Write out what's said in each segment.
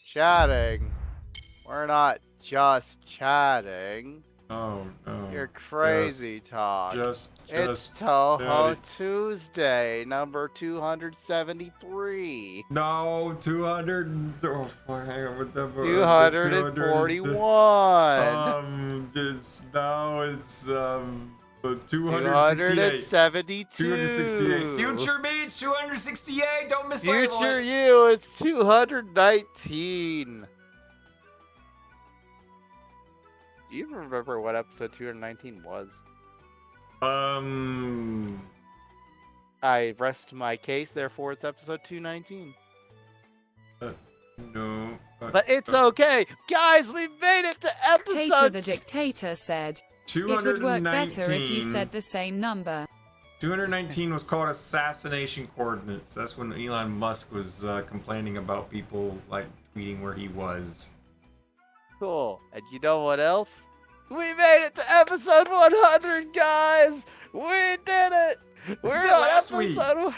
Chatting. We're not just chatting. Oh, no. You're crazy, Todd. It's Daddy. Touhou Tuesday, number 273. No, 200. Oh, fuck, hang on with the 241. It's 272. 268. Future me, it's 268. Don't mislabel Future it. you, it's 219. Do you remember what episode 219 was? I rest my case, therefore it's episode 219. No. But it's okay. Guys, we made it to episode... Tater the dictator said, it would work better if you said the same number. 219 was called assassination coordinates. That's when Elon Musk was complaining about people like tweeting where he was. Cool. And you know what else? We made it to episode 100, guys! We did it! We're on last episode...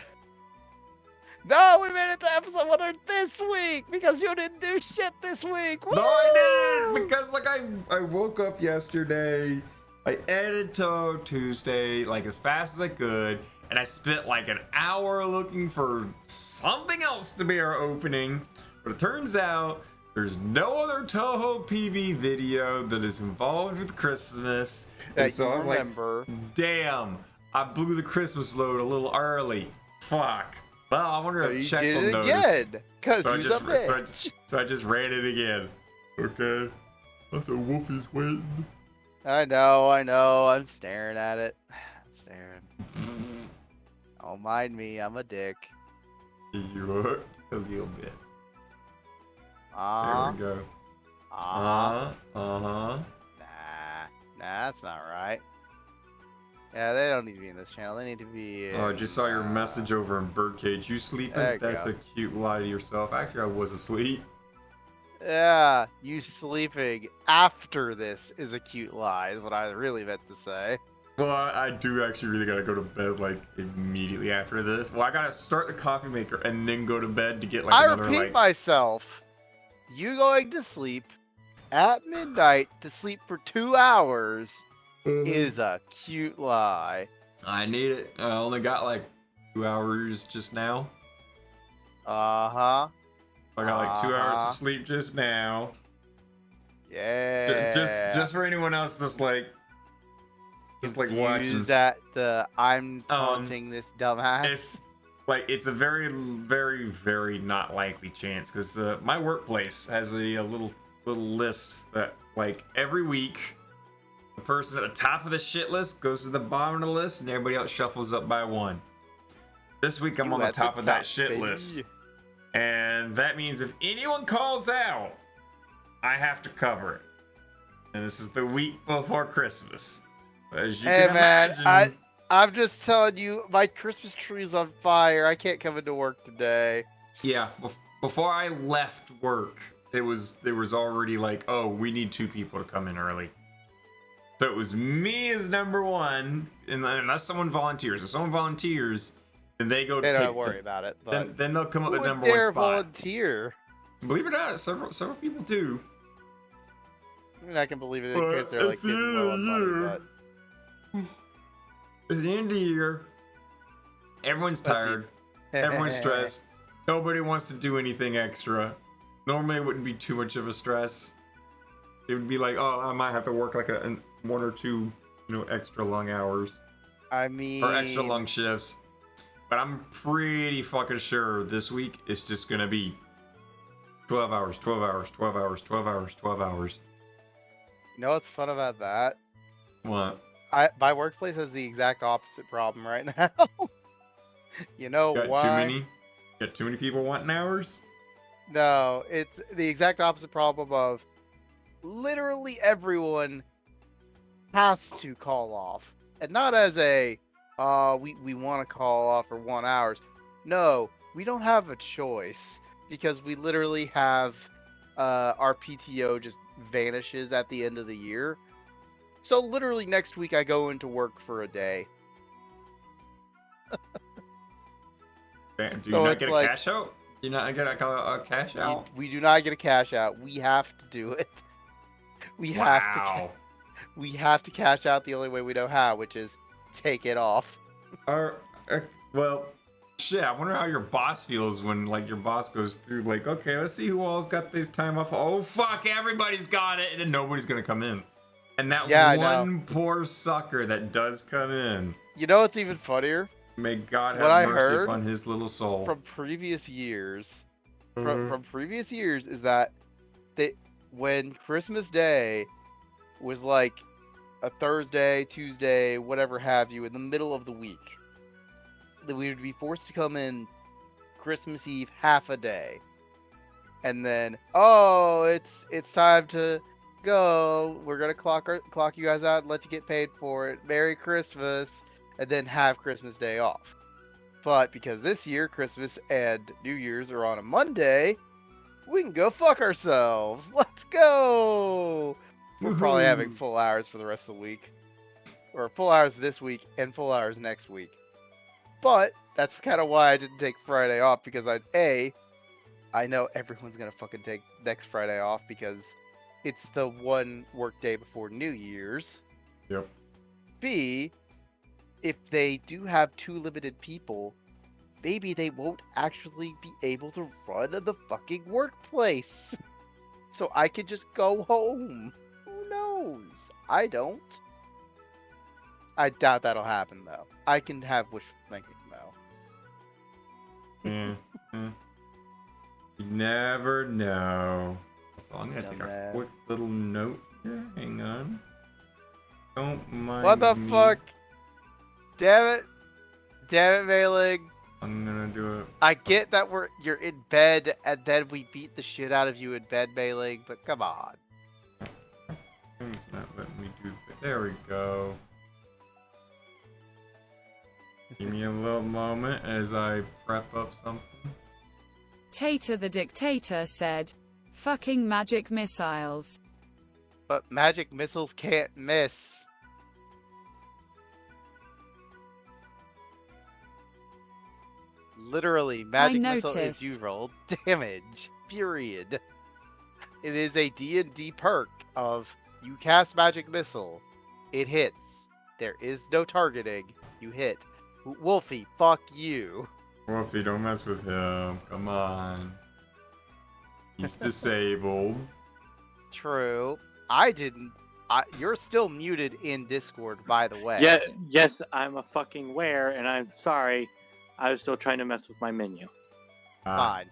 No, we made it to episode 100 this week because you didn't do shit this week. Woo! No, I didn't, because like I woke up yesterday, I edited Touhou Tuesday like as fast as I could, and I spent like an hour looking for something else to be our opening. But it turns out there's no other Touhou PV video that is involved with Christmas. That and so I was remember. like, damn, I blew the Christmas load a little early. Fuck. Well, I wonder So if you check did will it notice. again, because So I he's a just bitch. so I just ran it again. Okay. That's a Wolfie's waiting. I know, I'm staring at it. I'm staring. Don't mind me, I'm a dick. You are a little bit. Uh-huh. There we go. Uh-huh. Uh-huh. Nah, that's not right. Yeah, they don't need to be in this channel. They need to be in, Oh, I just saw your message over in Birdcage. You sleeping? There you That's go. a cute lie to yourself. Actually, I was asleep. Yeah, you sleeping after this is a cute lie, is what I really meant to say. Well, I do actually really gotta go to bed like immediately after this. Well, I gotta start the coffee maker and then go to bed to get like I another repeat like. myself. You going to sleep at midnight to sleep for 2 hours is a cute lie. I need it. I only got like 2 hours just now. Uh-huh. I got like 2 hours of sleep just now. Yeah. Just for anyone else that's like watching. Use that the I'm taunting this dumbass. It's a very, very, very not likely chance because my workplace has a little list that like every week the person at the top of the shit list goes to the bottom of the list and everybody else shuffles up by one. This week I'm on the top of that shit list. And that means if anyone calls out, I have to cover it. And this is the week before Christmas. As you can imagine, I'm just telling you, my Christmas tree's on fire. I can't come into work today. yeah, before I left work, there was already like, oh, we need 2 people to come in early. So it was me as number 1, and unless someone volunteers. If someone volunteers, then they go. They don't worry about it. But then they'll come up with who number would 1 dare spot. Volunteer? Believe it or not, several people do. I mean, I can believe it because they're like getting low on money, but it's the end of the year. Everyone's tired. Everyone's stressed. Nobody wants to do anything extra. Normally, it wouldn't be too much of a stress. It would be like, oh, I might have to work like 1 or 2, extra long hours. I mean, or extra long shifts. But I'm pretty fucking sure this week it's just gonna be 12 hours, 12 hours, 12 hours, 12 hours, 12 hours. You know what's fun about that? What? My workplace has the exact opposite problem right now. You know why? Got too many people wanting hours? No, it's the exact opposite problem of literally everyone has to call off. And not as a, we want to call off or want hours. No, we don't have a choice because we literally have our PTO just vanishes at the end of the year. So literally next week I go into work for a day. Do you not get a cash out? Do you not get a cash out? We do not get a cash out. We have to do it. We have to cash out the only way we know how, which is take it off. Well, shit, I wonder how your boss feels when, like, your boss goes through, like, okay, let's see who all's got this time off. Oh, fuck, everybody's got it, and then nobody's gonna come in. And that one poor sucker that does come in. You know what's even funnier? May God have mercy upon his little soul. From previous years, from previous years, is that when Christmas Day was like a Thursday, Tuesday, whatever have you, in the middle of the week, that we would be forced to come in Christmas Eve half a day, and then it's time to go. We're gonna clock you guys out and let you get paid for it. Merry Christmas. And then have Christmas Day off. But because this year Christmas and New Year's are on a Monday, we can go fuck ourselves. Let's go. We're probably having full hours for the rest of the week. Or full hours this week and full hours next week. But that's kind of why I didn't take Friday off, because I know everyone's going to fucking take next Friday off because it's the one work day before New Year's. Yep. B, if they do have 2 limited people, maybe they won't actually be able to run the fucking workplace. So I could just go home. Who knows? I don't. I doubt that'll happen, though. I can have wishful thinking, though. You never know. So I'm going to take a quick little note here. Hang on. Don't mind What the me. fuck? Damn it, Mailing. I'm gonna do it. I get that you're in bed and then we beat the shit out of you in bed, Mailing, but come on. It's not letting me do that. There we go. Give me a little moment as I prep up something. Tater the Dictator said, "Fucking magic missiles." But magic missiles can't miss. Literally, magic missile is you roll damage. Period. It is a D&D perk of you cast magic missile, it hits. There is no targeting. You hit. Wolfie, fuck you. Wolfie, don't mess with him. Come on. He's disabled. True. You're still muted in Discord, by the way. Yeah. Yes, I'm a fucking were, and I'm sorry. I was still trying to mess with my menu. Fine.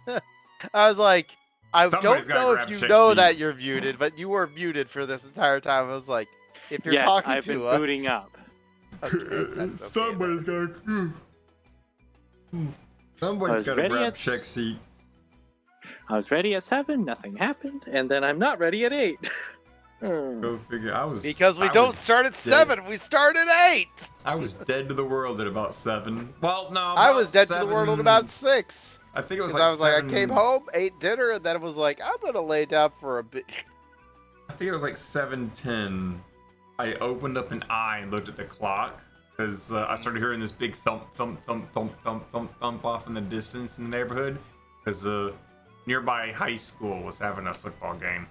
I was like, I don't know if you know that you're muted, but you were muted for this entire time. I was like, if you're talking I've to been us, booting up. Okay, that's okay. Somebody's got to grab check seat. I was ready at 7, nothing happened, and then I'm not ready at 8. Go figure. Because we don't start at 7, we start at 8. I was dead to the world at about 7. Well, no, I was dead 7, to the world at about 6. I think it was Because like I was 7, like, I came home, ate dinner, and then it was like, I'm gonna lay down for a bit. I think it was like 7:10. I opened up an eye and looked at the clock because I started hearing this big thump, thump, thump, thump, thump, thump, thump off in the distance in the neighborhood because nearby high school was having a football game.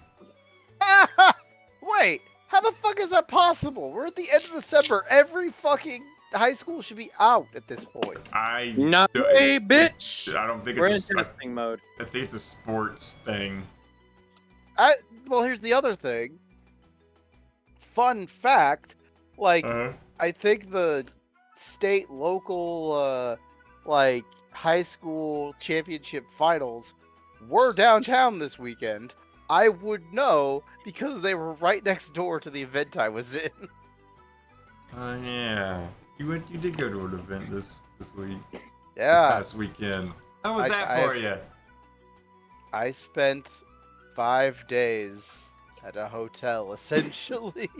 Wait, how the fuck is that possible? We're at the end of December. Every fucking high school should be out at this point. Not a bitch. I don't think We're in it's testing mode. I think it's a sports thing. Well, here's the other thing. Fun fact, like, I think the state, local, like, high school championship finals were downtown this weekend. I would know because they were right next door to the event I was in. Yeah. You did go to an event this week. Yeah. This past weekend. How was that for you? I spent 5 days at a hotel, essentially.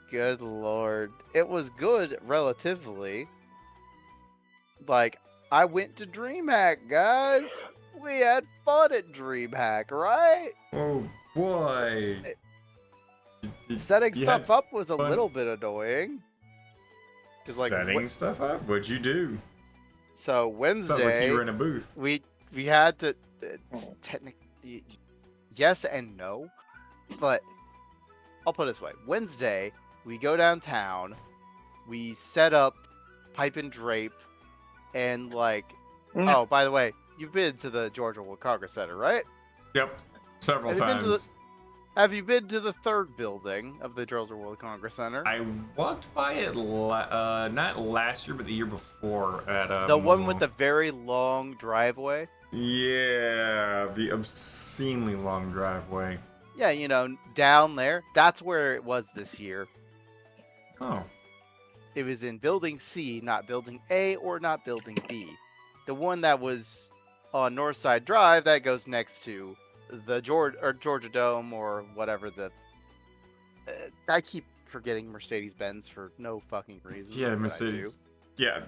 Good lord. It was good, relatively. Like, I went to DreamHack, guys. We had fun at DreamHack, right? Oh, boy. Setting stuff up was a little bit annoying. Like, setting stuff up? What'd you do? So, Wednesday... Sounds like you were in a booth. We had to... Technically... Yes and no. But, I'll put it this way. Wednesday, we go downtown. We set up Pipe and Drape. And, like... Oh, by the way, you've been to the Georgia World Congress Center, right? Yep. Several times. Have you been to the third building of the Georgia World Congress Center? I walked by it not last year, but the year before at the one with the very long driveway. Yeah, the obscenely long driveway. Yeah, you know, down there. That's where it was this year. Oh. It was in Building C, not Building A or not Building B. The one that was on Northside Drive that goes next to the Georgia Dome or whatever the... I keep forgetting Mercedes-Benz for no fucking reason. Yeah, Mercedes. Yeah.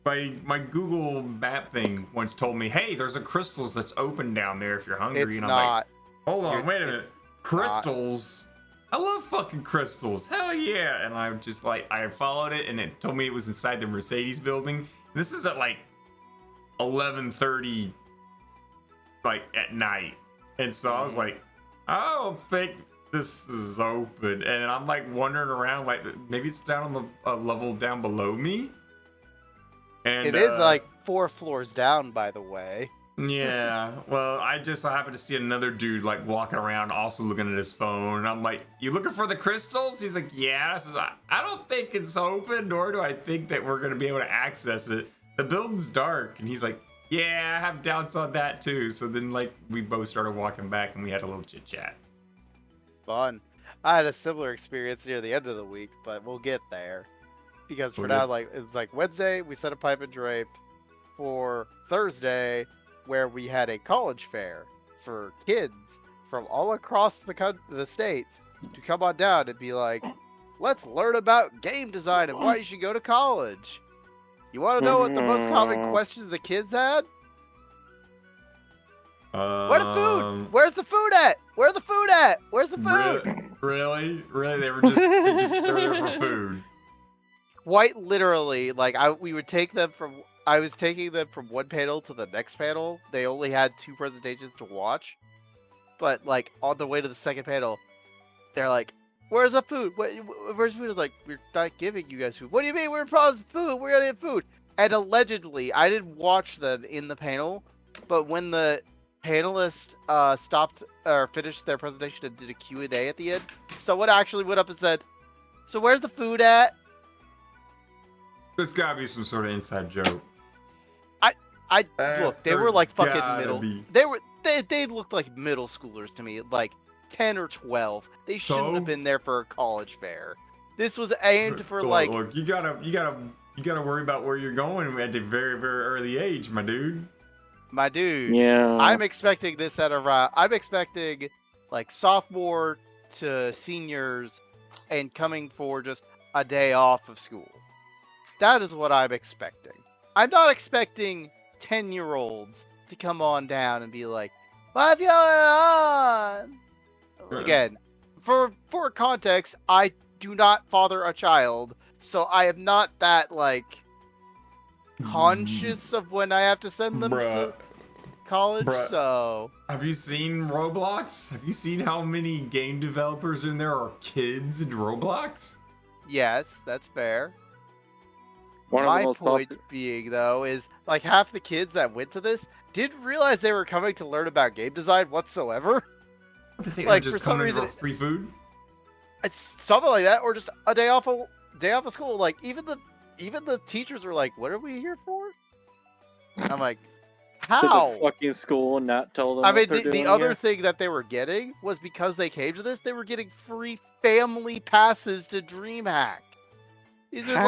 My Google map thing once told me, hey, there's a Crystals that's open down there if you're hungry. It's and I'm not. like, hold on, wait a minute. Crystals? I love fucking Crystals. Hell yeah. And I'm just like, I followed it and it told me it was inside the Mercedes building. This is at like 11:30 like at night. And so I was like, I don't think this is open. And I'm like wandering around, like maybe it's down on the level down below me. And it is like 4 floors down, by the way. Yeah. Well, I happened to see another dude like walking around, also looking at his phone. And I'm like, "You looking for the crystals?" He's like, "Yeah." I says, "I don't think it's open, nor do I think that we're gonna be able to access it. The building's dark." And he's like, "Yeah, I have doubts on that too." So then, like, we both started walking back, and we had a little chit chat. Fun. I had a similar experience near the end of the week, but we'll get there. Because for now, like, it's like Wednesday, we set a Pipe and Drape. For Thursday, where we had a college fair for kids from all across the states to come on down and be like, let's learn about game design and why you should go to college. You want to know what the most common questions the kids had? Where's the food? Where's the food at? Where's the food at? Where's the food? Really? They were just there for food. Quite literally, like we would take them from. I was taking them from one panel to the next panel. They only had 2 presentations to watch, but like on the way to the second panel, they're like, "Where's the food? Where's food?" I was like, "We're not giving you guys food." What do you mean? We're promised food. We're gonna get food. And allegedly, I didn't watch them in the panel, but when the panelists stopped or finished their presentation and did a Q&A at the end, someone actually went up and said, "So where's the food at?" There's gotta be some sort of inside joke. Look, they were like fucking middle. They looked like middle schoolers to me, like 10 or 12. They shouldn't have been there for a college fair. This was aimed for like. Look, you gotta worry about where you're going at a very, very early age, my dude. My dude. Yeah. I'm expecting this at around. I'm expecting like sophomore to seniors and coming for just a day off of school. That is what I'm expecting. I'm not expecting 10-year-olds to come on down and be like, "What's going on?" Again, for context, I do not father a child, so I am not that like conscious of when I have to send them to college. So, have you seen Roblox? Have you seen how many game developers in there are kids in Roblox? Yes, that's fair. My point being, though, is like half the kids that went to this didn't realize they were coming to learn about game design whatsoever. Like for some reason, free food. It's something like that, or just a day off of school. Like even the teachers were like, "What are we here for?" I'm like, "How?" To the fucking school and not tell them. I mean, the other thing that they were getting was because they came to this, they were getting free family passes to DreamHack. These are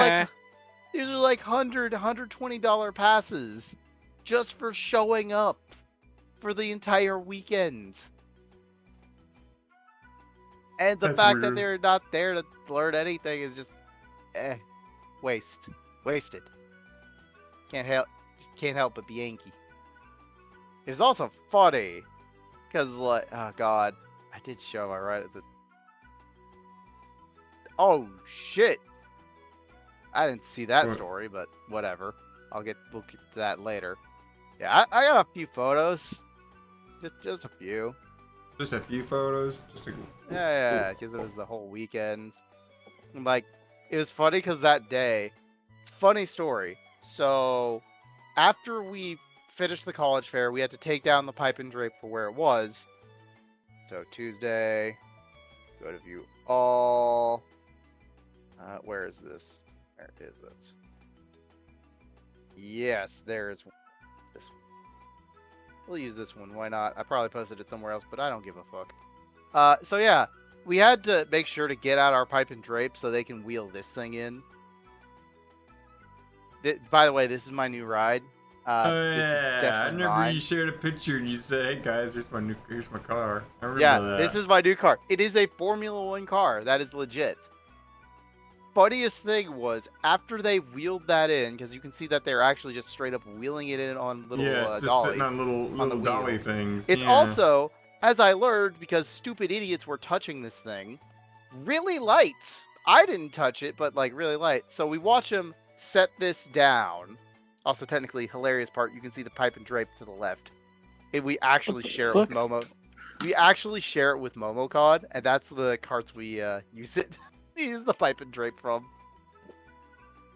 like $120 passes just for showing up for the entire weekend. And the fact that they're not there to learn anything is just wasted. Can't help but be Yankee. It was also funny because, like, oh god, I did show my right at the. Oh shit! I didn't see that story, but whatever. We'll get to that later. Yeah, I got a few photos. Just a few. Just a few photos. Yeah, because it was the whole weekend. And, like, it was funny because that day, funny story. So, after we finished the college fair, we had to take down the pipe and drape for where it was. So Tuesday, go to view all. Where is this? There it is. That's. Yes, there is this one. We'll use this one. Why not? I probably posted it somewhere else, but I don't give a fuck. So yeah, we had to make sure to get out our pipe and drape so they can wheel this thing in. By the way, this is my new ride. This is definitely I remember mine. you shared a picture and you said, "Hey guys, here's my car." I remember that. This is my new car. It is a Formula One car. That is legit. Funniest thing was after they wheeled that in, because you can see that they're actually just straight up wheeling it in on little it's just dollies. sitting on little dolly things. It's also, as I learned, because stupid idiots were touching this thing, really light. I didn't touch it, but like really light. So we watch them set this down. Also, technically, hilarious part, you can see the pipe and drape to the left. And we actually share it with Momo. We actually share it with MomoCon, and that's the carts we use it. Use the pipe and drape from.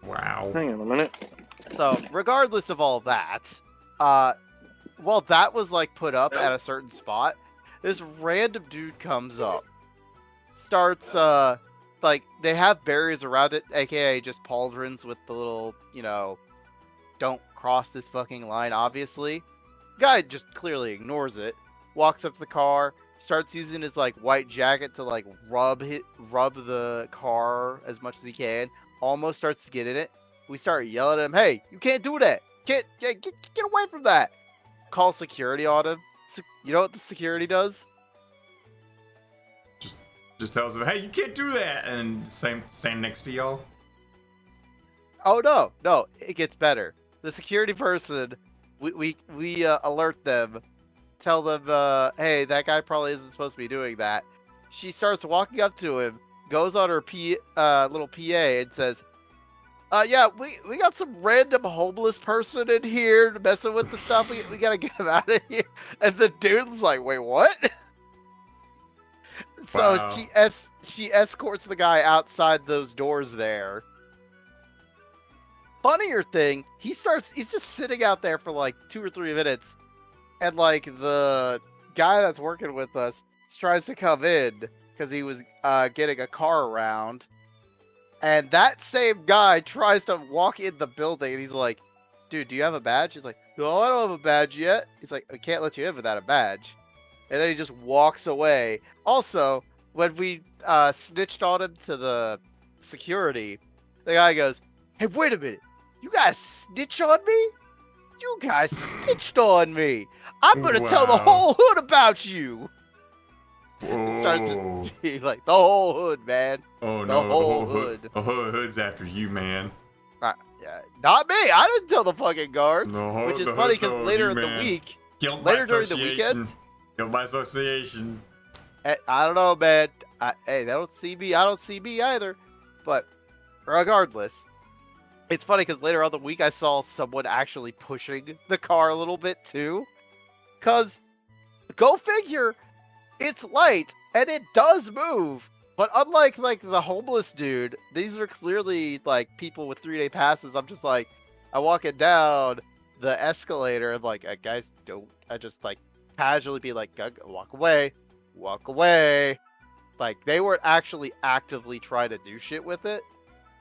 Wow. Hang on a minute. So, regardless of all that, while that was like put up at a certain spot, this random dude comes up, starts like they have barriers around it, aka just pauldrons with the little, don't cross this fucking line, obviously. Guy just clearly ignores it, walks up to the car, starts using his like white jacket to like rub the car as much as he can, almost starts to get in it. We start yelling at him, "Hey, you can't do that! Get away from that!" Call security on him. You know what the security does? Just tells him, "Hey, you can't do that," and stand next to y'all. Oh no, it gets better. The security person, we alert them, tell them, "Hey, that guy probably isn't supposed to be doing that." She starts walking up to him, goes on her little PA and says, "Yeah, we got some random homeless person in here messing with the stuff. We gotta get him out of here." And the dude's like, "Wait, what?" So Wow. she escorts the guy outside those doors there. Funnier thing, he's just sitting out there for like 2 or 3 minutes, and like the guy that's working with us tries to come in because he was getting a car around, and that same guy tries to walk in the building, and he's like, "Dude, do you have a badge?" He's like, "No, I don't have a badge yet." He's like, "I can't let you in without a badge." And then he just walks away. Also, when we snitched on him to the security, the guy goes, "Hey, wait a minute. You guys snitch on me? You guys snitched on me. I'm going to tell the Wow. whole hood about you." It starts just being like the whole hood, man. Oh The no, whole hood. The whole hood's after you, man. Yeah, not me. I didn't tell the fucking guards. Which is The funny hood's because all later you, in the man. week, Guilt by later during the association. weekend, Guilt by association. I don't know, man. Hey, they don't see me. I don't see me either. But regardless, it's funny because later on the week, I saw someone actually pushing the car a little bit too. Because, go figure, it's light and it does move. But unlike like the homeless dude, these are clearly like people with 3-day passes. I'm just like, I walk it down the escalator and like, guys, don't. I just like casually be like, walk away, walk away. Like they weren't actually actively trying to do shit with it.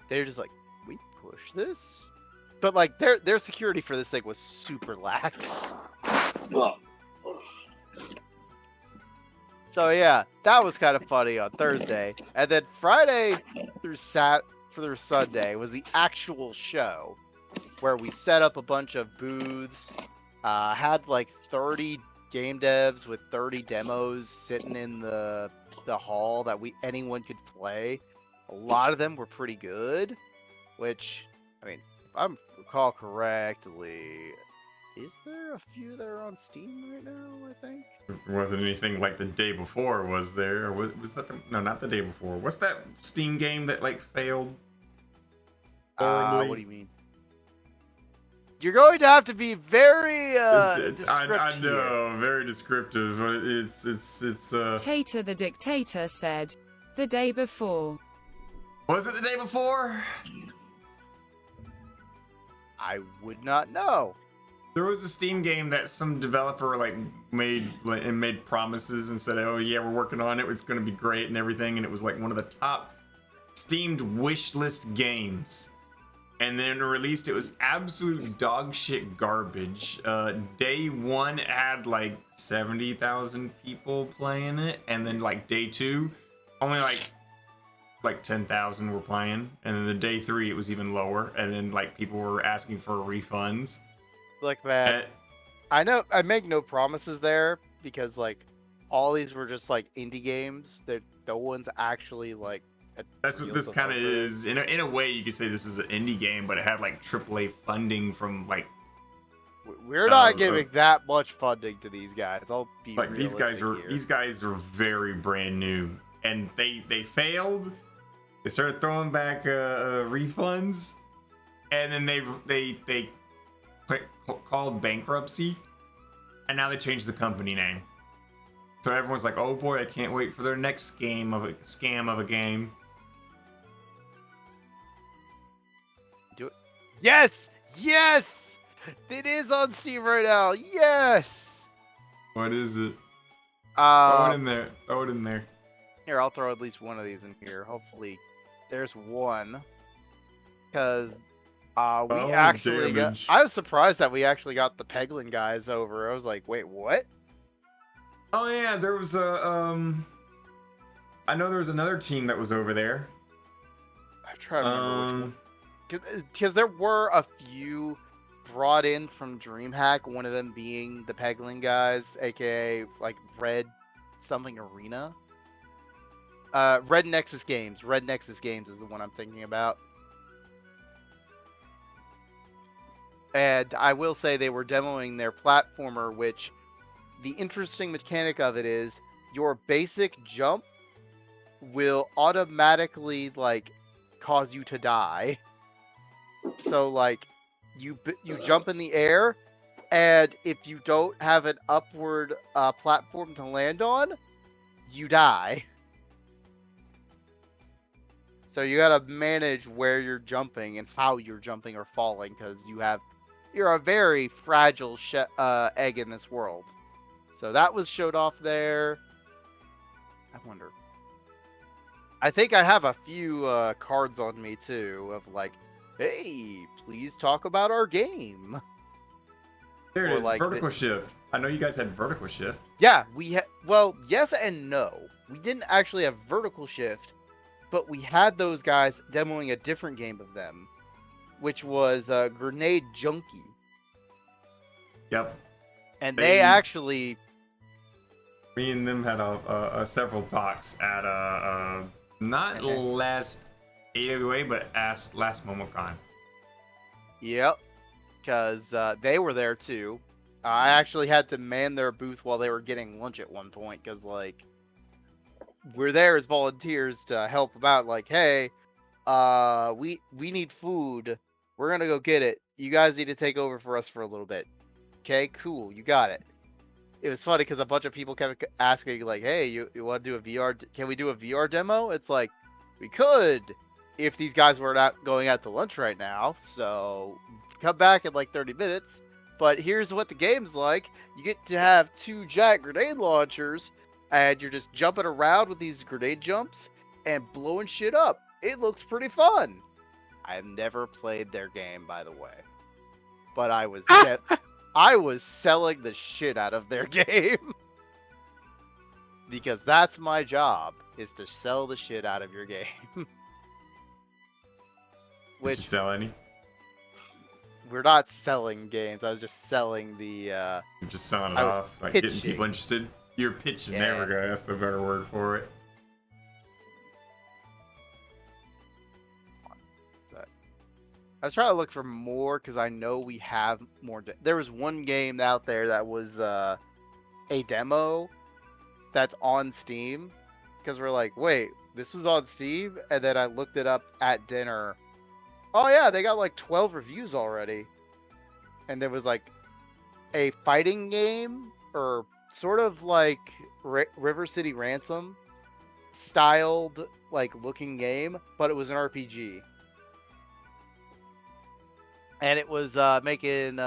They're just like, we push this, but like their security for this thing was super lax. So yeah, that was kind of funny on Thursday, and then Friday through Sunday was the actual show, where we set up a bunch of booths, had like 30 game devs with 30 demos sitting in the hall that anyone could play. A lot of them were pretty good, which, I mean, if I recall correctly, is there a few that are on Steam right now, I think? There wasn't anything like the day before, was there? Or was that no, not the day before. What's that Steam game that like failed horribly? What do you mean? You're going to have to be very descriptive. I know, very descriptive. It's Tater the Dictator said, the day before. Was it the day before? I would not know. There was a Steam game that some developer like made promises and said, "Oh yeah, we're working on it. It's going to be great and everything." And it was like one of the top Steamed wish list games. And then released, it was absolute dog shit garbage. Day one had like 70,000 people playing it, and then like day two, only like 10,000 were playing, and then the day three it was even lower, and then like people were asking for refunds. Look, man, I know I make no promises there because like all these were just like indie games. That no one's actually like. That's what this kind of is. In a way, you could say this is an indie game, but it had like AAA funding from like. We're not giving that much funding to these guys. I'll be like these guys were very brand new, and they failed. They started throwing back refunds, and then they called bankruptcy, and now they changed the company name. So everyone's like, "Oh boy, I can't wait for their next scam of a game." Do it. Yes, yes, it is on Steam right now. Yes. What is it? Throw it in there. Throw it in there. Here, I'll throw at least one of these in here. Hopefully, there's one. Because we actually got. I was surprised that we actually got the Peglin guys over. I was like, wait, what? Oh yeah, there was a I know there was another team that was over there. I'm trying to remember which one. Because there were a few brought in from DreamHack, one of them being the Peglin guys, aka like Red something Arena. Red Nexus Games. Red Nexus Games is the one I'm thinking about. And I will say they were demoing their platformer, which the interesting mechanic of it is your basic jump will automatically like cause you to die. So like you jump in the air, and if you don't have an upward platform to land on, you die. So you gotta manage where you're jumping and how you're jumping or falling, because you're a very fragile egg in this world. So that was showed off there. I wonder. I think I have a few cards on me too of like, hey, please talk about our game. There it is, like vertical shift. I know you guys had vertical shift. Yeah, we had. Well, yes and no. We didn't actually have vertical shift, but we had those guys demoing a different game of them, which was Grenade Junkie. Yep. And they actually Me and them had several talks at not last AWA, but last MomoCon. Yep, because they were there too. I actually had to man their booth while they were getting lunch at one point, because like we're there as volunteers to help them out. Like, hey, we need food. We're gonna go get it. You guys need to take over for us for a little bit. Okay, cool, you got it. It was funny because a bunch of people kept asking, like, hey, you want to do a VR? Can we do a VR demo? It's like, we could if these guys were not going out to lunch right now. So come back in like 30 minutes. But here's what the game's like. You get to have 2 giant grenade launchers, and you're just jumping around with these grenade jumps and blowing shit up. It looks pretty fun. I've never played their game, by the way. But I was selling the shit out of their game. Because that's my job, is to sell the shit out of your game. Did you sell any? We're not selling games. I was just selling the... You're just selling it off? Like pitching. Getting people interested? You're pitching. Yeah. There we go. That's the better word for it. I was trying to look for more because I know we have more. There was one game out there that was a demo that's on Steam, because we're like, wait, this was on Steam? And then I looked it up at dinner. Oh yeah, they got like 12 reviews already. And there was like a fighting game, or sort of like River City Ransom styled like looking game, but it was an RPG. And it was making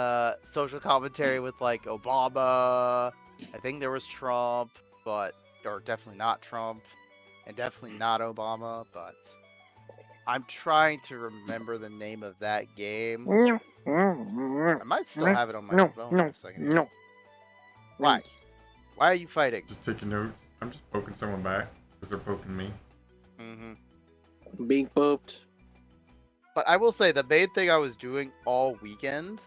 social commentary with like Obama. I think there was Trump, or definitely not Trump, and definitely not Obama. But I'm trying to remember the name of that game. I might still have it on my phone. No, in a second. Why? Why are you fighting? Just taking notes. I'm just poking someone back because they're poking me. Mm-hmm. Being pooped. But I will say the main thing I was doing all weekend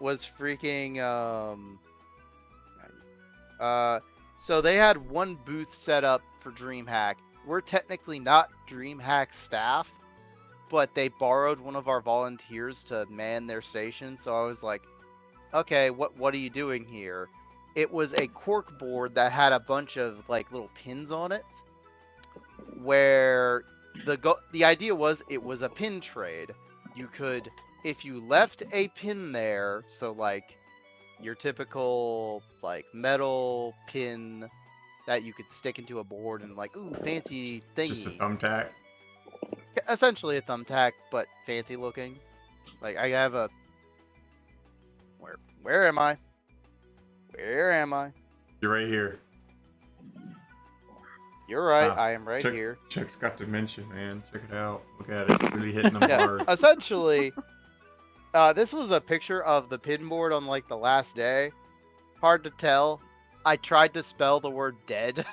was freaking so they had one booth set up for DreamHack. We're technically not DreamHack staff, but they borrowed one of our volunteers to man their station. So I was like, okay, what are you doing here? It was a cork board that had a bunch of like little pins on it, where the idea was it was a pin trade. You could, if you left a pin there, so like your typical like metal pin that you could stick into a board and like, ooh, fancy thingy. Just a thumbtack? Essentially a thumbtack, but fancy looking. Like I have a... Where am I? Where am I? You're right here. You're right, I am right here. Chuck's got dementia, man. Check it out. Look at it. Really hitting them hard. Essentially, this was a picture of the pin board on like the last day. Hard to tell. I tried to spell the word dead.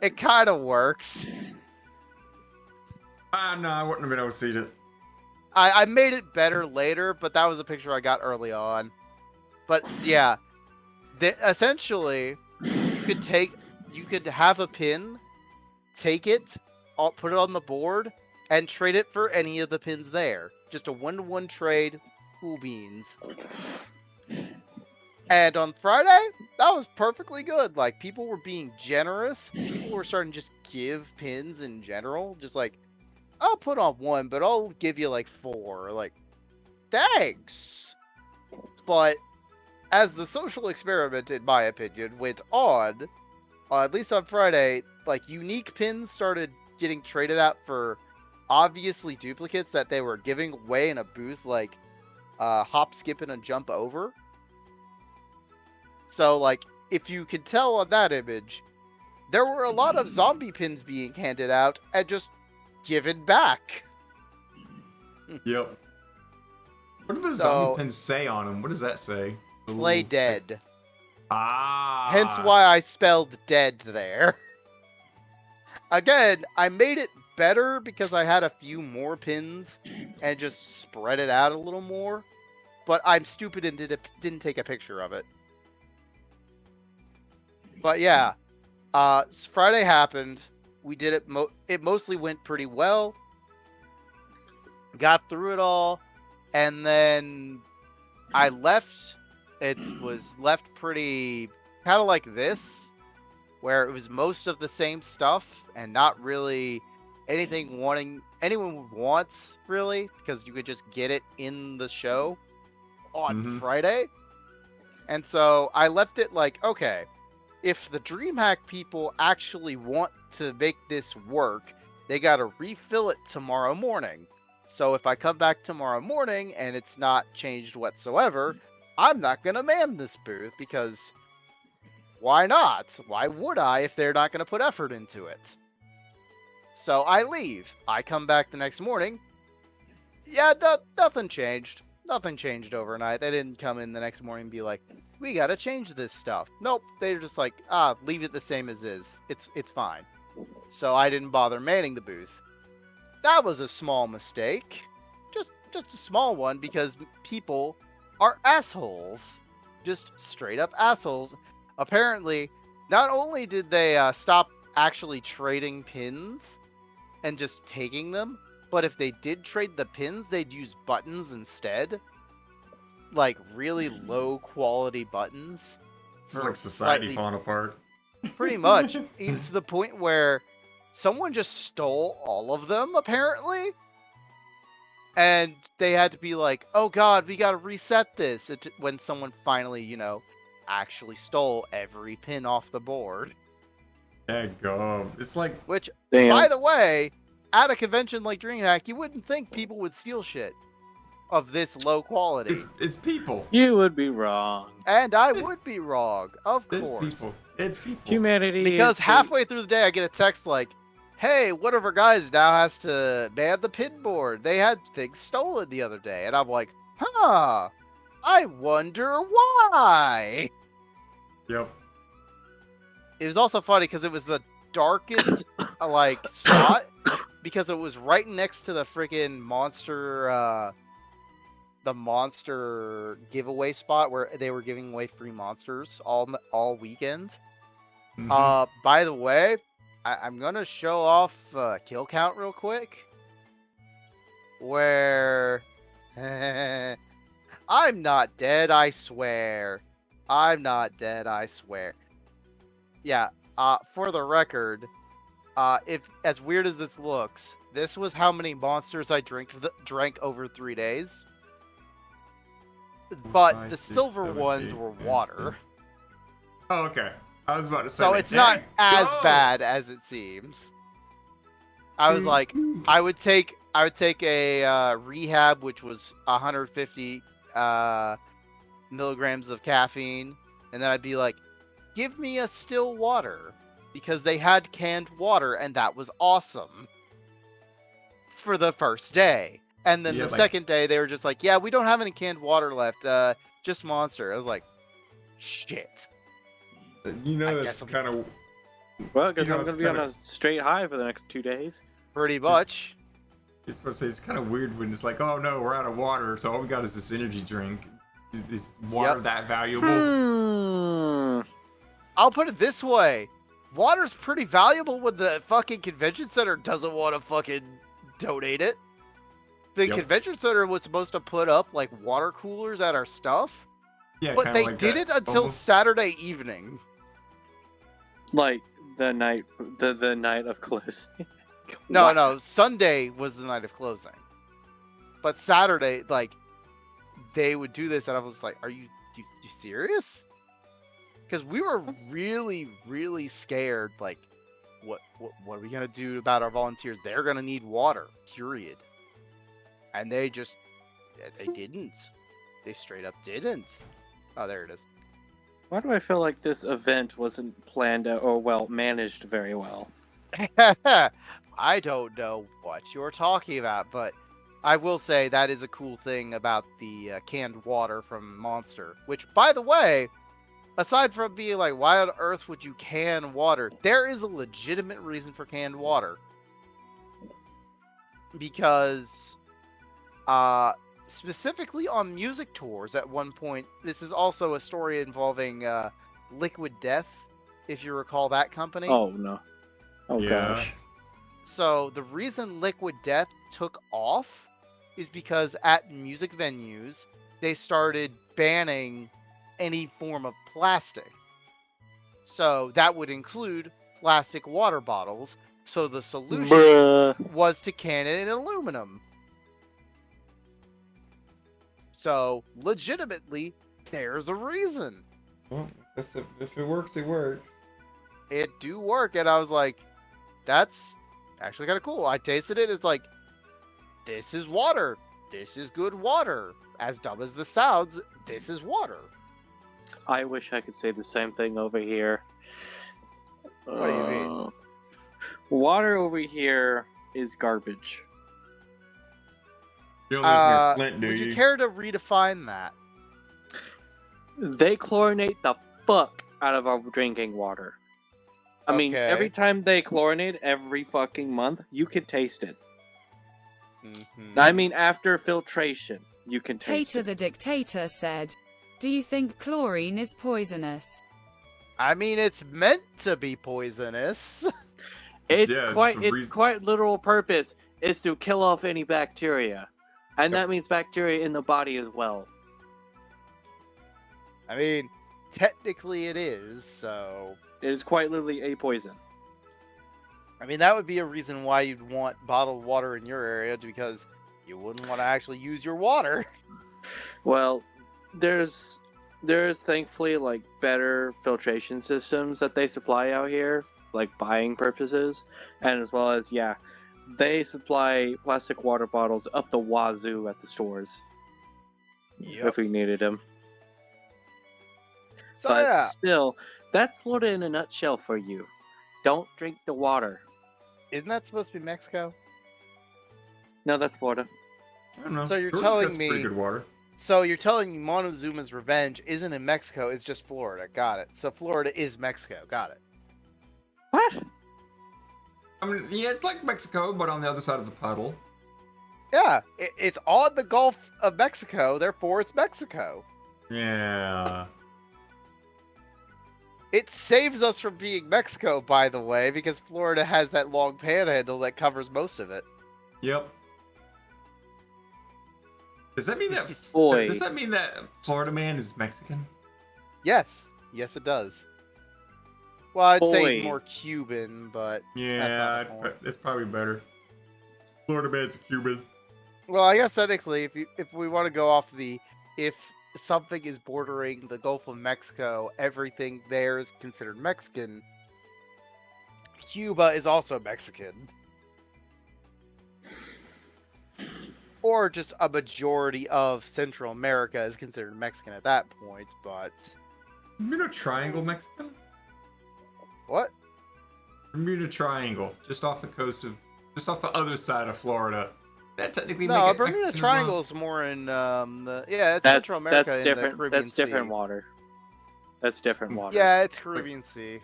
It kind of works. No, I wouldn't have been able to see it. I made it better later, but that was a picture I got early on. But yeah, essentially, you could have a pin, take it, put it on the board, and trade it for any of the pins there. Just a 1-to-1 trade, cool beans. And on Friday, that was perfectly good. Like, people were being generous. People were starting to just give pins in general. Just like, I'll put on 1, but I'll give you like 4. Like, thanks. But as the social experiment, in my opinion, went on, at least on Friday, like, unique pins started getting traded out for obviously duplicates that they were giving away in a booth, like hop, skip, and a jump over. So, like, if you could tell on that image, there were a lot of zombie pins being handed out and just given back. Yep. What do the zombie pins say on them? What does that say? Play dead. Ah. Hence why I spelled dead there. Again, I made it better because I had a few more pins and just spread it out a little more. But I'm stupid and didn't take a picture of it. But yeah, Friday happened. We did it. It mostly went pretty well. Got through it all, and then I left. It was left pretty kind of like this, where it was most of the same stuff and not really anything anyone would want, really, because you could just get it in the show on Friday. And so I left it like, okay, if the DreamHack people actually want to make this work, they got to refill it tomorrow morning. So if I come back tomorrow morning and it's not changed whatsoever, I'm not going to man this booth, because why not? Why would I if they're not going to put effort into it? So I leave. I come back the next morning. Yeah, nothing changed. Nothing changed overnight. They didn't come in the next morning and be like, we got to change this stuff. Nope. They're just like, leave it the same as is. It's fine. So I didn't bother manning the booth. That was a small mistake. Just a small one, because people are assholes. Just straight up assholes. Apparently, not only did they stop actually trading pins and just taking them, but if they did trade the pins, they'd use buttons instead. Like really low quality buttons. It's like society falling apart. Pretty much. Even to the point where someone just stole all of them, apparently. And they had to be like, oh god, we gotta reset this. When someone finally, actually stole every pin off the board. Yeah, go. It's like... Which, damn. by the way, at a convention like DreamHack, you wouldn't think people would steal shit of this low quality. It's people. You would be wrong. And I would be wrong, of It's course. people. It's people. Humanity. Because halfway through the day, I get a text like, hey, one of our guys now has to man the pin board. They had things stolen the other day. And I'm like, huh, I wonder why. Yep. It was also funny because it was the darkest, spot, because it was right next to the freaking monster, the monster giveaway spot where they were giving away free monsters all weekend. By the way, I'm gonna show off kill count real quick. Where I'm not dead, I swear. I'm not dead, I swear. Yeah. For the record, if as weird as this looks, this was how many monsters I drank over 3 days. But the silver ones were water. Oh, okay. I was about to say. So it's not as bad as it seems. I was like, I would take a rehab, which was 150 milligrams of caffeine, and then I'd be like, give me a still water, because they had canned water, and that was awesome for the first day. And then the second day, they were just like, yeah, we don't have any canned water left, just Monster. I was like, shit. That's kind of... Well, because I'm going to be on a straight high for the next 2 days. Pretty much. It's supposed to say, it's kind of weird when it's like, oh no, we're out of water, so all we got is this energy drink. Is water that valuable? I'll put it this way. Water's pretty valuable when the fucking convention center doesn't want to fucking donate it. The convention center was supposed to put up, water coolers at our stuff. Yeah, but they did it until Saturday evening. Like the night of closing. No, Sunday was the night of closing. But Saturday, they would do this, and I was like, are you serious? Because we were really, really scared, what are we going to do about our volunteers? They're going to need water, period. And they didn't. They straight up didn't. Oh, there it is. Why do I feel like this event wasn't planned out, or, managed very well? I don't know what you're talking about, but I will say that is a cool thing about the canned water from Monster. Which, by the way, aside from being like, why on earth would you can water? There is a legitimate reason for canned water. Because... specifically on music tours at one point, this is also a story involving Liquid Death, if you recall that company. Oh no. Oh Yeah. gosh. So the reason Liquid Death took off is because at music venues, they started banning any form of plastic. So that would include plastic water bottles. So the solution was to can it in aluminum. So legitimately, there's a reason. Well, if it works, it works. It do work, and I was like, that's actually kind of cool. I tasted it. It's like, this is water. This is good water. As dumb as this sounds, this is water. I wish I could say the same thing over here. What do you mean? Water over here is garbage. You don't live near Flint, do Would you you? care to redefine that? They chlorinate the fuck out of our drinking water. I mean, Okay. every time they chlorinate, every fucking month, you can taste it. Mm-hmm. I mean, after filtration, you can taste Tater it. the Dictator said, "Do you think chlorine is poisonous?" I mean, it's meant to be poisonous. It's Yeah, it's quite the its reason- quite literal purpose is to kill off any bacteria, and that means bacteria in the body as well. I mean, technically it is, so... It is quite literally a poison. I mean, that would be a reason why you'd want bottled water in your area, because you wouldn't want to actually use your water. Well, there's thankfully like better filtration systems that they supply out here, like buying purposes, and as well as they supply plastic water bottles up the wazoo at the stores if we needed them. So, But yeah. still, that's Florida in a nutshell for you. Don't drink the water. Isn't that supposed to be Mexico? No, that's Florida. I don't know. So you're Georgia's telling got some pretty me- good water. So you're telling me Montezuma's revenge isn't in Mexico, it's just Florida. Got it. So Florida is Mexico. Got it. What? I mean, yeah, it's like Mexico, but on the other side of the puddle. Yeah, it's on the Gulf of Mexico, therefore it's Mexico. Yeah. It saves us from being Mexico, by the way, because Florida has that long panhandle that covers most of it. Yep. Does that mean that? Boy. Does that mean that Florida man is Mexican? Yes. Yes, it does. Well, I'd say Boy. he's more Cuban, but Yeah, not the point. it's probably better. Florida man's a Cuban. well, I guess technically, if we want to go off if something is bordering the Gulf of Mexico, everything there is considered Mexican. Cuba is also Mexican. Or just a majority of Central America is considered Mexican at that point, but... Bermuda Triangle Mexican? What? Bermuda Triangle, just off the other side of Florida. That technically No, make it Bermuda Mexican as Triangle well. is more in, it's Central America That's in different. the Caribbean That's different Sea. water. That's different water. Yeah, it's Caribbean Sea.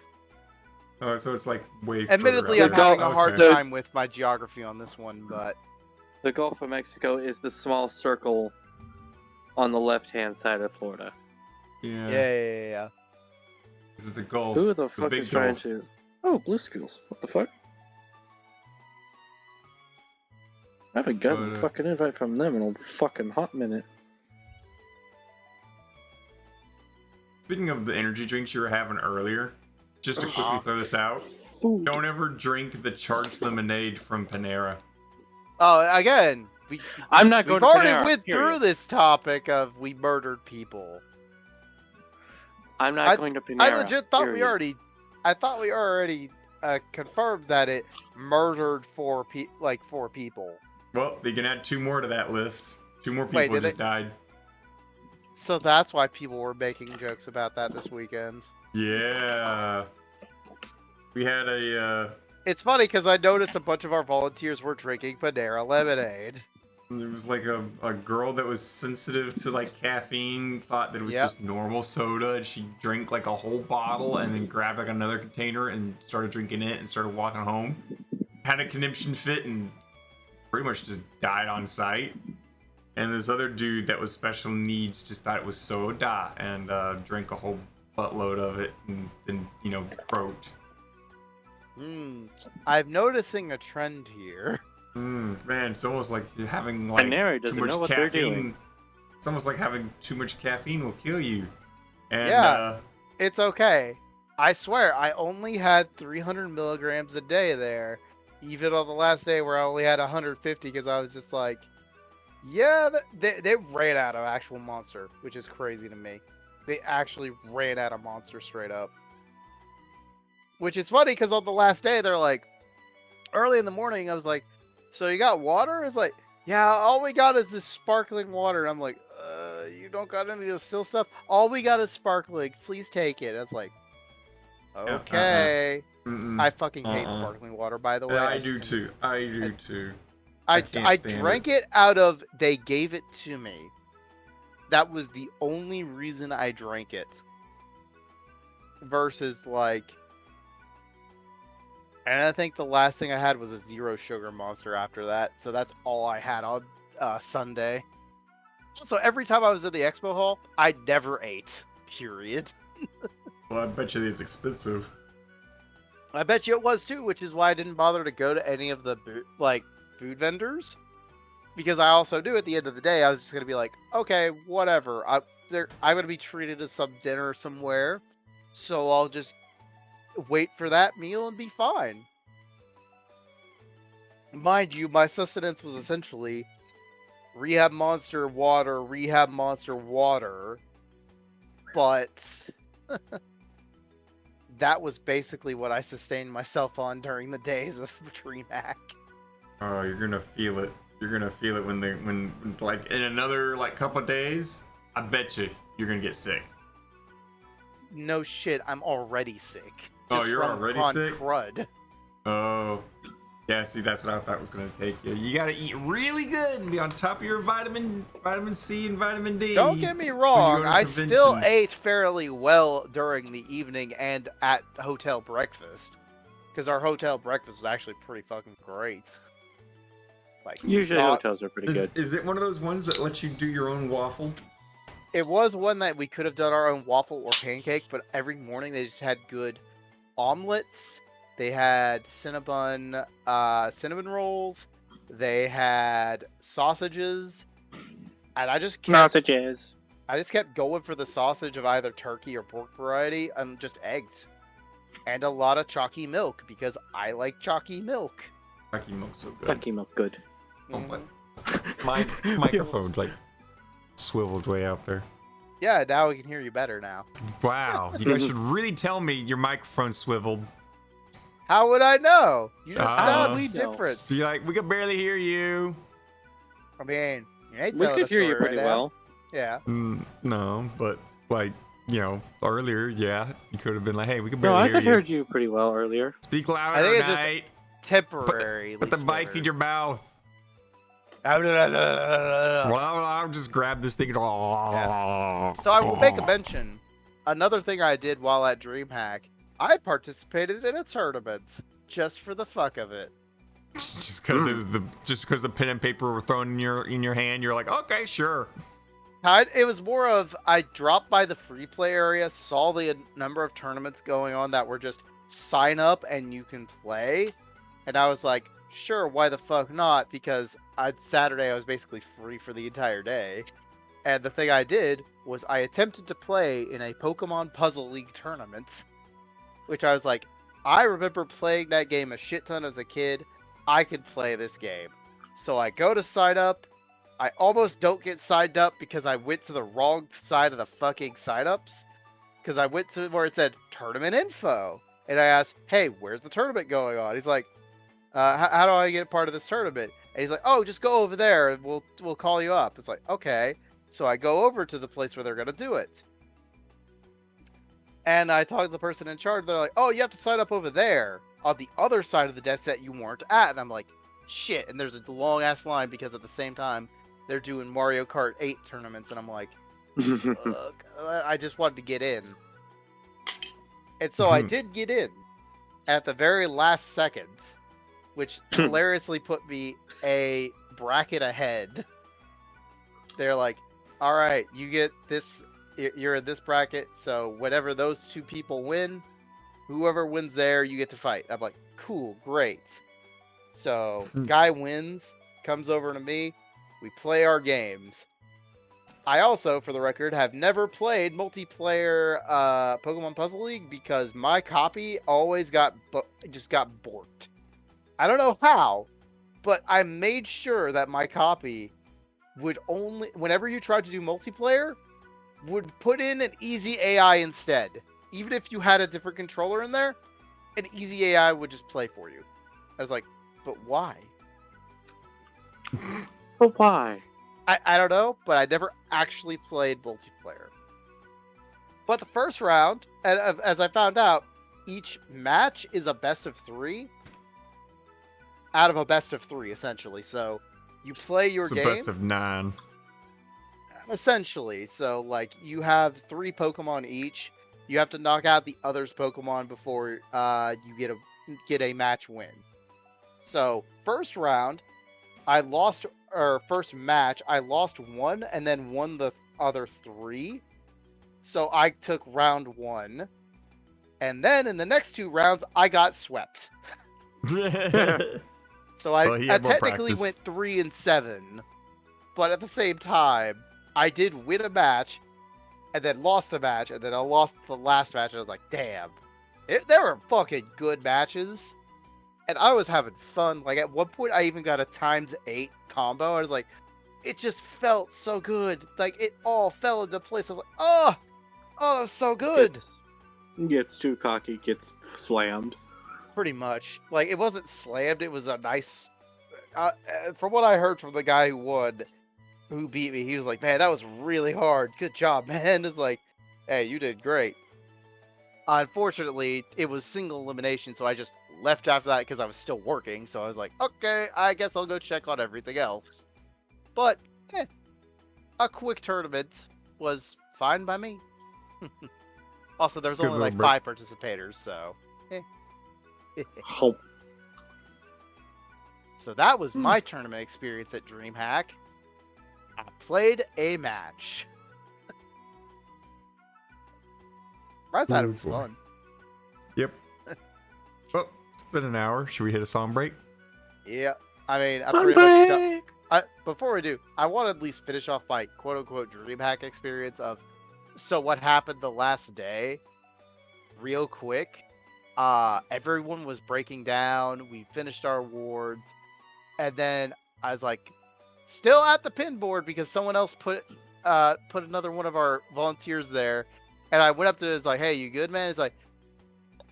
Oh, so it's like way. Admittedly, further I'm out. having a hard Okay. time with my geography on this one, but... The Gulf of Mexico is the small circle on the left-hand side of Florida. Yeah. Yeah. This is the Gulf. Who the fuck big is trying Gulf. to... Oh, Blue Schools. What the fuck? I haven't gotten a fucking invite from them in a fucking hot minute. Speaking of the energy drinks you were having earlier, just to quickly throw this out, Food. don't ever drink the charged lemonade from Panera. Oh, again, I'm not going we've to already Panera, went period. through this topic of we murdered people. I'm not going to Panera. I legit thought we period. already confirmed that it murdered four people. Well, they can add 2 more to that list. 2 more Wait, people did just they- died. So that's why people were making jokes about that this weekend. Yeah. We had a, It's funny because I noticed a bunch of our volunteers were drinking Panera lemonade. there was like a girl that was sensitive to like caffeine, thought that it was Yep. just normal soda, and she drank like a whole bottle and then grabbed like another container and started drinking it and started walking home. Had a conniption fit and pretty much just died on site. And this other dude that was special needs just thought it was soda and drank a whole buttload of it and then, you know, croaked. I'm noticing a trend here. Man, it's almost like having Canary too doesn't much know what they're caffeine. doing. It's almost like having too much caffeine will kill you. And, Yeah. It's okay. I swear, I only had 300 milligrams a day there. Even on the last day where I only had 150 because I was just like, yeah, they ran out of actual monster, which is crazy to me. They actually ran out of monster straight up. Which is funny because on the last day, they're like, early in the morning, I was like, so you got water? It's like, yeah, all we got is this sparkling water. And I'm like, you don't got any of the still stuff? All we got is sparkling. Please take it. I was like, okay. I fucking hate sparkling water, by the way. Yeah, I do too. I do too. I drank it out of, they gave it to me. That was the only reason I drank it. Versus like, and I think the last thing I had was a 0 sugar monster after that. So that's all I had on Sunday. So every time I was at the expo hall, I never ate. Period. Well, I bet you it's expensive. I bet you it was too, which is why I didn't bother to go to any of the like food vendors. Because I also knew at the end of the day, I was just gonna be like, okay, whatever. I'm gonna be treated to some dinner somewhere, so I'll just wait for that meal and be fine. Mind you, my sustenance was essentially rehab monster water, but that was basically what I sustained myself on during the days of DreamHack. Oh, you're gonna feel it. You're gonna feel it when like in another like couple of days. I bet you're gonna get sick. No shit, I'm already sick. Oh, you're already sick? Crud. Oh, yeah. See, that's what I thought was gonna take you. You gotta eat really good and be on top of your vitamin C and vitamin D. Don't get me wrong, I still ate fairly well during the evening and at hotel breakfast, because our hotel breakfast was actually pretty fucking great. Like, usually hotels are pretty good. Is it one of those ones that lets you do your own waffle? It was one that we could have done our own waffle or pancake, but every morning they just had good omelets. They had cinnamon rolls. They had sausages, and I just kept going for the sausage of either turkey or pork variety, and just eggs, and a lot of chalky milk because I like chalky milk. Chalky milk's so good. Chalky milk, good. My microphone's like swiveled way out there. Yeah, now we can hear you better now. Wow, you guys should really tell me your microphone swiveled. How would I know? You just sound different. Be like, we can barely hear you. I mean, you we could hear you pretty well. Yeah. No, but like, you know, earlier, yeah, you could have been like, hey, we can barely hear you. No, I could hear you pretty well earlier. Speak louder, I think it's Knight. just temporary. Put the mic in your mouth. Well, I'll just grab this thing. Yeah. So I will make a mention. Another thing I did while at DreamHack, I participated in a tournament just for the fuck of it. Just because it was because the pen and paper were thrown in your hand, you're like, okay, sure. It was more of I dropped by the free play area, saw the number of tournaments going on that were just sign up and you can play, and I was like, sure, why the fuck not? Because Saturday I was basically free for the entire day. And the thing I did was I attempted to play in a Pokemon Puzzle League tournament. Which I was like, I remember playing that game a shit ton as a kid. I could play this game. So I go to sign up. I almost don't get signed up because I went to the wrong side of the fucking sign-ups. Because I went to where it said tournament info. And I asked, hey, where's the tournament going on? He's like, how do I get part of this tournament? And he's like, oh, just go over there and we'll call you up. It's like, okay. So I go over to the place where they're going to do it. And I talk to the person in charge. They're like, oh, you have to sign up over there on the other side of the desk that you weren't at. And I'm like, shit. And there's a long ass line because at the same time, they're doing Mario Kart 8 tournaments. And I'm like, I just wanted to get in. And so I did get in at the very last second, which hilariously put me a bracket ahead. They're like, all right, you get this you're in this bracket, so whatever those two people win, whoever wins there, you get to fight. I'm like, cool, great. So guy wins, comes over to me, we play our games. I also, for the record, have never played multiplayer Pokemon Puzzle League because my copy always just got borked. I don't know how, but I made sure that my copy would only, whenever you tried to do multiplayer, would put in an easy AI instead. Even if you had a different controller in there, an easy AI would just play for you. I was like, but why? But why? I don't know, but I never actually played multiplayer. But the first round, as I found out, each match is a best of 3 out of a best of 3, essentially. So you play your it's game. It's a best of 9. Essentially. So, like, you have 3 Pokemon each. You have to knock out the other's Pokemon before you get a match win. So, first round, first match, I lost 1 and then won the other 3. So I took round 1. And then in the next 2 rounds, I got swept. So I technically went 3-7. But at the same time, I did win a match and then lost a match and then I lost the last match. And I was like, damn. There were fucking good matches. And I was having fun. Like, at one point, I even got a ×8 combo. I was like, it just felt so good. Like, it all fell into place. I was like, oh, that was so good. Gets too cocky, gets slammed. Pretty much. Like, it wasn't slammed. It was a nice... from what I heard from the guy who beat me, he was like, man, that was really hard. Good job, man. It's like, hey, you did great. Unfortunately, it was single elimination, so I just left after that because I was still working. So I was like, okay, I guess I'll go check on everything else. But, a quick tournament was fine by me. Also, there's only like 5 participators, so... So that was my tournament experience at DreamHack. I played a match. Right side, it was fun. Yep. Well, it's been an hour. Should we hit a song break? Yeah. I mean, I pretty much before we do, I want to at least finish off my quote-unquote DreamHack experience of so what happened the last day real quick. Everyone was breaking down. We finished our awards. And then I was like, still at the pin board because someone else put another one of our volunteers there. And I went up to him, like, hey, you good, man? He's like,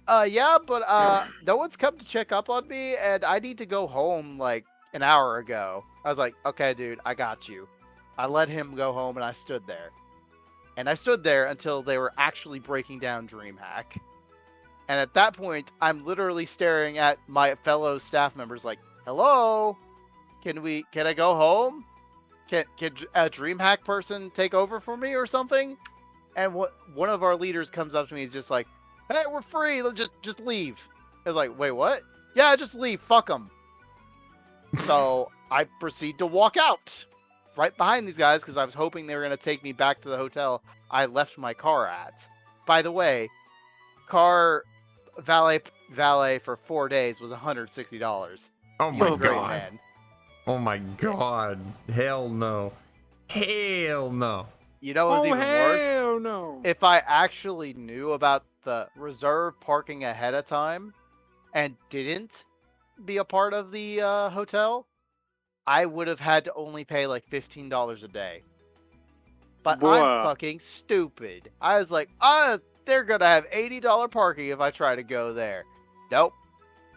yeah, but no one's come to check up on me, and I need to go home, like, an hour ago. I was like, okay, dude, I got you. I let him go home, and I stood there. And I stood there until they were actually breaking down DreamHack. And at that point, I'm literally staring at my fellow staff members like, hello? Can I go home? Can a DreamHack person take over for me or something? And one of our leaders comes up to me. He's just like, hey, we're free. Let's just leave. I was like, wait, what? Yeah, just leave. Fuck them. So I proceed to walk out right behind these guys because I was hoping they were going to take me back to the hotel I left my car at. By the way, car valet for 4 days was $160. Oh my great, god. man. Oh my god. Hell no. Hell no. You know what's even worse? No. If I actually knew about the reserve parking ahead of time and didn't be a part of the hotel, I would have had to only pay like $15 a day. But I'm fucking stupid. I was like, they're going to have $80 parking if I try to go there. Nope.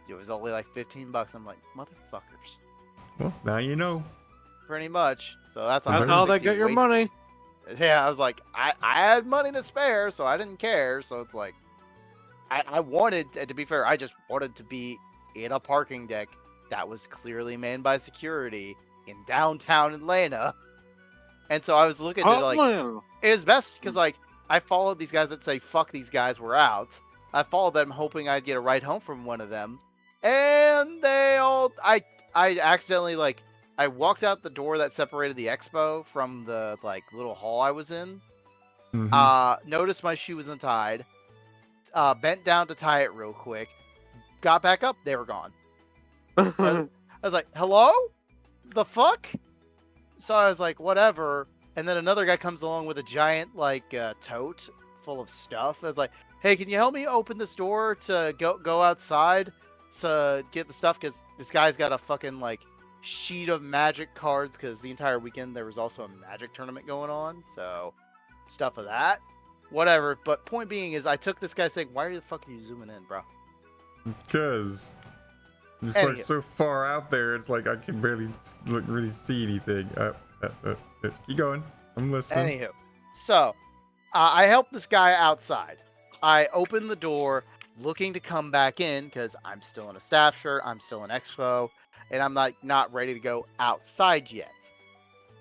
It was only like $15. I'm like, motherfuckers. Well, now you know. Pretty much. So that's how they get your money. Yeah, I was like, I had money to spare, so I didn't care. So it's like, I wanted, and to be fair, I just wanted to be in a parking deck that was clearly manned by security in downtown Atlanta. And so I was looking at like, it was best because like, I followed these guys that say, fuck these guys, we're out. I followed them hoping I'd get a ride home from one of them. And I accidentally like, I walked out the door that separated the expo from the like little hall I was in. Noticed my shoe was untied. Bent down to tie it real quick. Got back up. They were gone. I was like, hello? The fuck? So I was like, whatever. And then another guy comes along with a giant, like, tote full of stuff. I was like, hey, can you help me open this door to go outside to get the stuff? Because this guy's got a fucking, like, sheet of Magic cards, because the entire weekend there was also a Magic tournament going on. So, stuff of that. Whatever. But point being is I took this guy saying, why the fuck are you zooming in, bro? Because it's like so far out there, it's like I can barely really see anything. Keep going. I'm listening. Anywho, so I helped this guy outside. I opened the door looking to come back in because I'm still in a staff shirt. I'm still in Expo, and I'm not ready to go outside yet.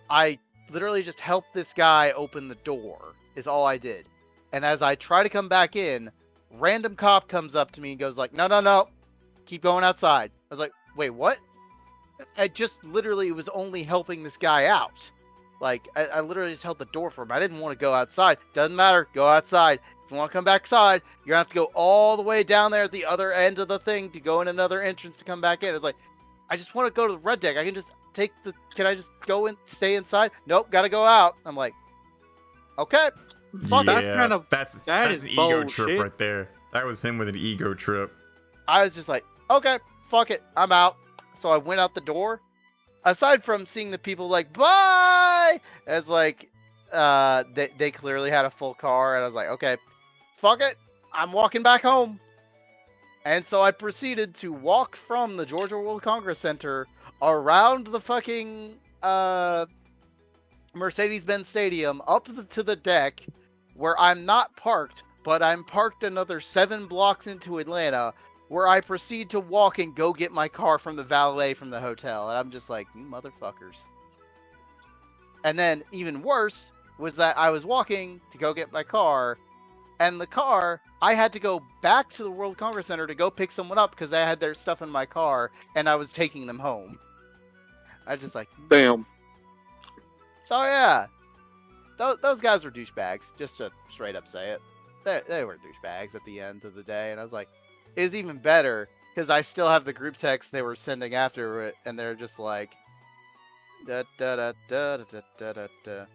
I literally just helped this guy open the door is all I did. And as I try to come back in, random cop comes up to me and goes like, no, keep going outside. I was like, wait, what? I just literally was only helping this guy out. Like, I literally just held the door for him. I didn't want to go outside. Doesn't matter. Go outside. If you want to come back inside, you're going to have to go all the way down there at the other end of the thing to go in another entrance to come back in. It's like, I just want to go to the red deck. I can just can I just go and stay inside? Nope, got to go out. I'm like, okay. Fuck Yeah, that's that an is ego trip bullshit. right there. That was him with an ego trip. I was just like, okay, fuck it. I'm out. So I went out the door. Aside from seeing the people like, bye, as like, they clearly had a full car. And I was like, okay, fuck it. I'm walking back home. And so I proceeded to walk from the Georgia World Congress Center around the fucking Mercedes-Benz Stadium up to the deck where I'm not parked, but I'm parked another 7 blocks into Atlanta, where I proceed to walk and go get my car from the valet from the hotel. And I'm just like, you motherfuckers. And then even worse was that I was walking to go get my car, and the car, I had to go back to the World Congress Center to go pick someone up because they had their stuff in my car and I was taking them home. I was just like, Damn. So yeah, those guys were douchebags, just to straight up say it. They were douchebags at the end of the day, and I was like, it was even better because I still have the group text they were sending after it, and they're just like, da da da da da da da da.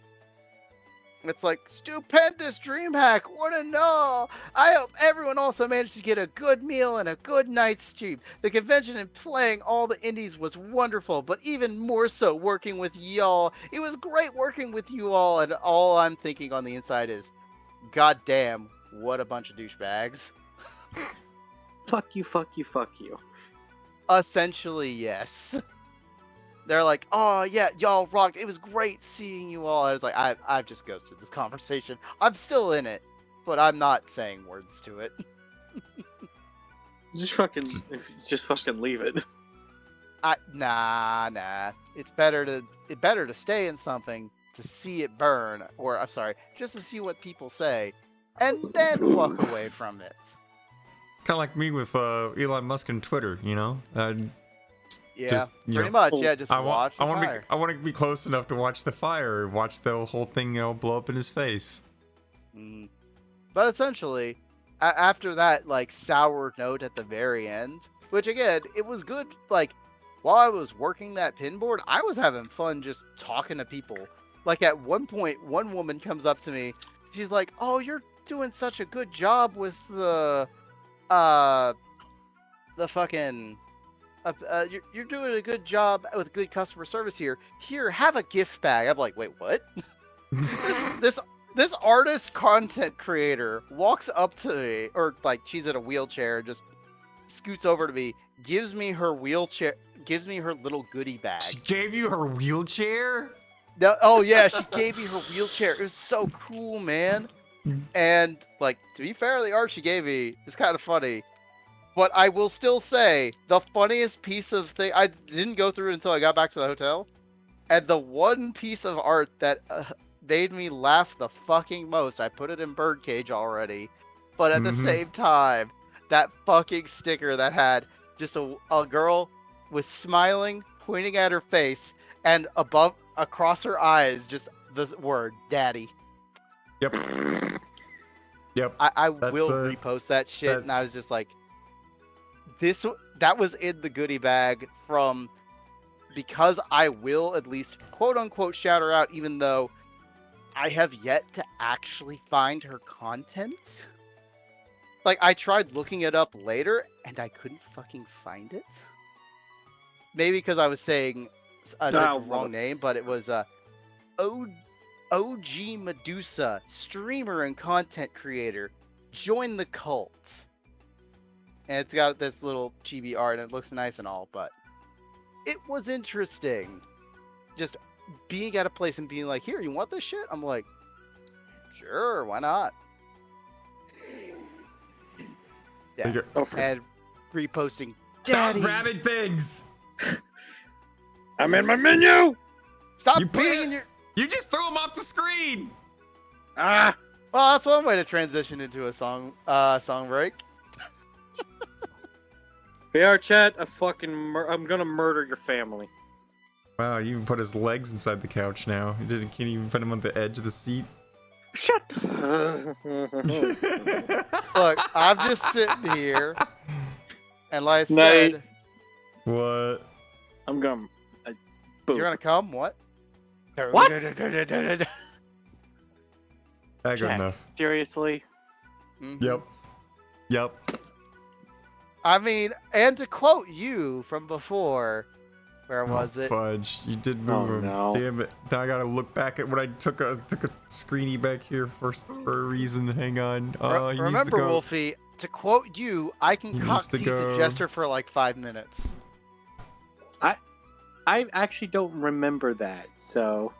It's like, stupendous dream hack, what a no! I hope everyone also managed to get a good meal and a good night's sleep. The convention and playing all the indies was wonderful, but even more so working with y'all. It was great working with you all, and all I'm thinking on the inside is, god damn, what a bunch of douchebags. Fuck you, fuck you, fuck you. Essentially, yes. They're like, oh yeah, y'all rocked. It was great seeing you all. I was like, I've just ghosted this conversation. I'm still in it, but I'm not saying words to it. Just fucking leave it. Nah. It's better to stay in something to see it burn, or I'm sorry, just to see what people say, and then walk away from it. Kind of like me with Elon Musk and Twitter, you know. Yeah, just, pretty much. Yeah, just watch the I fire. want to be close enough to watch the fire, watch the whole thing, blow up in his face. But essentially, after that, like, sour note at the very end, which again, it was good. Like, while I was working that pinboard, I was having fun just talking to people. Like, at one point, one woman comes up to me. She's like, "Oh, you're doing such a good job with the fucking." You're doing a good job with good customer service here. Here, have a gift bag. I'm like, wait, what? this artist content creator walks up to me, or like she's in a wheelchair, just scoots over to me, gives me her wheelchair, gives me her little goodie bag. She gave you her wheelchair? No, oh yeah, she gave me her wheelchair. It was so cool, man. And like, to be fair, the art she gave me is kind of funny. But I will still say, the funniest piece of thing, I didn't go through it until I got back to the hotel. And the one piece of art that made me laugh the fucking most, I put it in birdcage already. But at the same time, that fucking sticker that had just a girl with smiling, pointing at her face, and across her eyes, just the word, daddy. Yep. Yep. I will repost that shit, and I was just like, that was in the goodie bag from, because I will at least quote unquote shout her out, even though I have yet to actually find her content. Like, I tried looking it up later, and I couldn't fucking find it. Maybe because I was saying the wrong name, but it was OG Medusa, streamer and content creator. Join the cult. And it's got this little chibi art, and it looks nice and all, but it was interesting. Just being at a place and being like, here, you want this shit? I'm like, sure, why not? Yeah. And reposting, Daddy! Stop grabbing things! I'm in my menu! Stop being in your... You just threw them off the screen! Ah! Well, that's one way to transition into a song break. VR chat, I'm gonna murder your family. Wow, you even put his legs inside the couch now. You can't even put him on the edge of the seat. Shut Look, I'm just sitting here, and like I said... What? I'm gonna... You're gonna come? What? What? That good enough. Seriously? Yep. Yep. I mean, and to quote you from before, where was it? Fudge, you did move him. No. Damn it. Now I gotta look back at what I took a screeny back here for a reason. Hang on. Remember, Wolfie, to quote you, I can cock tease a gesture for like 5 minutes. I actually don't remember that, so...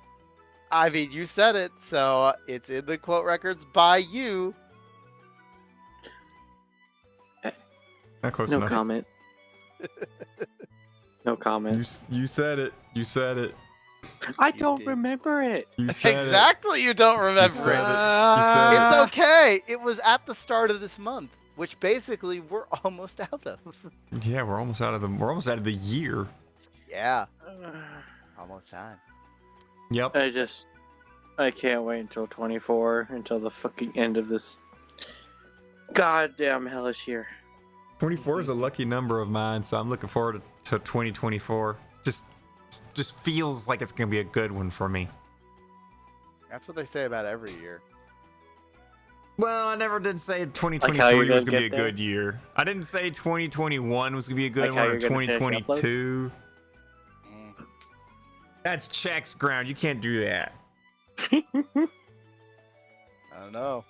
I mean, you said it, so it's in the quote records by you. Not close no enough. Comment. No comment. You said it. You said it. I don't remember it. You said exactly, you don't remember you said it. It's okay. It was at the start of this month, which basically we're almost out of. Yeah, we're almost out of the year. Yeah. Almost time. Yep. I can't wait until 24, until the fucking end of this goddamn hellish year. 24 is a lucky number of mine, so I'm looking forward to 2024. Just feels like it's gonna be a good one for me. That's what they say about every year. Well, I never did say 2023 was gonna be a good year. I didn't say 2021 was gonna be a good one, or 2022. That's Check's ground. You can't do that. I don't know.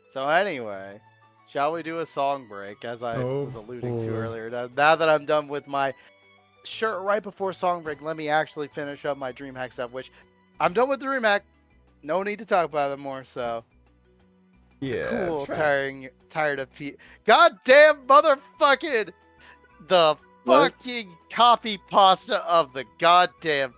So anyway, shall we do a song break, as I was alluding to earlier? Now that I'm done with my shirt right before song break, let me actually finish up my DreamHack stuff, which I'm done with DreamHack. No need to talk about it more, so... Yeah. Cool, tired of goddamn motherfucking... The fucking copy pasta of the goddamn...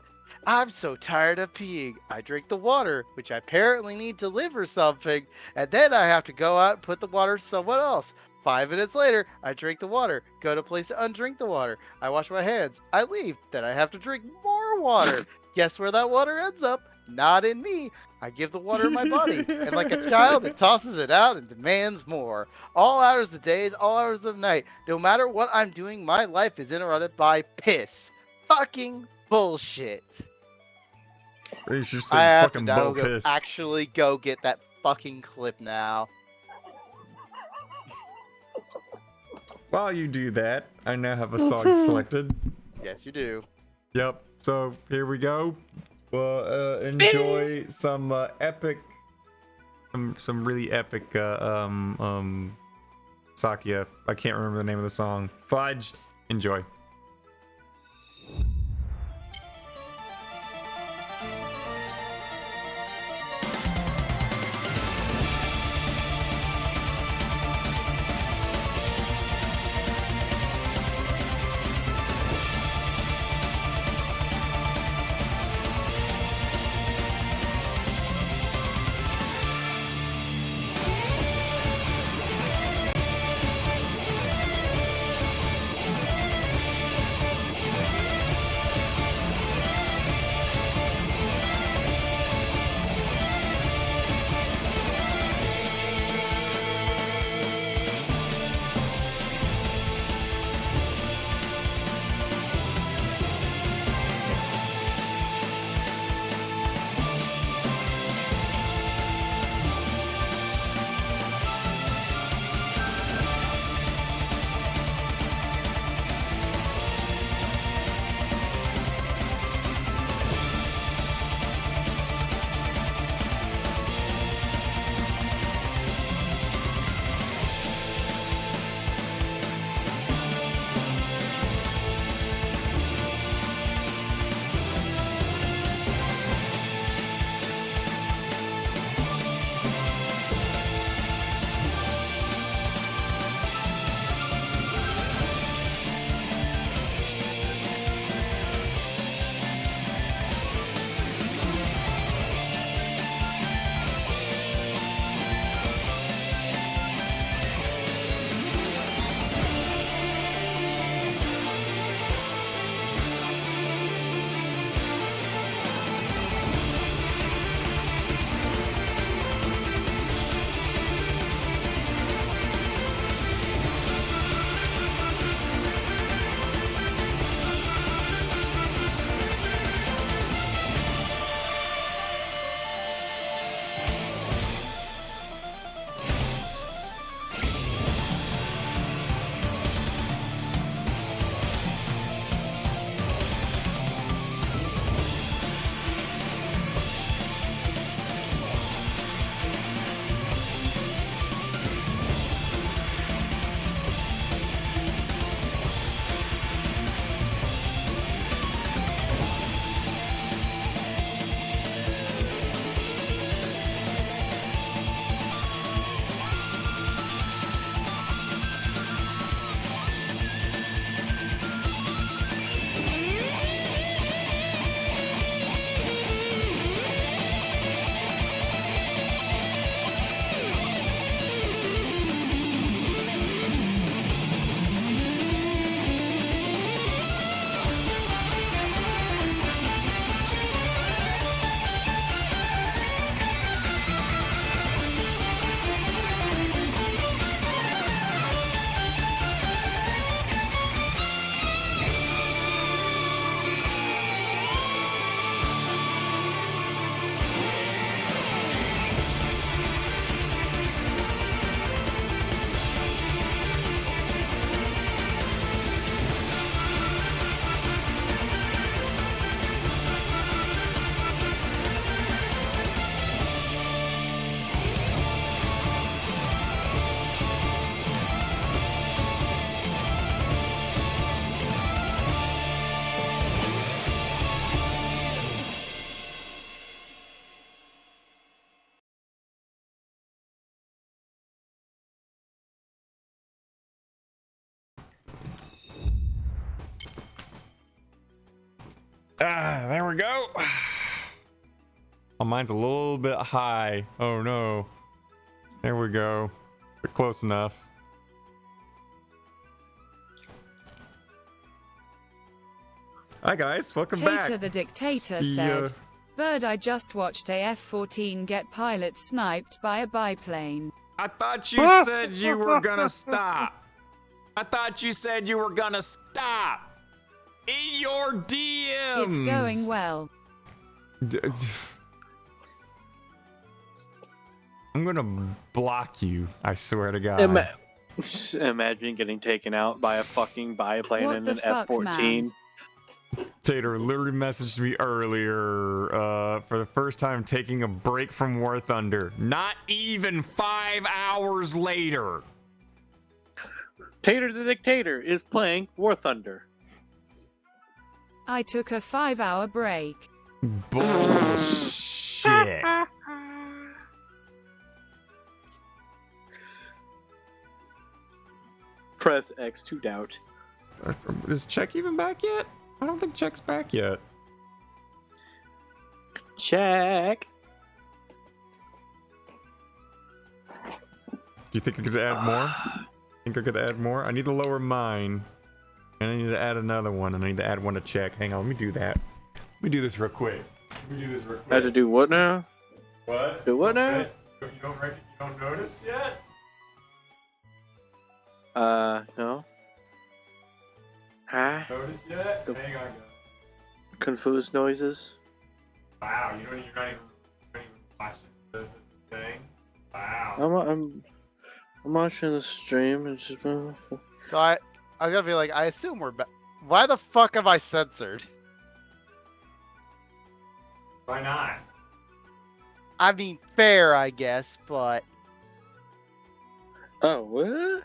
I'm so tired of peeing. I drink the water, which I apparently need to live or something, and then I have to go out and put the water to someone else. 5 minutes later, I drink the water, go to a place to undrink the water. I wash my hands, I leave, then I have to drink more water. Guess where that water ends up? Not in me. I give the water in my body, and like a child, it tosses it out and demands more. All hours of the days, all hours of the night. No matter what I'm doing, my life is interrupted by piss. Fucking bullshit. I have to actually go get that fucking clip now. While you do that, I now have a song selected. Yes, you do. Yep. So here we go. Well, enjoy some epic, some really epic Sakya. I can't remember the name of the song. Fudge. Enjoy. There we go. Oh, mine's a little bit high. Oh no. There we go. But close enough. Hi guys, welcome back. Tater the Dictator said, Bird, I just watched a F-14 get pilot sniped by a biplane. I thought you said you were gonna stop. I thought you said you were gonna stop. In your DMs. It's going well. I'm gonna block you, I swear to God. Imagine getting taken out by a fucking biplane What in the an fuck, F-14. man? Tater literally messaged me earlier for the first time taking a break from War Thunder. Not even 5 hours later. Tater the Dictator is playing War Thunder. I took a 5-hour break. Bullshit. Press X to doubt. Is Check even back yet? I don't think Check's back yet. Check. Do you think I could add more? Think I could add more? I need to lower mine. And I need to add another one, and I need to add one to Check. Hang on, let me do that. Let me do this real quick. I had to do what now? What? Do what now? You don't notice yet? No. Huh? Notice yet? Hang on. Confused noises. Wow, you're not even watching the thing? Wow. I'm watching the stream and just. So I gotta be like, I assume we're back. Why the fuck am I censored? Why not? I mean, fair, I guess, but Oh, what?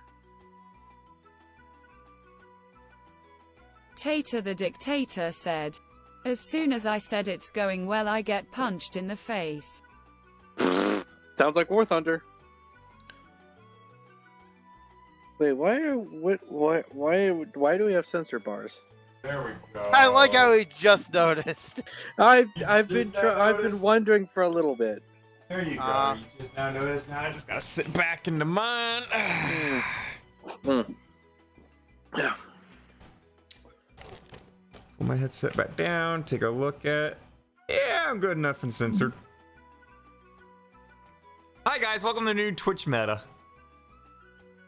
Tater the Dictator said, as soon as I said it's going well, I get punched in the face. Sounds like War Thunder. Wait, why do we have censor bars? There we go. I like how we just noticed. I've Just been now noticed? wondering for a little bit. There you go. You just now noticed. Now I just gotta sit back into mine. Yeah. Pull my headset back down. Take a look at. Yeah, I'm good enough and censored. Hi guys, welcome to the new Twitch meta.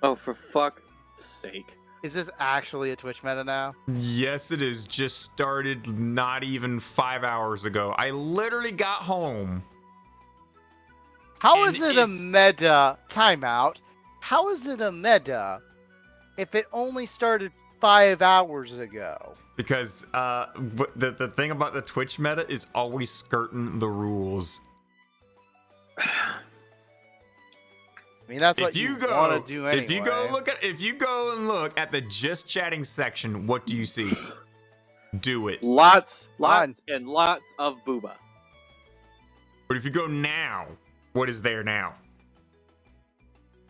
Oh, for fuck's sake. Is this actually a Twitch meta now? Yes, it is. Just started not even 5 hours ago. I literally got home. How And is it a it's- meta? Timeout. How is it a meta if it only started 5 hours ago? Because the thing about the Twitch meta is always skirting the rules. I mean, that's what you want to do anyway. If you go and look at the just chatting section, what do you see? Do it. Lots and lots of booba. But if you go now, what is there now?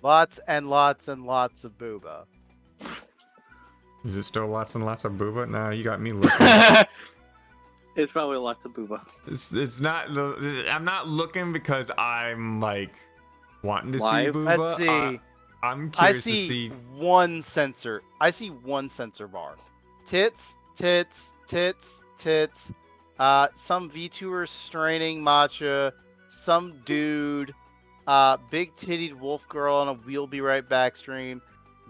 Lots and lots and lots of booba. Is it still lots and lots of booba? No, you got me looking. It's probably lots of booba. It's not. I'm not looking because I'm like wanting to Live? see booba. Let's see. I'm I curious to see see. one censor. I see one censor bar. Tits, tits, tits, tits. Some VTuber straining matcha. Some dude. Big tittied wolf girl on a We'll Be Right Back stream.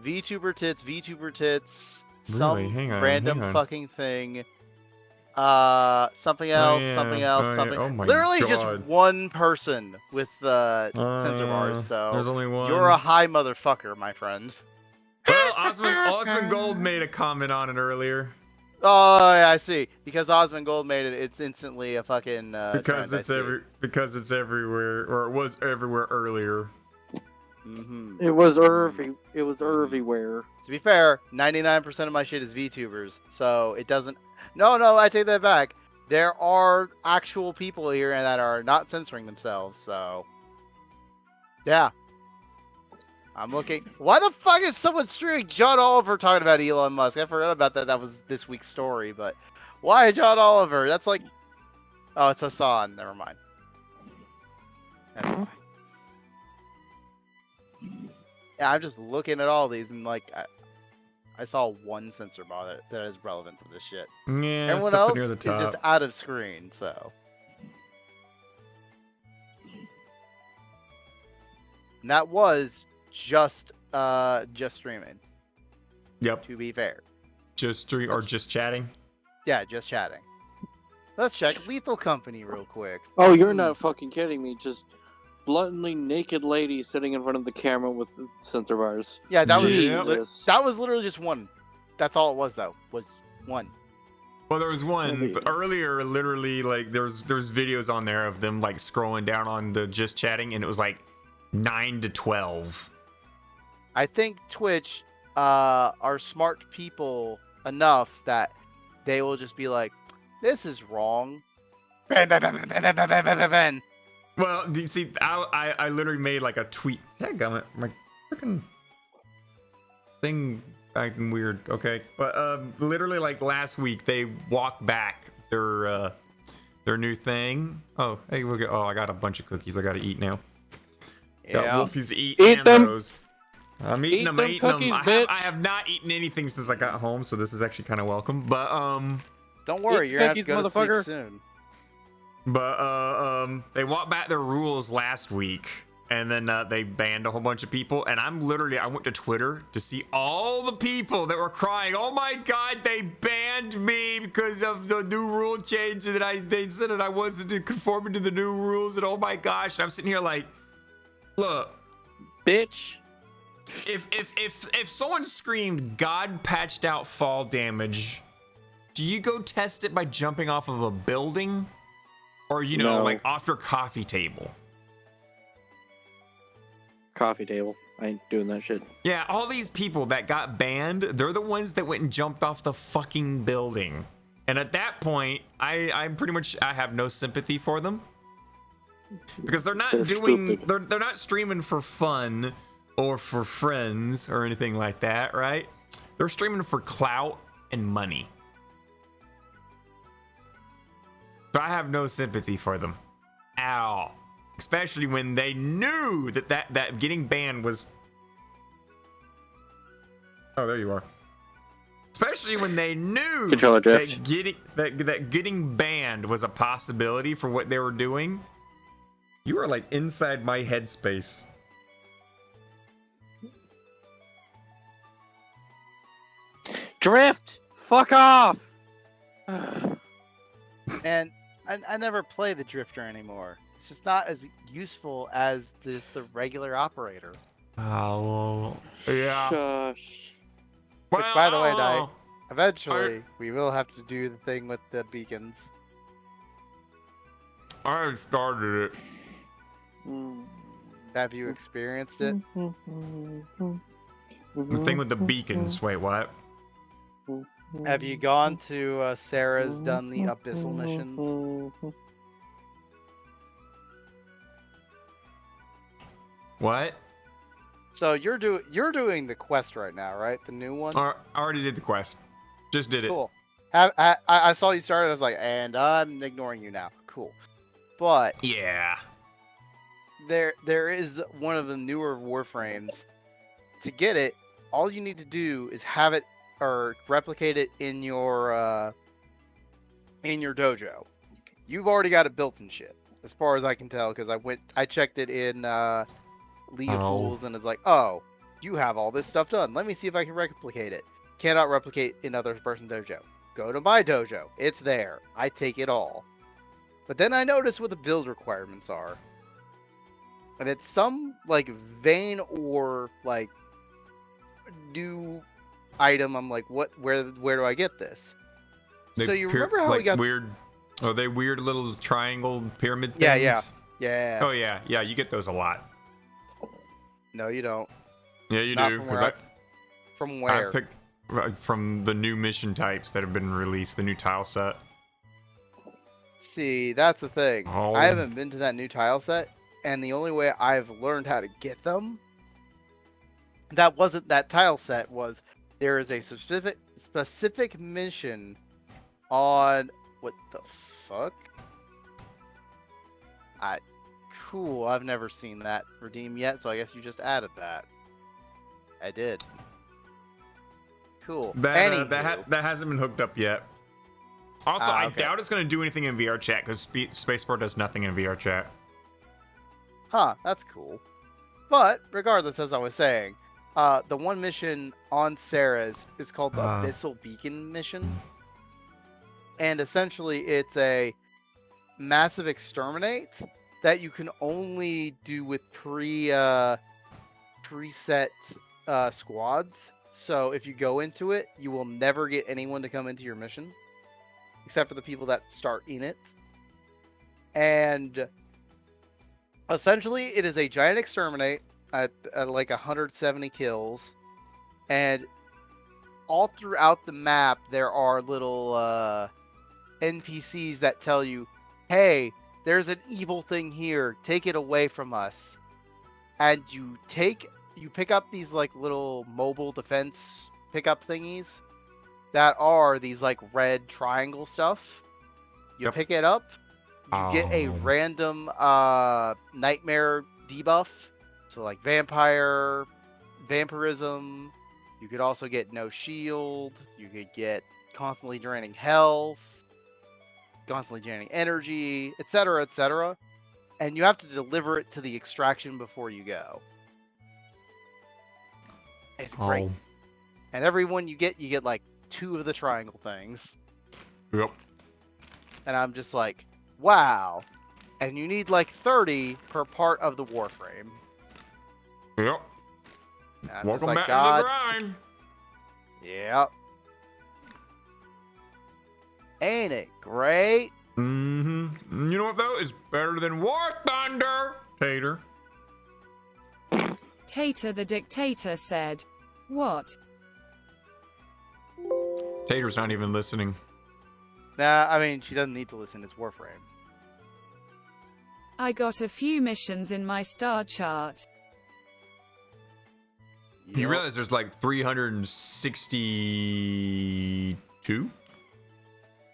VTuber tits, VTuber tits. Some Really? Hang on, random hang on. fucking thing. Something else, yeah, something else, oh, yeah. something. Oh my Literally just God. one person with censor bars. So there's only one. you're a high motherfucker, my friends. Well, Osmond Gold made a comment on it earlier. Oh, yeah, I see. Because Osmond Gold made it, it's instantly a fucking. Because trend, I it's see. because it's everywhere, or it was everywhere earlier. Mhm. It was everywhere. To be fair, 99% of my shit is VTubers, so it doesn't. No, I take that back. There are actual people here that are not censoring themselves, so yeah. I'm looking. Why the fuck is someone streaming John Oliver talking about Elon Musk? I forgot about that. That was this week's story, but Why John Oliver? That's like, oh, it's Hassan. Never mind. That's fine. Yeah, I'm just looking at all these and like, I saw one censor bar that is relevant to this shit. Yeah, Everyone it's up else near the is just top. out of screen, so. And that was just streaming, Yep. to be fair. Just stream or just chatting. Yeah, just chatting. Let's check Lethal Company real quick. Oh, you're not fucking kidding me. Just bluntly naked lady sitting in front of the camera with censor bars. Yeah, that was Jesus. that was literally just one. That's all it was though. Was one. Well, there was one but earlier. Literally, like there's videos on there of them like scrolling down on the just chatting, and it was like 9 to 12. I think Twitch are smart people enough that they will just be like, "This is wrong." Ban, ban, ban, ban, ban, ban, ban, ban, ban. Well, do you see, I literally made like a tweet. Dadgummit, my freaking thing acting weird. Okay, but literally like last week they walked back their new thing. Oh, hey, look at, oh, I got a bunch of cookies. I gotta eat now. Got Yeah. Wolfies to eat Eat and them. those. I'm eating Eat them. them I'm eating cookies, them. bitch. I have not eaten anything since I got home, so this is actually kind of welcome. But Don't worry, Eat you're gonna have to cookies, go to sleep motherfucker. soon. they walked back their rules last week, and then they banned a whole bunch of people. And I went to Twitter to see all the people that were crying, "Oh my God, they banned me because of the new rule change, and they said that I wasn't conforming to the new rules, and oh my gosh." And I'm sitting here like, look. Bitch. If someone screamed "God patched out fall damage," do you go test it by jumping off of a building, or No. like off your coffee table? Coffee table. I ain't doing that shit. Yeah, all these people that got banned, they're the ones that went and jumped off the fucking building. And at that point, I have no sympathy for them because they're not Stupid. they're not streaming for fun or for friends or anything like that, right? They're streaming for clout and money. So I have no sympathy for them at all. Especially when they knew that getting banned was... Oh, there you are. Especially when they knew Controller drift. that getting banned was a possibility for what they were doing. You are like inside my headspace. Drift! Fuck off! And I never play the Drifter anymore. It's just not as useful as just the regular operator. Oh, yeah. Shush. Which, by the way, Well, eventually we will have to do the thing with the beacons. I started it. Have you experienced it? The thing with the beacons. Wait, what? Have you gone to Sarah's done the abyssal missions? What? So you're doing the quest right now, right? The new one. I already did the quest. Just did it. Cool. I saw you started. I was like, and I'm ignoring you now. Cool. But Yeah. there is one of the newer warframes. To get it, all you need to do is have it or replicate it in your dojo. You've already got it built and shit, as far as I can tell, because I checked it in League of Fools, and it's like, oh, you have all this stuff done. Let me see if I can replicate it. Cannot replicate in other person's dojo. Go to my dojo. It's there. I take it all. But then I noticed what the build requirements are. And it's some like vein or like new item. I'm like, what? Where do I get this? So you remember how we got weird? Oh, they weird little triangle pyramid things. Yeah. Oh yeah. You get those a lot. No, you don't. Yeah, you Not do. From where? I picked from the new mission types that have been released, the new tile set. See, that's the thing. Oh. I haven't been to that new tile set, and the only way I've learned how to get them, that wasn't that tile set, was there is a specific mission on what the fuck? Cool. I've never seen that redeem yet, so I guess you just added that. I did. Cool. That hasn't been hooked up yet. Also, I okay. doubt it's going to do anything in VR chat because Spaceport does nothing in VR chat. Huh, that's cool. But regardless, as I was saying, the one mission on Sarah's is called the Abyssal Beacon mission. And essentially it's a massive exterminate that you can only do with preset squads. So if you go into it, you will never get anyone to come into your mission, except for the people that start in it. And essentially, it is a giant exterminate at like 170 kills. And all throughout the map, there are little NPCs that tell you, hey, there's an evil thing here. Take it away from us. And you pick up these like little mobile defense pickup thingies that are these like red triangle stuff. You pick it up. You get a random nightmare debuff. So like vampirism. You could also get no shield. You could get constantly draining health, constantly draining energy, etc., etc. And you have to deliver it to the extraction before you go. It's great. And every one you get like 2 of the triangle things. Yep. And I'm just like, wow. And you need like 30 per part of the warframe. Yep. And I'm Welcome just like, back God. to the grind. Yep. Ain't it great? Mm-hmm. You know what though? It's better than War Thunder. Tater. Tater the dictator said. What? Tater's not even listening. Nah, I mean, she doesn't need to listen. It's Warframe. I got a few missions in my star chart. You realize there's like 362?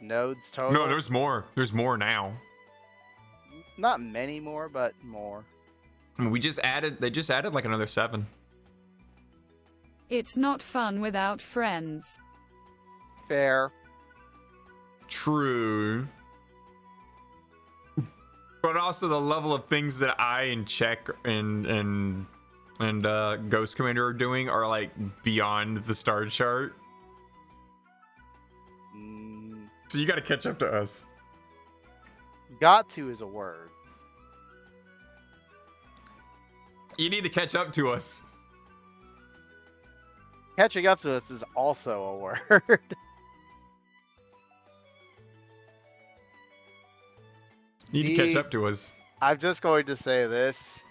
Nodes total? No, there's more. There's more now. Not many more, but more. I mean, they just added like another 7. It's not fun without friends. Fair. True. But also the level of things that I and Check and Ghost Commander are doing are like beyond the star chart. So you got to catch up to us. Got to is a word. You need to catch up to us. Catching up to us is also a word. You need to catch up to us. I'm just going to say this.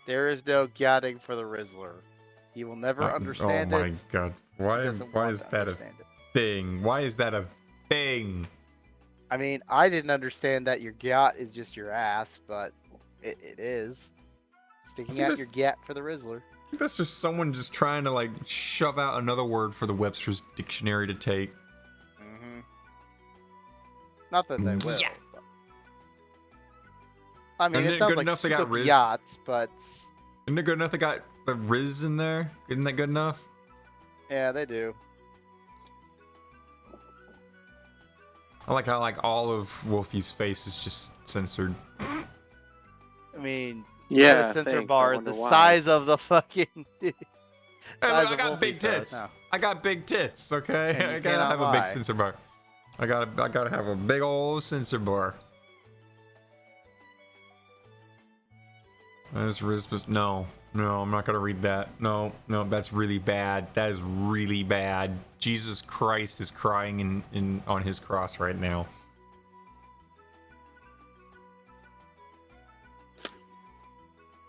There is no getting for the Rizzler. He will never understand it. Oh my god. Why is that a thing? Why is that a thing? I mean, I didn't understand that your gat is just your ass, but it is. Sticking out your gat for the Rizzler. I think that's just someone just trying to like shove out another word for the Webster's dictionary to take. Mm-hmm. Not that they will. Yeah. But... I mean, it sounds like super yachts, but... Isn't it good enough they got the Riz in there? Isn't that good enough? Yeah, they do. I like how like all of Wolfie's face is just censored. I mean, yeah, a censor bar the size of the fucking. Hey, look, I got big tits. No. I got big tits. Okay, I gotta have a big censor bar. I gotta have a big old censor bar. That's Risbus. No, I'm not gonna read that. No, that's really bad. That is really bad. Jesus Christ is crying in on his cross right now.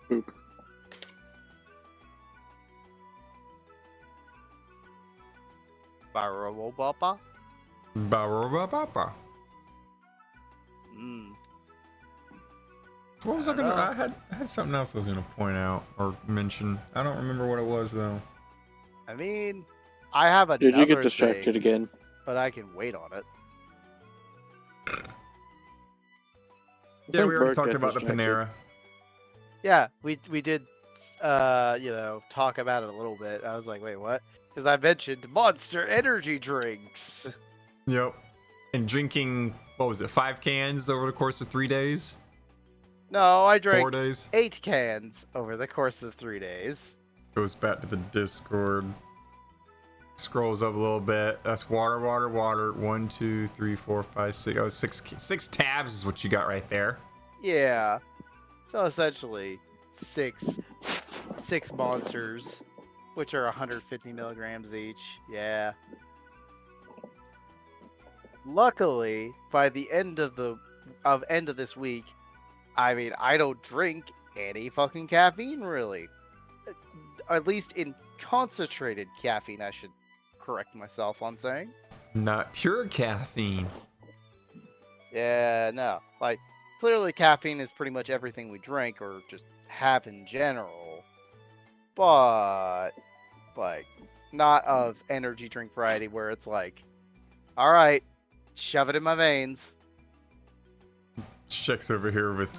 Poop. Barababa? Barababa. What was I gonna? I had something else I was gonna point out or mention. I don't remember what it was though. I mean, I have another Did you get distracted thing, again? But I can wait on it. Yeah, we already Bird talked got about the distracted. Panera. Yeah, we did, talk about it a little bit. I was like, wait, what? Because I mentioned Monster Energy drinks. Yep. And drinking, what was it, 5 cans over the course of 3 days? No, I 4 drank days? 8 cans over the course of 3 days. Goes back to the Discord. Scrolls up a little bit. That's water. 1, 2, 3, 4, 5, 6. Oh, six tabs is what you got right there. Yeah. So essentially, six monsters, which are 150 milligrams each. Yeah. Luckily, by the end of this week, I mean, I don't drink any fucking caffeine, really. At least in concentrated caffeine, I should correct myself on saying. Not pure caffeine. Yeah, no. Like, clearly caffeine is pretty much everything we drink or just have in general. But, like, not of energy drink variety where it's like, alright, shove it in my veins. Checks over here with...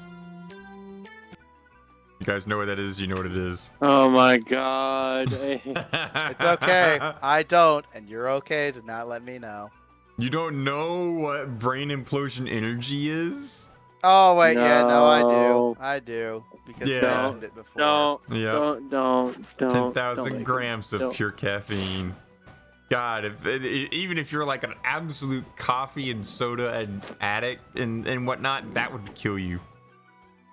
You guys know what that is? You know what it is. Oh my god. It's okay. I don't, and you're okay to not let me know. You don't know what brain implosion energy is? Oh, wait, yeah, no, I do. No. I do. Because you Yeah. mentioned it before. Don't. Yep. Don't. 10,000 grams of don't. pure caffeine. God, even if you're like an absolute coffee and soda addict and whatnot, that would kill you.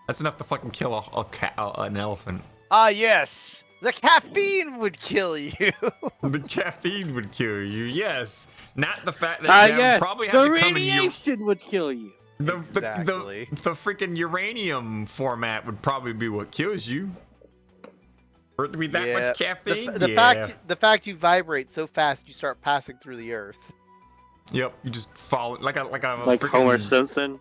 That's enough to fucking kill an elephant. Ah, yes! The caffeine would kill you! The caffeine would kill you, yes. Not the fact that you Yes. probably have The to come in radiation would kill you. Exactly. the freaking uranium format would probably be what kills you. For it to be that much caffeine? The fact you vibrate so fast you start passing through the earth. Yep, you just fall like a Like freaking, Homer Simpson.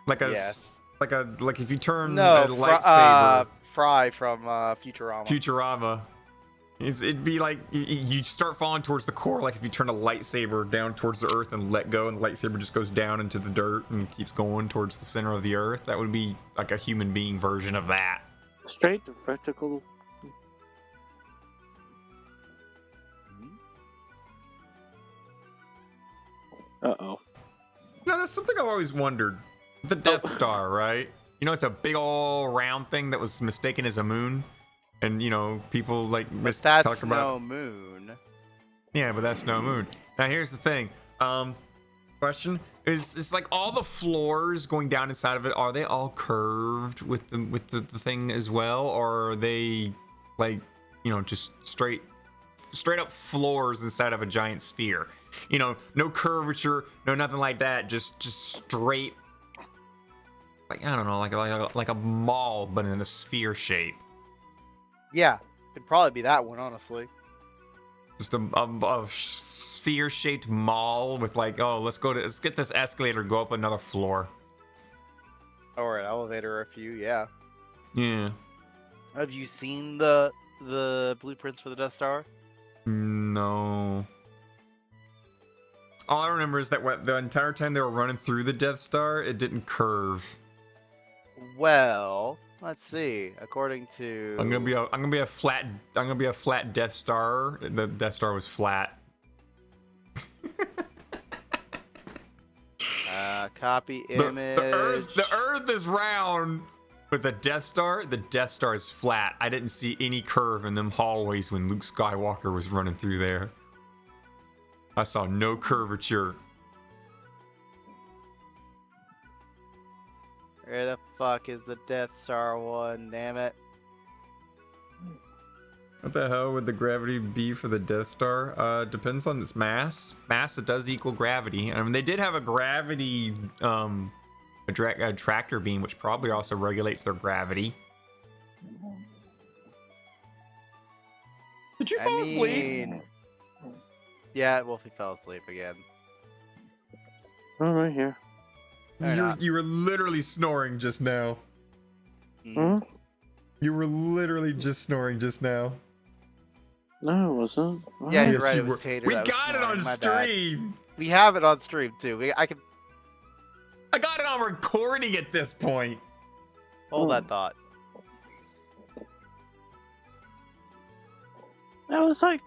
like a Yes. like if you turn No, a lightsaber. Fry from Futurama. Futurama. It'd be like you start falling towards the core, like if you turn a lightsaber down towards the earth and let go, and the lightsaber just goes down into the dirt and keeps going towards the center of the earth. That would be like a human being version of that. Straight to vertical. Uh-oh. No, that's something I've always wondered. The Death Star, right? You know, it's a big old round thing that was mistaken as a moon, and you know, people like But talk that's about. no moon. Yeah, but that's no moon. Now here's the thing. Question is, it's like all the floors going down inside of it, are they all curved with the thing as well, or are they like, you know, just straight up floors inside of a giant sphere? You know, no curvature, no nothing like that, just straight, like, I don't know, like a mall but in a sphere shape. Yeah, it'd probably be that one, honestly. Just a sphere-shaped mall with like, oh, let's get this escalator, go up another floor. Or an elevator or a few, yeah. Yeah. Have you seen the blueprints for the Death Star? No. All I remember is that the entire time they were running through the Death Star, it didn't curve. Well, let's see. According to I'm gonna be a flat Death Star. The Death Star was flat. copy image. The Earth is round, but the Death Star is flat. I didn't see any curve in them hallways when Luke Skywalker was running through there. I saw no curvature. Where the fuck is the Death Star one? Damn it. What the hell would the gravity be for the Death Star? Depends on its mass. Mass, it does equal gravity. I mean, they did have a gravity, a tractor beam, which probably also regulates their gravity. Did you fall asleep? Yeah, Wolfie fell asleep again. Oh, right here. You were literally snoring just now. Hmm? You were literally just snoring just now. No, it wasn't. What? Yeah, you're Yes, right. you It was were. Tater. We that was got it snoring, on my bad. stream. We have it on stream too. I got it on recording at this point. Hold that thought. That was like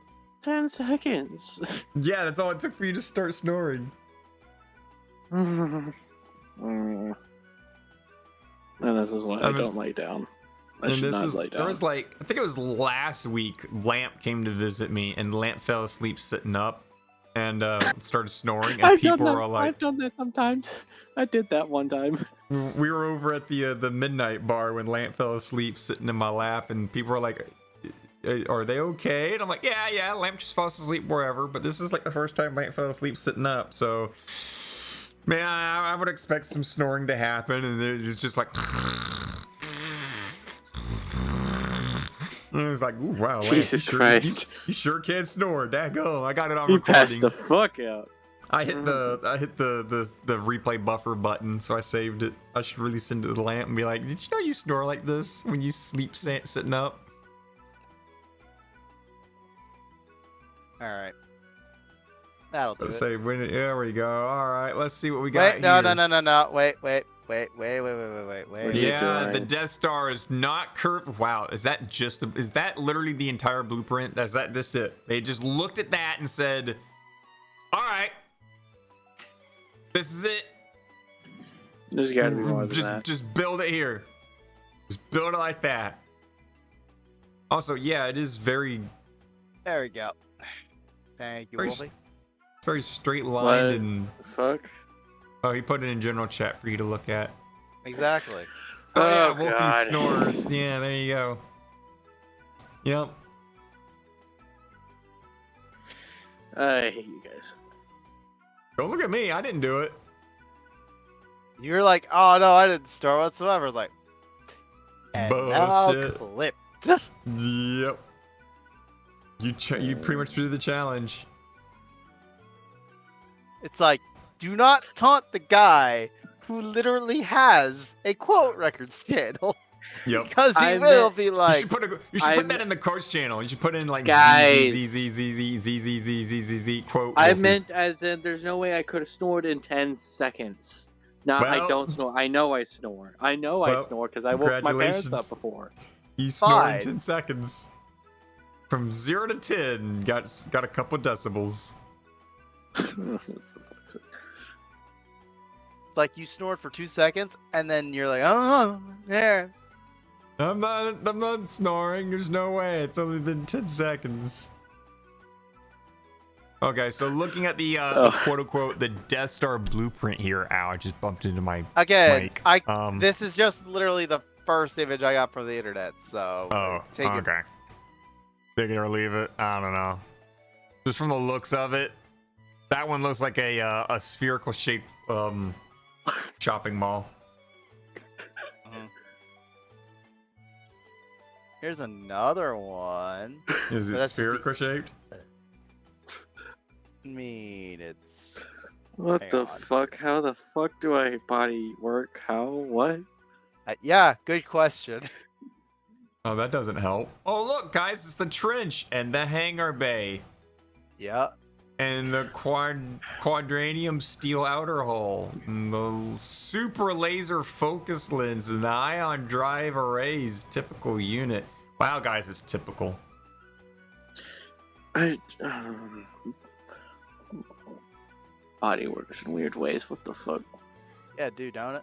10 seconds. Yeah, that's all it took for you to start snoring. And this is why I don't lay down. I should not lay down. There was like, I think it was last week, Lamp came to visit me, and Lamp fell asleep sitting up and started snoring, and people were all like... I've done that sometimes. I did that one time. We were over at the midnight bar when Lamp fell asleep sitting in my lap, and people were like, are they okay? And I'm like, yeah, Lamp just falls asleep wherever, but this is like the first time Lamp fell asleep sitting up, so... Man, I would expect some snoring to happen, and it's just like... And it was like, ooh, wow, Jesus Christ. You sure can snore. Daggone, I got it on You recording. passed the fuck out. I hit the replay buffer button, so I saved it. I should really send it to the Lamp and be like, did you know you snore like this when you sleep sitting up? Alright. That'll do it. Say, there we go. All right, let's see what we got Wait, here. no. Wait. Yeah, the Death Star is not curved. Wow, is that literally the entire blueprint? Is that this it? They just looked at that and said, all right, this is it. There's gotta be more than that. Just build it here. Just build it like that. Also, yeah, it is very... There we go. Thank you, Wolfie. It's very straight lined and... Fuck? Oh, he put it in general chat for you to look at. Exactly. Oh yeah, Oh, Wolfie God. snores. Yeah, there you go. Yep. I hate you guys. Don't look at me. I didn't do it. You're like, oh no, I didn't store whatsoever. It's like, and now Bullshit. clipped. Yep. You pretty much did the challenge. It's like, do not taunt the guy who literally has a quote records channel. Yep. Because he will be like, You should put that in the course channel. You should put in like Guys. Z quote. I Wolfie. meant as in there's no way I could have snored in 10 seconds. Not I Well- don't snore. I know I snore. I know I Well, snore because I woke my parents up congratulations. before. You snored in Fine. 10 seconds. From 0 to 10, got a couple decibels. it's like you snored for 2 seconds, and then you're like, oh, there. I'm not snoring. There's no way. It's only been 10 seconds. Okay, so looking at the quote unquote the Death Star blueprint here. Ow, I just bumped into my Again, mic. this is just literally the first image I got from the internet, so take it. okay. Take it or leave it. I don't know. Just from the looks of it, that one looks like a spherical shaped shopping mall. Here's another one. Is it But that's just spherical shaped? I mean, it's... What Hang the on. fuck? How the fuck do I body work? How? What? yeah, good question. Oh, that doesn't help. Oh, look, guys, it's the trench and the hangar bay yeah. and the quadranium steel outer hull and the super laser focus lens and the ion drive arrays. Typical unit. Wow, guys, it's typical. Body works in weird ways. What the fuck? Yeah, dude, don't it?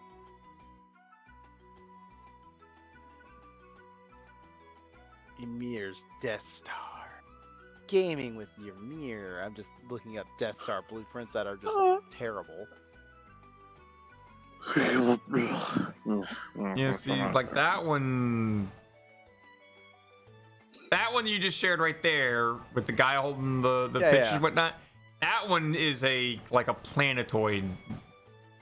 Emir's Death Star. Gaming with Ymir. I'm just looking up Death Star blueprints that are just terrible. Yeah, see, like that one. That one you just shared right there with the guy holding the pictures and whatnot. That one is like a planetoid,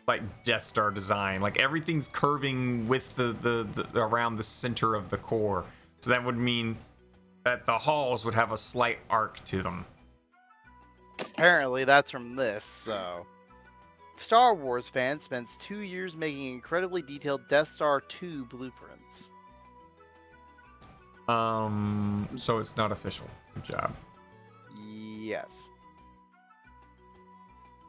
like Death Star design. Like everything's curving with the around the center of the core. So that would mean that the halls would have a slight arc to them. Apparently, that's from this, so... Star Wars fan spends 2 years making incredibly detailed Death Star 2 blueprints. So it's not official. Good job. Yes.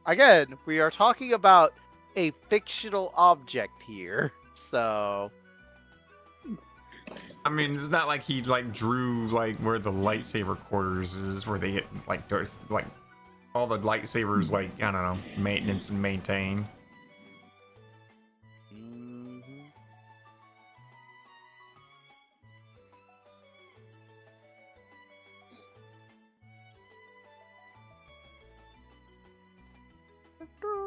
Again, we are talking about a fictional object here, so. I mean, it's not like he like drew like where the lightsaber quarters is, where they get like all the lightsabers, like, I don't know, maintenance and maintain.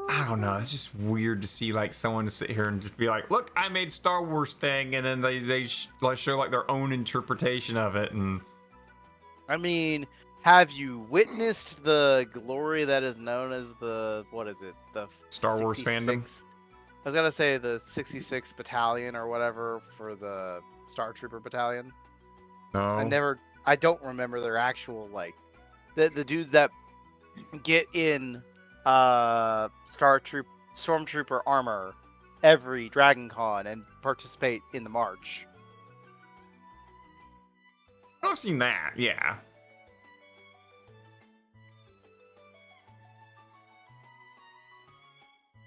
I don't know. It's just weird to see like someone sit here and just be like, "Look, I made Star Wars thing," and then they show like their own interpretation of it. And I mean, have you witnessed the glory that is known as the the Star Wars 66th fandom? I was gonna say the 66th Battalion or whatever for the Star Trooper Battalion. No, I don't remember their actual like the dudes that get in Stormtrooper armor every Dragon Con and participate in the march. I've seen that. Yeah.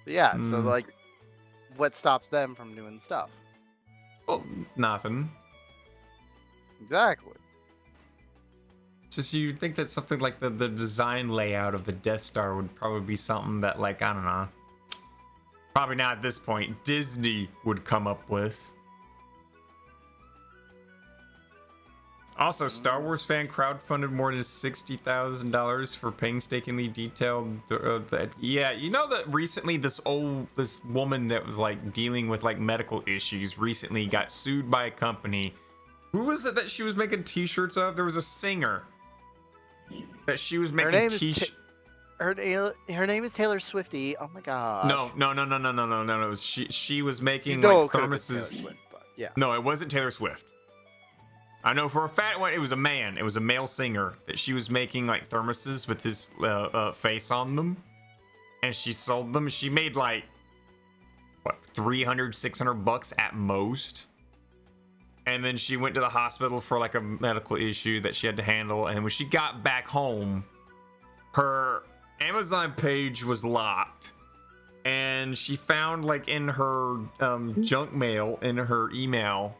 But yeah, so like, what stops them from doing stuff? Well, nothing. Exactly. Just you think that something like the design layout of the Death Star would probably be something that, like, I don't know, probably not at this point, Disney would come up with. Also, Star Wars fan crowdfunded more than $60,000 for painstakingly detailed. Yeah, you know that recently this woman that was like dealing with like medical issues recently got sued by a company. Who was it that she was making T-shirts of? There was a singer that she was making T-shirts. Her name is Taylor Swifty. Oh my god. No. It was she was making You know like it could've been thermoses. Taylor Swift, but yeah. No, it wasn't Taylor Swift. I know for a fact it was a man. It was a male singer that she was making like thermoses with his face on them, and she sold them. She made like what, $300-$600 at most. And then she went to the hospital for like a medical issue that she had to handle. And when she got back home, her Amazon page was locked, and she found like in her junk mail in her email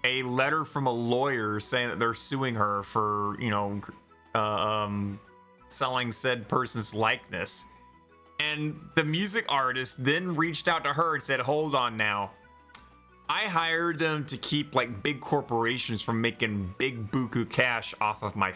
a letter from a lawyer saying that they're suing her for, you know, selling said person's likeness. And the music artist then reached out to her and said, "Hold on now. I hired them to keep like big corporations from making big buku cash off of my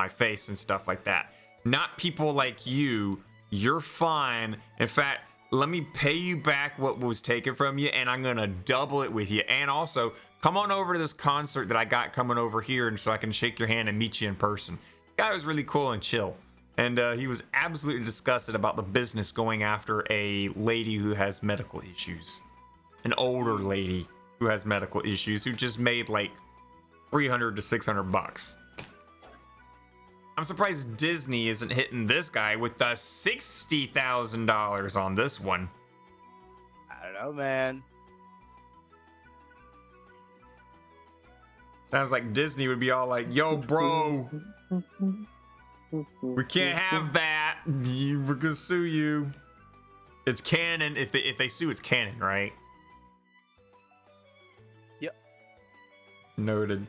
face and stuff like that. Not people like you. You're fine. In fact, let me pay you back what was taken from you, and I'm gonna double it with you. And also, come on over to this concert that I got coming over here, and so I can shake your hand and meet you in person." The guy was really cool and chill, and he was absolutely disgusted about the business going after a lady who has medical issues, an older lady who has medical issues, who just made like $300 to $600. I'm surprised Disney isn't hitting this guy with the $60,000 on this one. I don't know, man. Sounds like Disney would be all like, "Yo, bro, we can't have that. We're gonna sue you. It's canon. If they sue, it's canon, right?" Yep. Noted.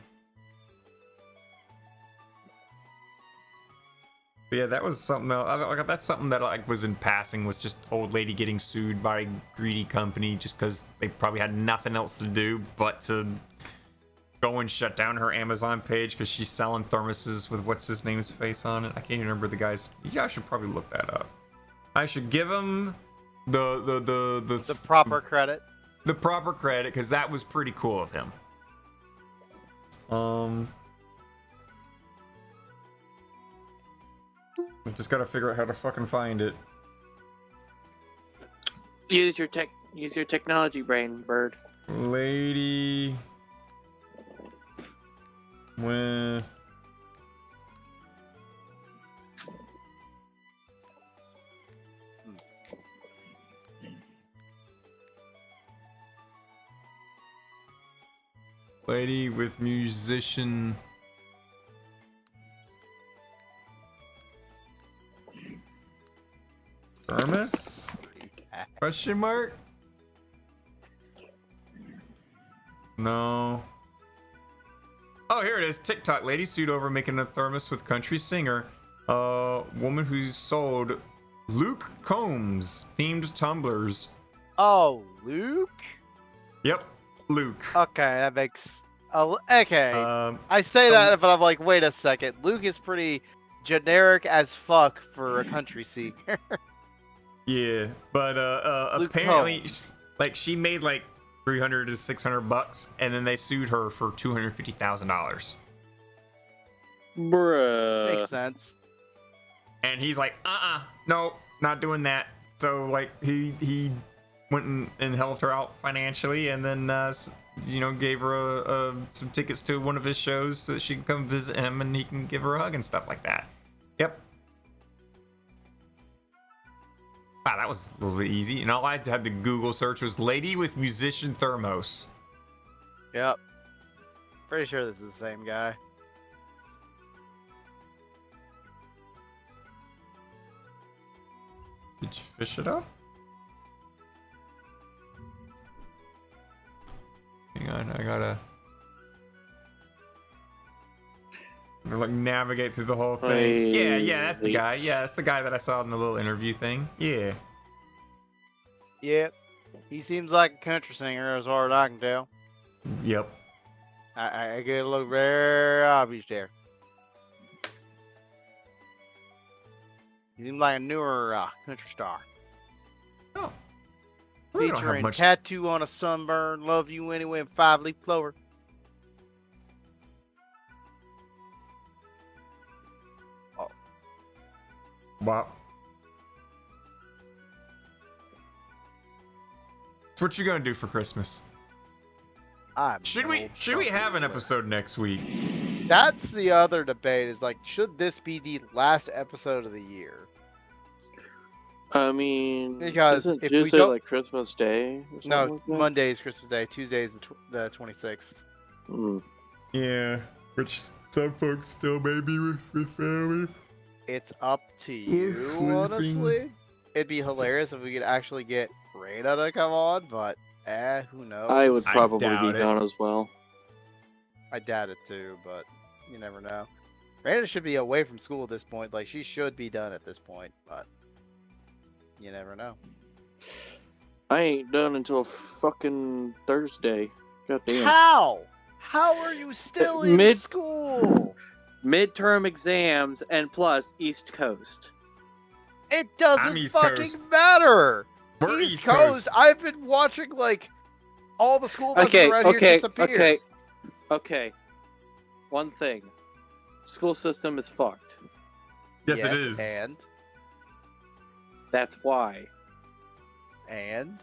But yeah, that was something else. That's something that like was in passing, was just old lady getting sued by a greedy company just because they probably had nothing else to do but to go and shut down her Amazon page because she's selling thermoses with what's his name's face on it. I can't even remember the guy's. Yeah, I should probably look that up. I should give him the proper credit. The proper credit, because that was pretty cool of him. I just gotta figure out how to fucking find it. Use your technology brain, bird. Lady with musician. Thermos? Question mark? No. Oh, here it is. TikTok lady sued over making a thermos with country singer. Woman who sold Luke Combs themed tumblers. Oh, Luke? Yep, Luke. Okay, that makes... okay. I say so- that, but I'm like, wait a second. Luke is pretty generic as fuck for a country singer. Yeah, but Luke apparently, Combs. like she made like $300 to $600, and then they sued her for $250,000. Bruh. Makes sense. And he's like, no, not doing that. So like he went and helped her out financially, and then gave her some tickets to one of his shows so that she can come visit him and he can give her a hug and stuff like that. Yep. Wow, that was a little bit easy. And all I had to Google search was lady with musician thermos. Yep. Pretty sure this is the same guy. Did you fish it up? Hang on, I gotta like navigate through the whole thing. Yeah, that's the guy. Yeah, that's the guy that I saw in the little interview thing. Yeah. Yep. He seems like a country singer as far as I can tell. Yep. I get a look very obvious there. He seems like a newer country star. Oh. We don't have Featuring much. Tattoo on a Sunburn, Love You Anyway, and 5-Leaf Clover. Wow. So what you gonna do for Christmas? Should we have an episode next week? That's the other debate. Is like, should this be the last episode of the year? I mean, Because isn't if we Tuesday don't- like Christmas Day? Or No, something like that? Monday is Christmas Day. Tuesday is the 26th. Hmm. Yeah, which some folks still may be with family. It's up to you, sleeping. honestly. It'd be hilarious if we could actually get Reyna to come on, but who knows? I would I probably doubt be it. gone as well. I doubt it too, but you never know. Reyna should be away from school at this point. Like, she should be done at this point, but you never know. I ain't done until fucking Thursday. God damn. How? How are you still in Mid- school? Midterm exams and plus East Coast. It doesn't East fucking Coast. matter. We're East Coast. I've been watching like all the school buses Okay, around here okay, disappear. okay. One thing. School system is fucked. Yes, it is. That's why. And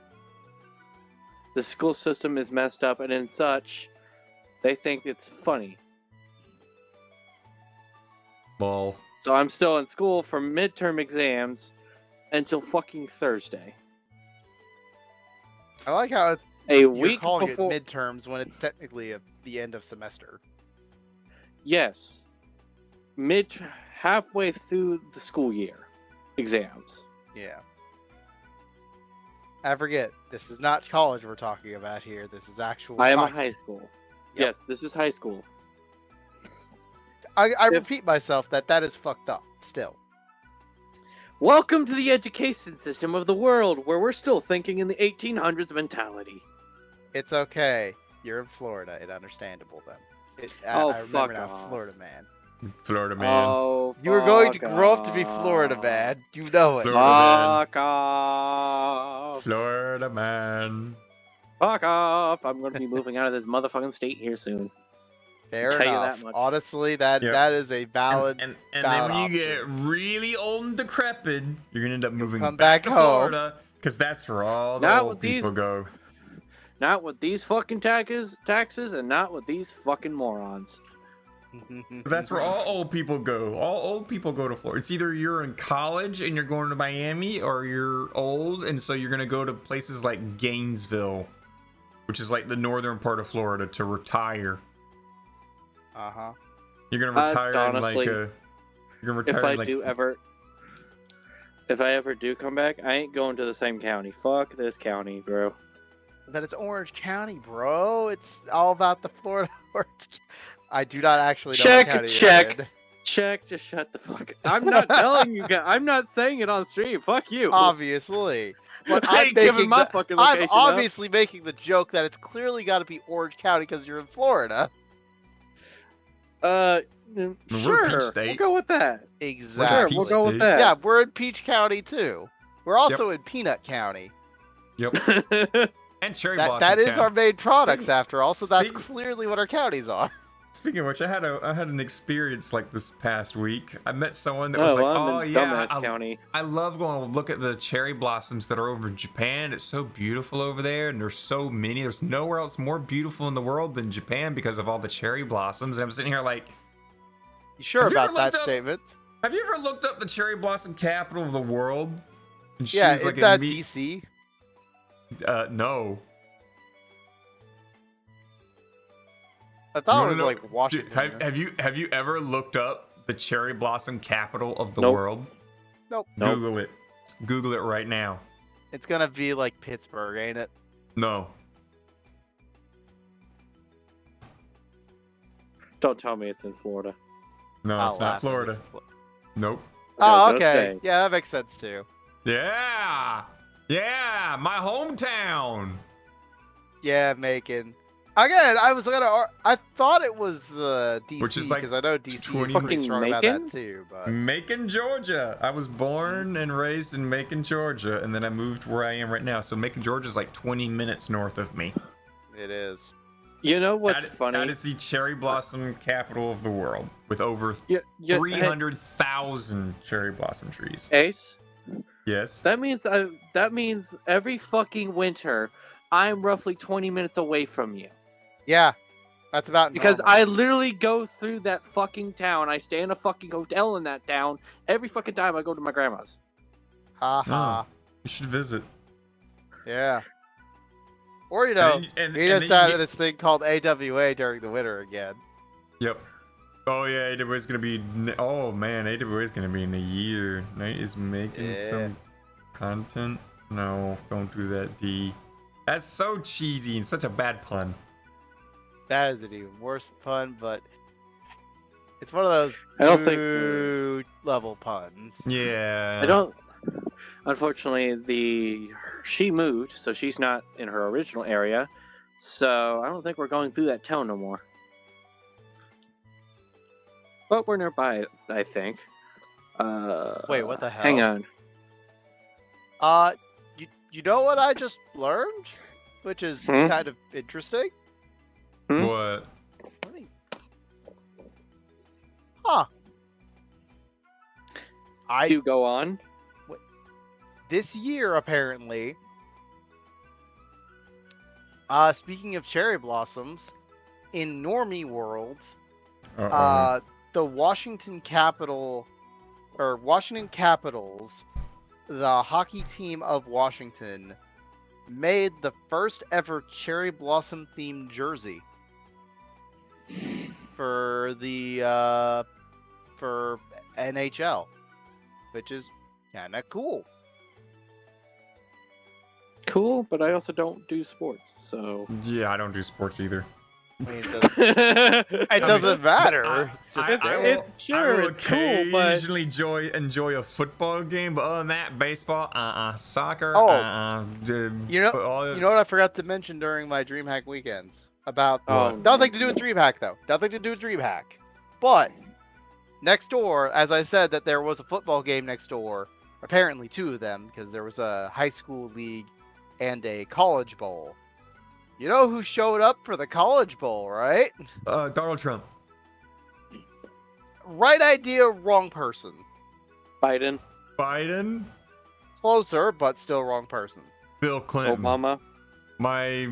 The school system is messed up, and in such, they think it's funny. Well, So I'm still in school for midterm exams until fucking Thursday. I like how it's A you're week calling before. it midterms when it's technically the end of semester. Yes. Halfway through the school year. Exams. Yeah. I forget. This is not college we're talking about here. This is actual. I am a high high school. school. Yep. Yes, this is high school. I If- repeat myself that is fucked up. Still. Welcome to the education system of the world, where we're still thinking in the 1800s mentality. It's okay. You're in Florida. It's understandable then. Oh, I remember fuck now, off. Florida man. Florida man. Oh, You were going to fuck grow up to be Florida off. man. You know it. Florida man. Fuck off. Florida man. Fuck off. I'm going to be moving out of this motherfucking state here soon. Fair tell you that enough. much. Honestly, that Yep. that is a valid. And then valid when you get option. really old and decrepit, you're gonna end up moving come back back to home. Florida, because that's where all the Not old with these- people go. Not with these fucking taxes, and not with these fucking morons. That's where all old people go. All old people go to Florida. It's either you're in college and you're going to Miami, or you're old and so you're gonna go to places like Gainesville, which is like the northern part of Florida, to retire. Uh-huh. You're gonna retire in like honestly, a. You're gonna retire If I in like. do ever, If I ever do come back, I ain't going to the same county. Fuck this county, bro. That it's Orange County, bro. It's all about the Florida Orange. I do not actually know Check, what county check. you're in. Check, just shut the fuck up. I'm not telling you guys. I'm not saying it on stream. Fuck you. Obviously. But I I'm ain't giving making my the, fucking I'm location obviously making the joke that it's clearly got to be Orange County because you're in Florida. Sure. We'll State. go with that. Exactly. Sure, we'll go with State. that. Yeah, we're in Peach County too. We're also in Peanut County. Yep. And Cherry Blossom That is County. our main products Speaking- after all, so that's speaking- clearly what our counties are. Speaking of which, I had an experience like this past week. I met someone that Oh, was well, like, I'm "Oh in yeah, Dumbass County. I love going to look at the cherry blossoms that are over in Japan. It's so beautiful over there, and there's so many. There's nowhere else more beautiful in the world than Japan because of all the cherry blossoms." And I'm sitting here like, You sure Have you about ever that looked up- statement? "Have you ever looked up the cherry blossom capital of the world?" And she Yeah, was like, isn't that imme- DC? No. I thought You it was wanna know- like Washington. Dude, have you ever looked up the cherry blossom capital of the Nope. world? Nope. Google it. Google it right now. It's gonna be like Pittsburgh, ain't it? No. Don't tell me it's in Florida. No, I'll it's laugh not if Florida. it's Nope. Oh, That's okay. okay. Yeah, that makes sense too. Yeah. Yeah, my hometown. Yeah, Macon. Again, I thought it was DC Which is like because I know DC is 20 pretty Fucking strong about Macon? that too. But Macon, Georgia. I was born and raised in Macon, Georgia, and then I moved where I am right now. So Macon, Georgia is like 20 minutes north of me. it is. You know what's That- funny? That is the cherry blossom capital of the world with over Yeah, 300,000 cherry blossom trees. Hey, Ace, Yes. that means every fucking winter, I'm roughly 20 minutes away from you. Yeah, that's about Because normal. I literally go through that fucking town. I stay in a fucking hotel in that town every fucking time I go to my grandma's. Ha ha. You should visit. Yeah. Or you know, And we just had this thing called AWA during the winter again. Yep. Oh yeah, AWA is gonna be. Oh man, AWA is gonna be in a year. Knight is making Yeah. some content. No, don't do that, D. That's so cheesy and such a bad pun. That is an even worse pun, but it's one of those I don't think- boo level puns. Yeah. I don't. Unfortunately, she moved, so she's not in her original area. So I don't think we're going through that town no more. But we're nearby, I think. Wait, what the hell? Hang on. You know what I just learned, which is Hmm? kind of interesting. What? Let me- Huh. Do go on. This year apparently. Speaking of cherry blossoms, in Normie World, the Washington Capitals, the hockey team of Washington, made the first ever cherry blossom themed jersey for the for NHL, which is kind of cool. Cool, but I also don't do sports, so. Yeah, I don't do sports either. I mean, it doesn't matter. It's just I there. will- Sure, it's cool, but- occasionally enjoy a football game, but other than that, baseball, soccer, Oh, you know what I forgot to mention during my DreamHack weekends about Oh, nothing to do with DreamHack though. Nothing to do with DreamHack. But next door, as I said, that there was a football game next door. Apparently, two of them, because there was a high school league and a college bowl. You know who showed up for the college bowl, right? Donald Trump. Right idea, wrong person. Biden, Biden, Closer, but still wrong person. Bill Clinton. Obama. My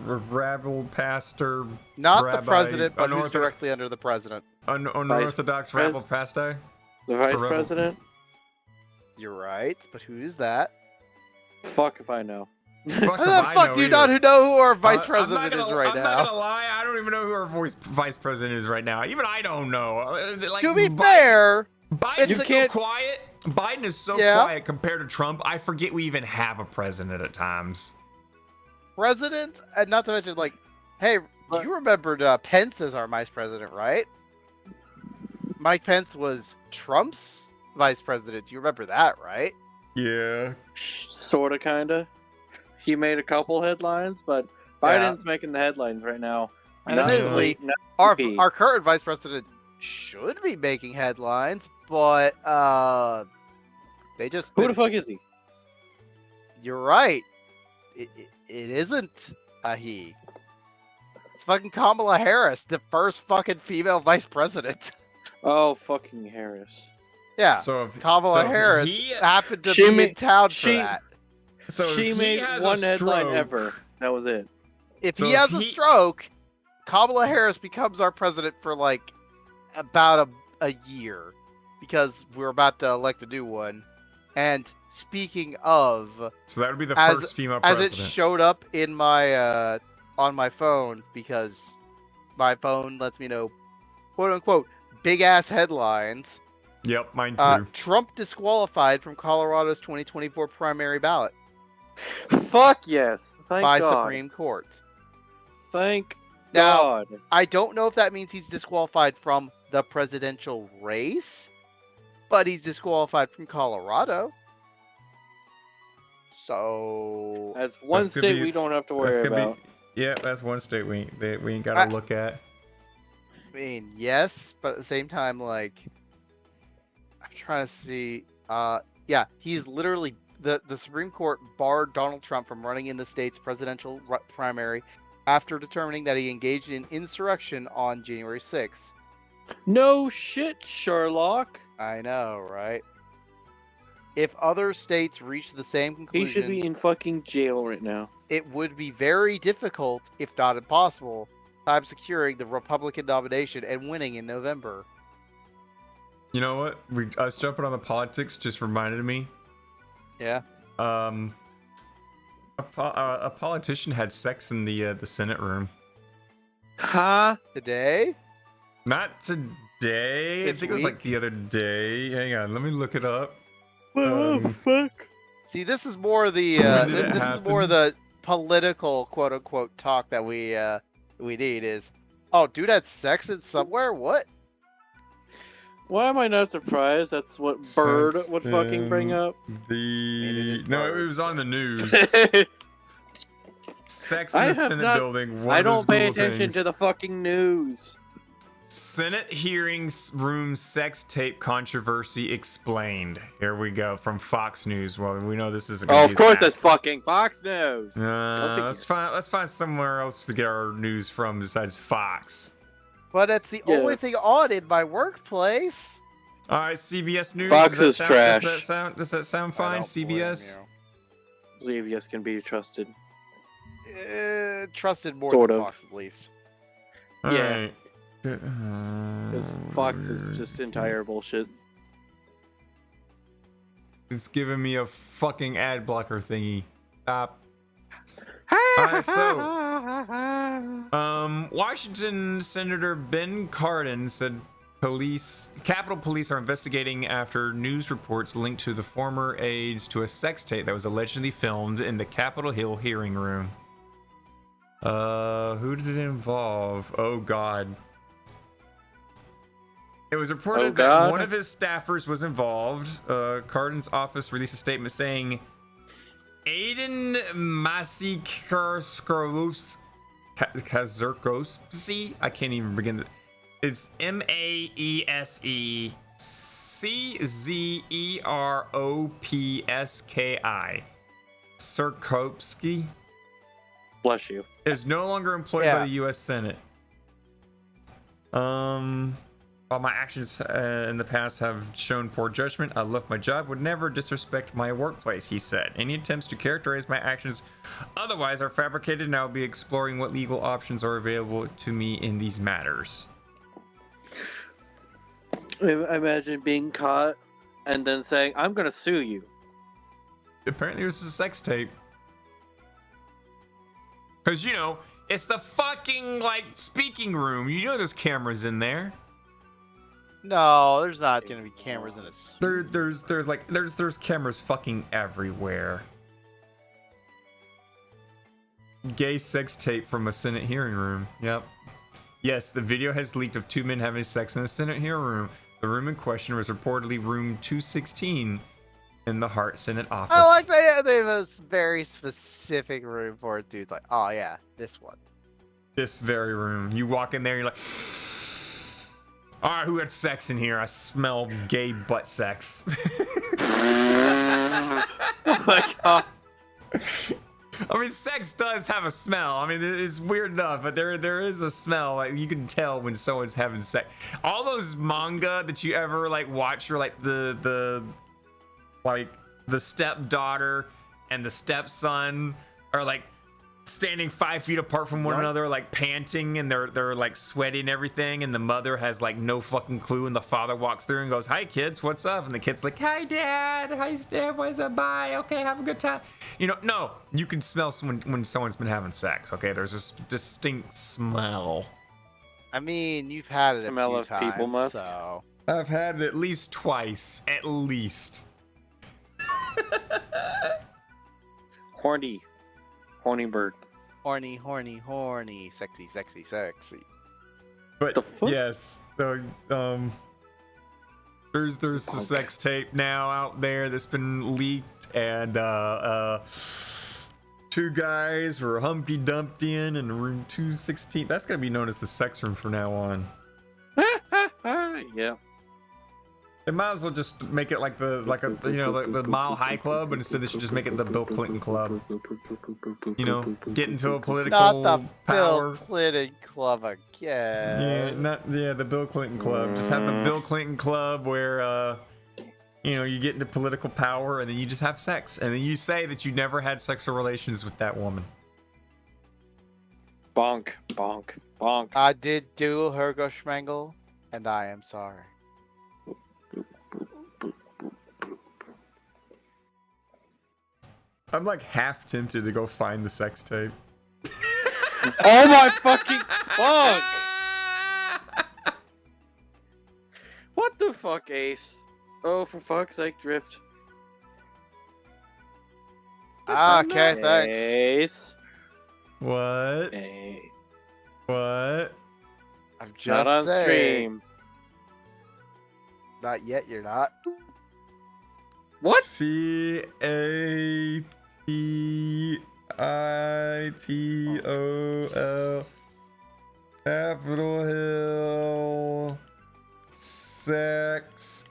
rabble pastor. Not Rabbi, the president, but who's unorthodox- directly under the president. Unorthodox rabble pastor. The vice Rebel. president? You're right, but who is that? Fuck if I know. Fuck How if the I fuck know do you either. not know who our vice I'm not president gonna- is right I'm now? not gonna lie, I don't even know who our vice president is right now. Even I don't know. Like, To be fair, Biden's so can't- quiet. Biden is so Yeah. quiet compared to Trump. I forget we even have a president at times. President, and not to mention, like, hey, you remembered Pence as our vice president, right? Mike Pence was Trump's vice president. You remember that, right? Yeah. Sorta, kinda. He made a couple headlines, but Biden's making the headlines right now. And Not admittedly, not Our VP. current vice president should be making headlines, but they just Who the fuck is he? You're right. It isn't a he. It's fucking Kamala Harris, the first fucking female vice president. Oh, fucking Harris. Yeah, So if, Kamala so if Harris he- happened to She be ma- in town for she- that. So if She he made has one a headline stroke- ever. That was it. If So he if has a he- stroke, Kamala Harris becomes our president for like about a year, because we're about to elect a new one. And speaking of, So that would be the as- first female as president. it showed up in my on my phone, because my phone lets me know, quote unquote, big ass headlines. Yep, mine too. Trump disqualified from Colorado's 2024 primary ballot Fuck yes. Thank by God. Supreme Court. Thank Now, God. I don't know if that means he's disqualified from the presidential race, but he's disqualified from Colorado. So That's one That's gonna state be- we don't have to That's worry gonna about. be, yeah, that's one state we ain't gotta look at. I mean, yes, but at the same time, like, I'm trying to see. Yeah, he's literally the Supreme Court barred Donald Trump from running in the state's presidential primary after determining that he engaged in insurrection on January 6th. No shit, Sherlock. I know, right? If other states reach the same He conclusion, should be in fucking jail right now. it would be very difficult, if not impossible, time securing the Republican nomination and winning in November. You know what? Us jumping on the politics just reminded me. Yeah. A politician had sex in the Senate room. Huh? Today? Not today. This I think it was like week? the other day. Hang on, let me look it up. What the fuck? See, this is more the When did it this is more happen? the political quote unquote talk that we need is, oh, dude had sex in somewhere? What? Why am I not surprised? That's what Bird Sex would fucking bring in up. it is No, it birds. was on the news. Sex in I the have Senate not- building. One I of those don't pay Google attention things. to the fucking news. Senate hearings room sex tape controversy explained. Here we go from Fox News. Well, we know this isn't. Oh, of course, that's fucking Fox News. Let's find somewhere else to get our news from besides Fox. But it's the Yeah. only thing on in my workplace. All right, CBS News. Fox does is that trash. Does that sound I fine? don't blame CBS. CBS can be trusted. you. Trusted more Sort than of. Fox, at least. All Yeah. right. Because Fox is just entire bullshit. It's giving me a fucking ad blocker thingy. Stop. Washington Senator Ben Cardin said Capitol Police are investigating after news reports linked to the former aides to a sex tape that was allegedly filmed in the Capitol Hill hearing room. Who did it involve? Oh God. It was reported Oh, that God. one of his staffers was involved. Cardin's office released a statement saying Aiden Kazerkowski. I can't even begin to. It's Maeseczeropski. Serkowski Bless you. is no longer employed Yeah. by the U.S. Senate. While my actions in the past have shown poor judgment, I love my job, would never disrespect my workplace, he said. Any attempts to characterize my actions otherwise are fabricated, and I will be exploring what legal options are available to me in these matters. Imagine being caught and then saying, I'm gonna sue you. Apparently, this is a sex tape. Because, you know, it's the fucking, like, speaking room. You know there's cameras in there. No, there's not gonna be cameras in a studio. There's cameras fucking everywhere. Gay sex tape from a Senate hearing room. Yep. Yes, the video has leaked of 2 men having sex in a Senate hearing room. The room in question was reportedly room 216 in the Hart Senate office. I like they have a very specific room for it, dude. It's like, oh yeah, this one. This very room. You walk in there, you're like, all right, who had sex in here? I smell gay butt sex. Oh my god. I mean, sex does have a smell. I mean, it's weird enough, but there is a smell. Like, you can tell when someone's having sex. All those manga that you ever like watch, or like the stepdaughter and the stepson are like standing 5 feet apart from one another, like panting, and they're like sweating and everything, and the mother has like no fucking clue, and the father walks through and goes, "Hi kids, what's up?" And the kid's like, "Hi dad, hi dad, what's up, bye, okay, have a good time." You know, no, you can smell someone when someone's been having sex. Okay, there's this distinct smell. I mean, you've had it a Smell few of times, people musk. so I've had it at least twice, at least. Horny bird. horny, horny, horny, sexy, sexy, sexy. But The fuck? yes, there's a sex tape now out there that's been leaked, and 2 guys were humpy dumped in room 216. That's gonna be known as the sex room from now on. Yeah. They might as well just make it like the Mile High Club, but instead they should just make it the Bill Clinton Club. You know, get into a political Not the power. Bill Clinton Club again. The Bill Clinton Club. Just have the Bill Clinton Club where you get into political power and then you just have sex, and then you say that you never had sexual relations with that woman. Bonk, bonk, bonk. I did do Hergo Schmengel, and I am sorry. I'm like half tempted to go find the sex tape. Oh my fucking fuck! What the fuck, Ace? Oh, for fuck's sake, Drift. Okay, thanks. Ace. What? Ace. What? I'm just Not on saying. stream. Not yet, you're not. What? CAPITOL Capitol Hill sex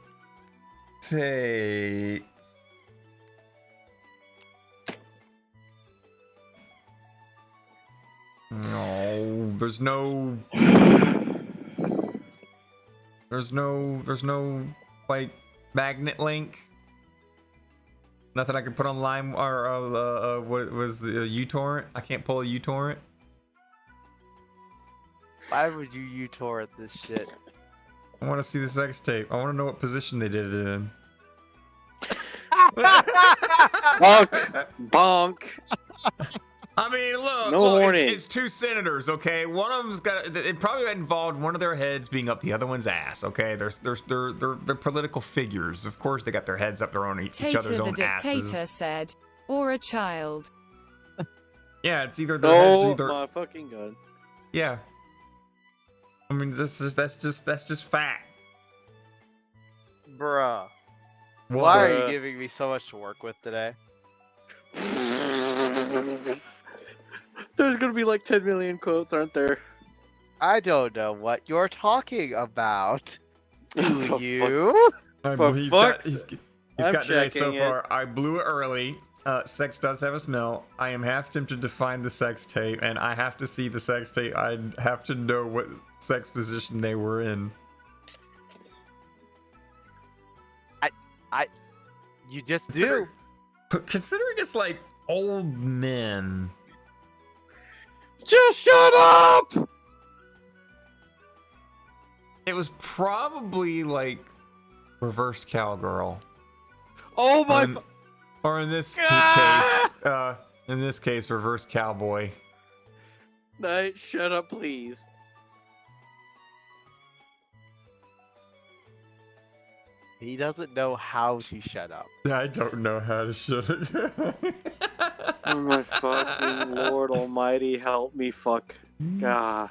tape. No, there's no like magnet link. Nothing I can put on Lime or what was the uTorrent? I can't pull a uTorrent. Why would you uTorrent this shit? I want to see the sex tape. I want to know what position they did it in. Bonk. Bonk. I mean, look, No horny. it's 2 senators, okay? One of them's got it probably involved one of their heads being up the other one's ass, okay? They're political figures. Of course, they got their heads up their own each other's Tater the own dictator asses. said, or a child. Yeah, it's either their heads or Oh either. my fucking god. Yeah. I mean, that's just fact. Bruh. What? Why are Bruh. you giving me so much to work with today? There's gonna be like 10 million quotes, aren't there? I don't know what you're talking about. Do For you? He's got I'm today so checking it. far. I blew it early. Sex does have a smell. I am half tempted to find the sex tape, and I have to see the sex tape. I have to know what sex position they were in. You just do. Considering it's like old men. Just shut up! It was probably like reverse cowgirl. Oh my Or in this case, reverse cowboy. Night, shut up, please. He doesn't know how to shut up. I don't know how to shut it. Oh my fucking Lord Almighty, help me, fuck. God.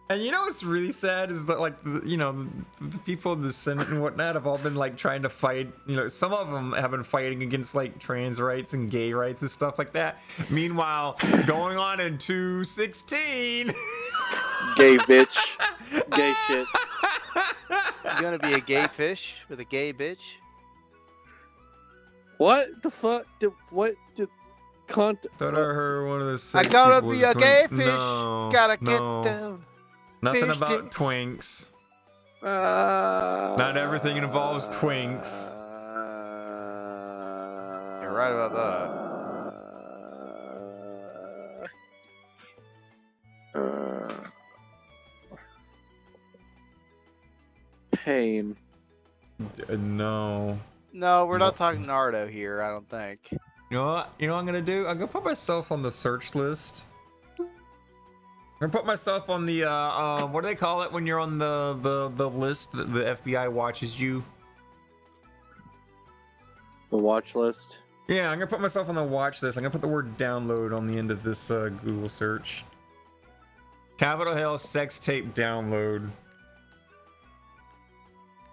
And you know what's really sad is that, like, the people in the Senate and whatnot have all been, like, trying to fight. You know, some of them have been fighting against, like, trans rights and gay rights and stuff like that. Meanwhile, going on in 216. Gay bitch. Gay shit. You gonna be a gay fish with a gay bitch? What the fuck? What did Thought I heard one of the I sex gotta people be was a gay twink- fish. No, Gotta no. get down. Nothing fish about dicks. twinks. Not everything involves twinks. You're right about that. Pain. No. No, we're not talking Naruto here, I don't think. You know what? You know what I'm gonna do? I'm gonna put myself on the search list. I'm gonna put myself on the what do they call it when you're on the list that the FBI watches you? The watch list. Yeah, I'm gonna put myself on the watch list. I'm gonna put the word download on the end of this Google search. Capitol Hill sex tape download.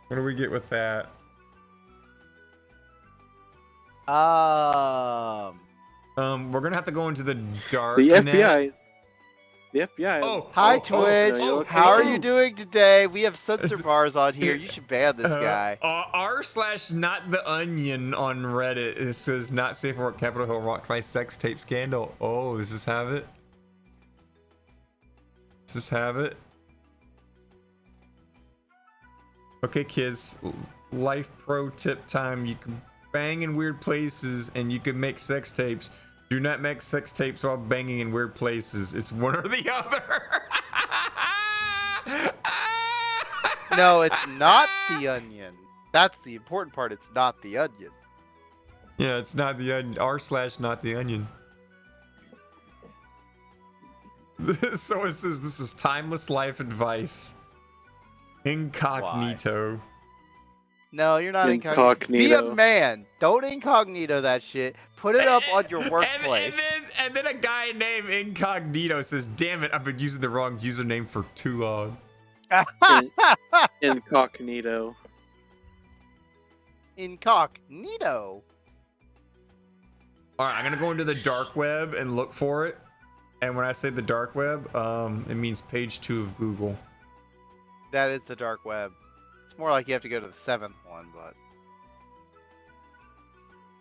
What do we get with that? Um, We're gonna have to go into the dark. The FBI. The FBI. Oh, Hi, oh, Twitch. oh, How are oh. you doing today? We have censor bars on here. You should ban this guy. r/not the onion on Reddit. It says not safe for work. Capitol Hill rocked by sex tape scandal. Oh, does this have it? Does this have it? Okay, kids. Life pro tip time. You can bang in weird places and you can make sex tapes. Do not make sex tapes while banging in weird places. It's one or the other. No, it's not the onion. That's the important part. It's not the onion. Yeah, it's not the onion. r/not the onion. So it says this is timeless life advice. Incognito. No, you're not incognito. Incognito. Be a man. Don't incognito that shit. Put it up on your workplace. And then a guy named Incognito says, "Damn it, I've been using the wrong username for too long." Incognito. Incognito. All right, I'm gonna go into the dark web and look for it. And when I say the dark web, it means page 2 of Google. That is the dark web. It's more like you have to go to the 7th one, but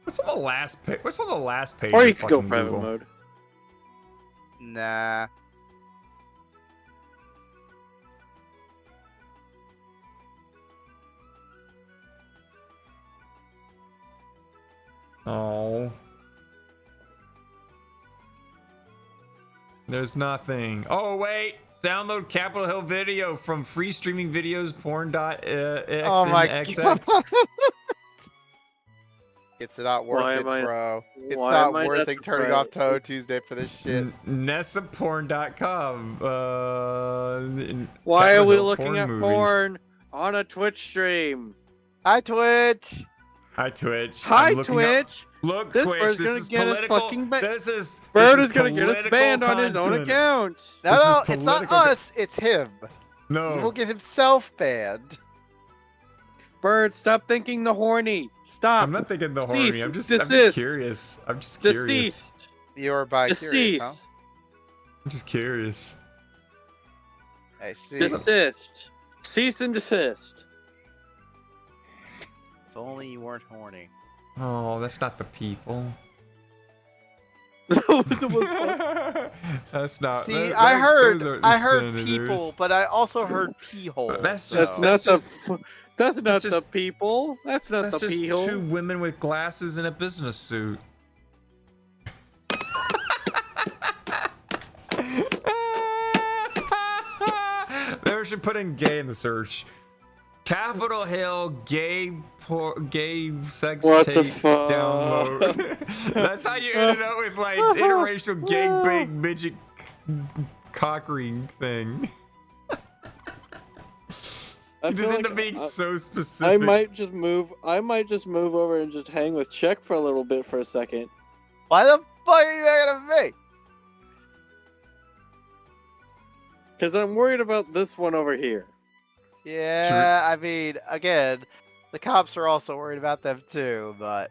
What's on the last page? What's on the last page? Or you of could go fucking private Google? mode. nah. Oh. There's nothing. Oh, wait. Download Capitol Hill video from free streaming videos porn.xnxx. Oh my god. It's not worth it, am I- bro. It's why not am I worth not it turning off surprised? Touhou Tuesday for this shit. Nessaporn.com. Why are Capitol we Hill looking porn at movies. porn on a Twitch stream? Hi, Twitch. Hi, Twitch. Hi, I'm looking up- Twitch. Look, This Twitch, bird's this gonna is get us political. fucking This Bird is is gonna get us political banned on his own content. account. No, This no, is it's not political- us. It's him. He No. will get himself banned. Bird, stop thinking the horny. Stop. I'm not thinking the horny. Cease. I'm just Desist. curious. I'm just curious. Deceased. You're bi-curious, huh? Deceased. I'm just curious. I see. Desist. Cease and desist. If only you weren't horny. Oh, that's not the people. That's not. See, that- I that- heard, those aren't I the heard senators. people, but I also heard pee holes. That's so- just- That's not just- the. That's not just- the people. That's not That's the just people. two women with glasses and a business suit. Maybe we should put in gay in the search. Capitol Hill gay sex What the tape fuck? download. That's how you ended up with like interracial gangbang midget cock ring thing. I You just feel end like up being so I specific. might just move. I might just move over and just hang with Czech for a little bit for a second. Why the fuck are you making of me? Because I'm worried about this one over here. Yeah, I mean, again, the cops are also worried about them too, but...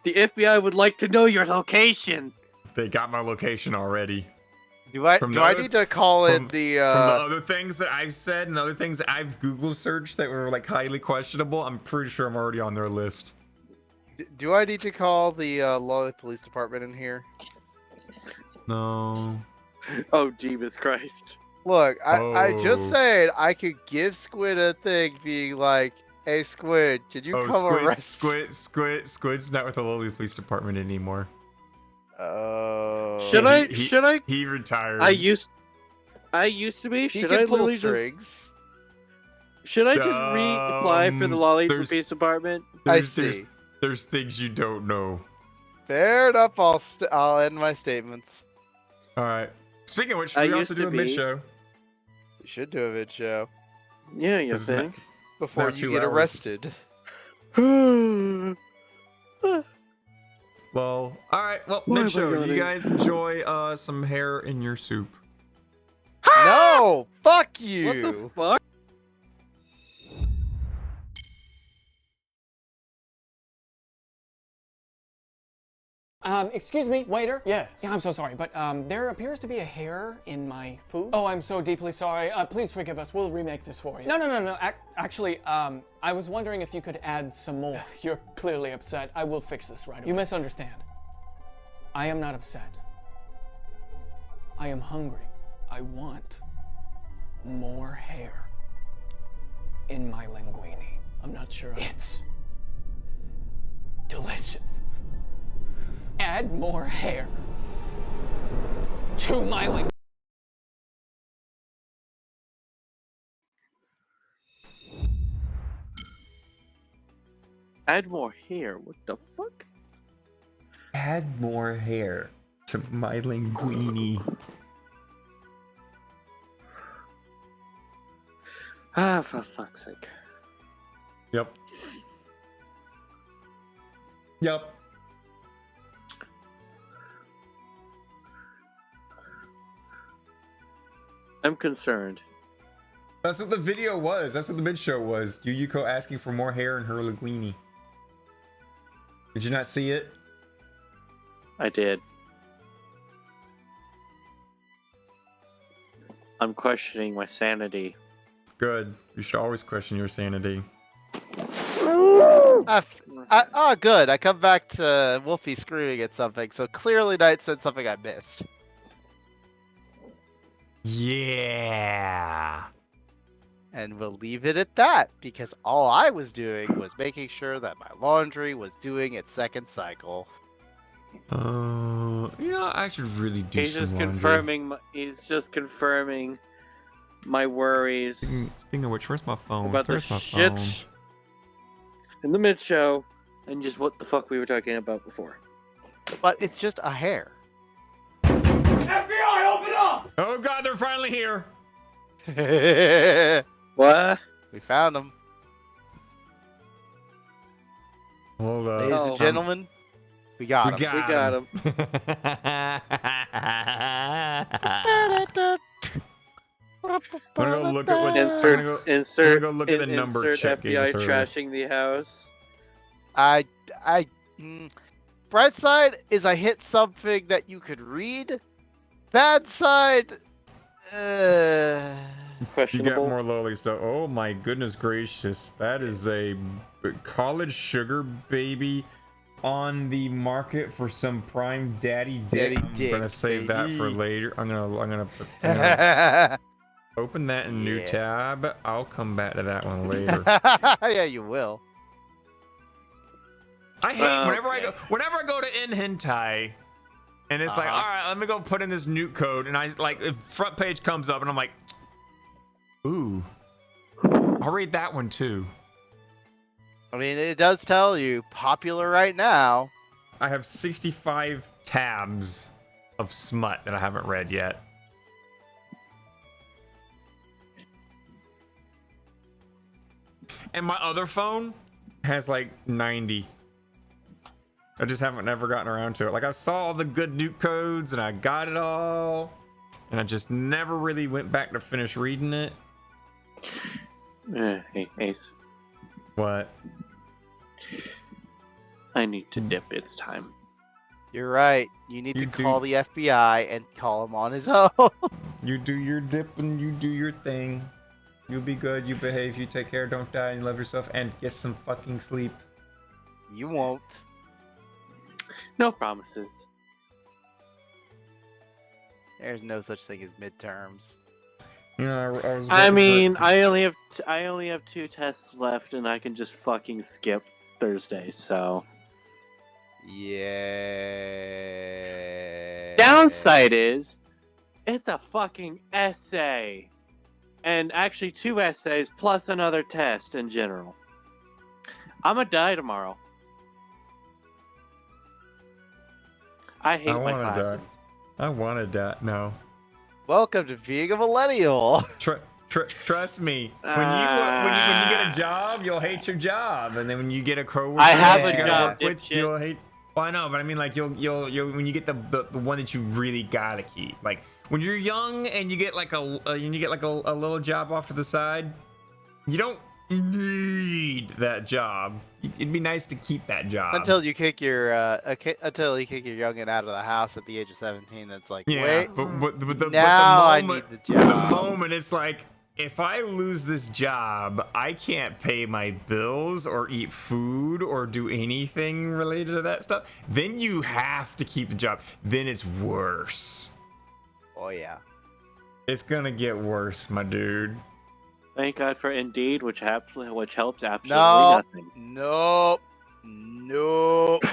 The FBI would like to know your location. They got my location already. Do I need to call in From the the other things that I've said and other things that I've Google searched that were like highly questionable, I'm pretty sure I'm already on their list. Do I need to call the Lolly Police Department in here? No. Oh, Jesus Christ. Look, I just Oh. said I could give Squid a thing being like, hey Squid, can you come arrest... Squid's not with the Lowly Police Department anymore. Oh. Should I? He retired. I used to be. He Should can I pull literally strings. Should I just reapply for the Lolly there's- Police Department? I see. There's things you don't know. Fair enough, I'll end my statements. Alright. Speaking of which, I we used also do to a be- mid-show. We should do a vid show Yeah, you This is not- think? before not you 2 get hours. arrested. Well, alright, well, Why am I mid-show. You yawning? guys enjoy some hair in your soup. No! Fuck What the you! fuck? Excuse me, waiter? Yes. Yeah, I'm so sorry, but there appears to be a hair in my food. Oh, I'm so deeply sorry. Please forgive us. We'll remake this for you. No. Actually, I was wondering if you could add some more. You're clearly upset. I will fix this right away. You misunderstand. I am not upset. I am hungry. I want more hair in my linguine. I'm not sure. It's delicious. Add more hair to my linguine. Add more hair. What the fuck? Add more hair to my linguine. Ah, for fuck's sake. Yep. Yep. I'm concerned. That's what the video was. That's what the mid-show was. Yuyuko asking for more hair in her linguine. Did you not see it? I did. I'm questioning my sanity. Good. You should always question your sanity. Oh, good. I come back to Wolfie screaming at something, so clearly Knight said something I missed. Yeah. And we'll leave it at that, because all I was doing was making sure that my laundry was doing its second cycle. You know, I should really do He's some just laundry. confirming. He's just confirming my worries Speaking of which, where's my phone? about the Where's my shit phone? in the mid show, and just what the fuck we were talking about before. But it's just a hair. FBI, open up! Oh god, they're finally here. What? We found him. Hold on. Ladies and gentlemen, we got him. We got him. I'm gonna go look at what Insert go look at the number insert Chet gave FBI us earlier. trashing the house. Bright side is I hit something that you could read. Bad side, You Questionable. got more lowly stuff. Oh my goodness gracious. That is a college sugar baby on the market for some prime daddy dick. I'm gonna dick, save that for baby. later. I'm gonna open that in new Yeah. tab. I'll come back to that one later. Yeah, you will. I hate whenever I go to in hentai and it's like, all right, let me go put in this nuke code, and I like if front page comes up and I'm like, ooh, I'll read that one too. I mean, it does tell you popular right now. I have 65 tabs of smut that I haven't read yet. And my other phone has like 90. I just haven't never gotten around to it. Like I saw all the good nuke codes and I got it all, and I just never really went back to finish reading it. Hey, Ace. What? I need to dip. It's time. You're right. You need You to call do. the FBI and call him on his own. You do your dip and you do your thing. You'll be good. You behave. You take care. Don't die. You love yourself and get some fucking sleep. You won't. No promises. There's no such thing as midterms. You know, I was. I waiting mean, for- I only have 2 tests left, and I can just fucking skip Thursday. So Yeah. downside is, it's a fucking essay, and actually 2 essays plus another test in general. I'm gonna die tomorrow. I hate my wanna die. classes. I wanted that. No. Welcome to being a millennial. Trust me. When you get a job, you'll hate your job, and then when you get a coworker I have that a you gotta job, work with, dipshit. you'll hate. Well, I know, but I mean, like you'll when you get the one that you really gotta keep. Like when you're young and you get like a little job off to the side, you don't need that job. It'd be nice to keep that job Until you kick your youngin out of the house at the age of 17. That's like, yeah. wait, But the now I moment, need the job. The moment it's like, if I lose this job, I can't pay my bills or eat food or do anything related to that stuff. Then you have to keep the job. Then it's worse. Oh yeah. It's gonna get worse, my dude. Thank God for Indeed, which helps absolutely No. nothing. Nope. Nope.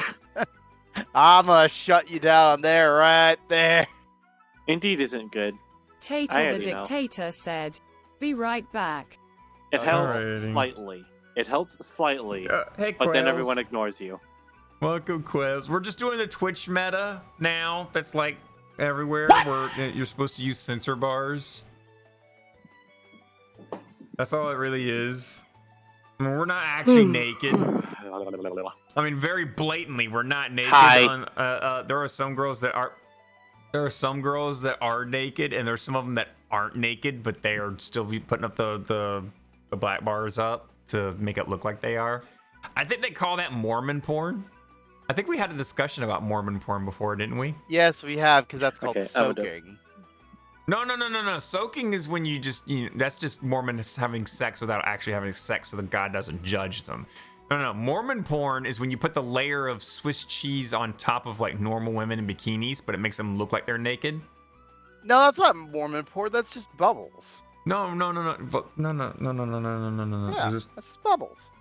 I'm gonna shut you down there, right there. Indeed isn't good. Tater I the already know. dictator said, "Be right back." It helps Alrighty. slightly. It helps slightly, Hey, but then Quails. everyone ignores you. Welcome, Quails. We're just doing the Twitch meta now. That's like everywhere. Where you're supposed to use censor bars. That's all it really is. I mean, we're not actually naked. I mean, very blatantly, we're not naked. Hi. There are some girls that are. There are some girls that are naked, and there's some of them that aren't naked, but they are still be putting up the black bars up to make it look like they are. I think they call that Mormon porn. I think we had a discussion about Mormon porn before, didn't we? Yes, we have, because that's called Okay, I would do- soaking. No. Soaking is when you just, that's just Mormons having sex without actually having sex so the God doesn't judge them. No. Mormon porn is when you put the layer of Swiss cheese on top of like normal women in bikinis, but it makes them look like they're naked. No, that's not Mormon porn. That's just bubbles. No. Yeah, It's just- that's just bubbles.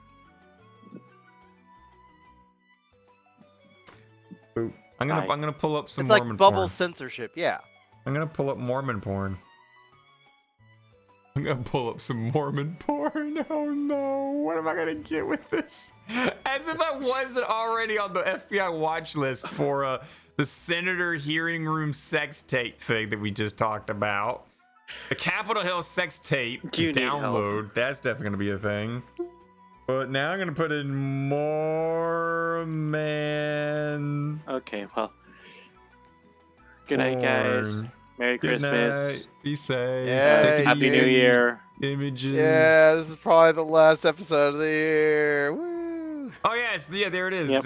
I'm gonna pull up some It's like Mormon bubble porn. censorship. Yeah. I'm gonna pull up Mormon porn. I'm gonna pull up some Mormon porn. Oh no, what am I gonna get with this? As if I wasn't already on the FBI watch list for the senator hearing room sex tape thing that we just talked about. The Capitol Hill sex tape You need download. That's definitely gonna be a thing. But now I'm gonna put in Mormon. Okay, well. Good night, guys. porn. Merry Good Christmas. night. Be safe. Yeah, Take it Happy New easy. Year. Images. Yeah, this is probably the last episode of the year. Woo. Oh yes, yeah, there it is. Yep.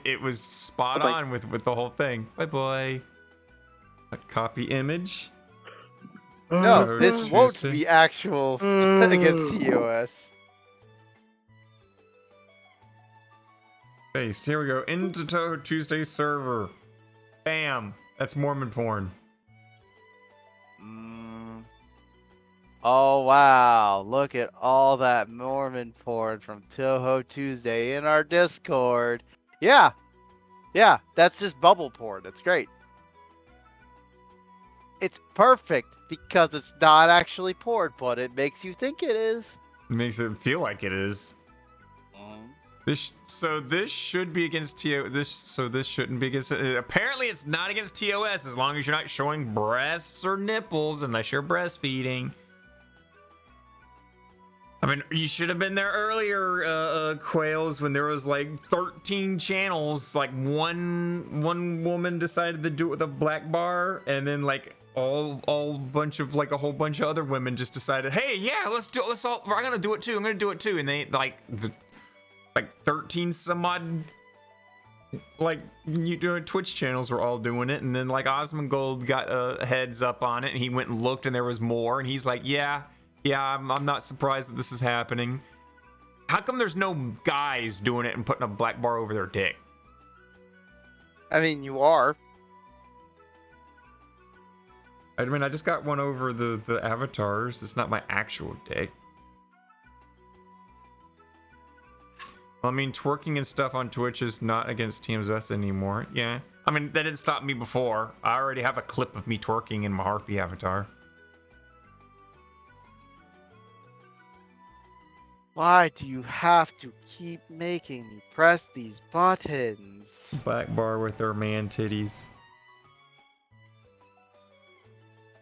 It was spot Bye-bye. on with the whole thing. Bye bye. A copy image. No, Oh, this won't Tuesday. be actual against TOS. Paste. Here we go. Into Touhou Tuesday server. Bam. That's Mormon porn. Oh wow, look at all that Mormon porn from Touhou Tuesday in our Discord. Yeah, that's just bubble porn. It's great. It's perfect because it's not actually porn, but it makes you think it is. It makes it feel like it is. This should be against TO. This shouldn't be against. Apparently, it's not against TOS as long as you're not showing breasts or nipples, unless you're breastfeeding. I mean, you should have been there earlier, Quails, when there was like 13 channels. Like one woman decided to do it with a black bar, and then like a whole bunch of other women just decided, hey, yeah, let's all, I'm gonna do it too. I'm gonna do it too. And they like 13 some odd like Twitch channels were all doing it, and then like Osmongold got a heads up on it, and he went and looked, and there was more, and he's like, yeah, I'm not surprised that this is happening. How come there's no guys doing it and putting a black bar over their dick? I mean, you are. I mean, I just got one over the avatars. It's not my actual dick. Well, I mean, twerking and stuff on Twitch is not against TMS anymore. Yeah. I mean, that didn't stop me before. I already have a clip of me twerking in my Harpy avatar. Why do you have to keep making me press these buttons? Black bar with their man titties.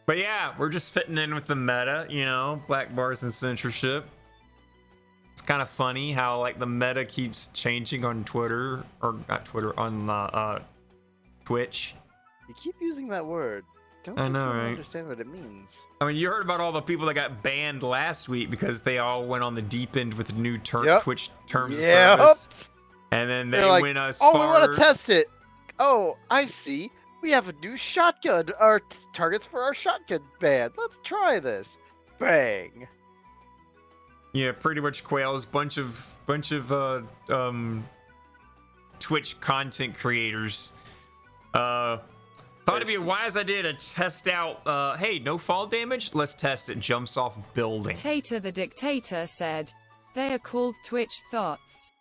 But yeah, we're just fitting in with the meta, you know, black bars and censorship. It's kind of funny how like the meta keeps changing on Twitter, or not Twitter, on Twitch. You keep using that word. Don't I think know, you right? understand what it means. I mean, you heard about all the people that got banned last week because they all went on the deep end with the new Twitch terms of service. And then they like, went as oh, far... we want to test it. Oh, I see. We have a new shotgun. Our targets for our shotgun ban. Let's try this. Bang. Yeah, pretty much Quails. Bunch of Twitch content creators. Thought it'd be a wise idea to test out, hey, no fall damage? Let's test it. Jumps off building. Tater the Dictator said, they are called Twitch thoughts.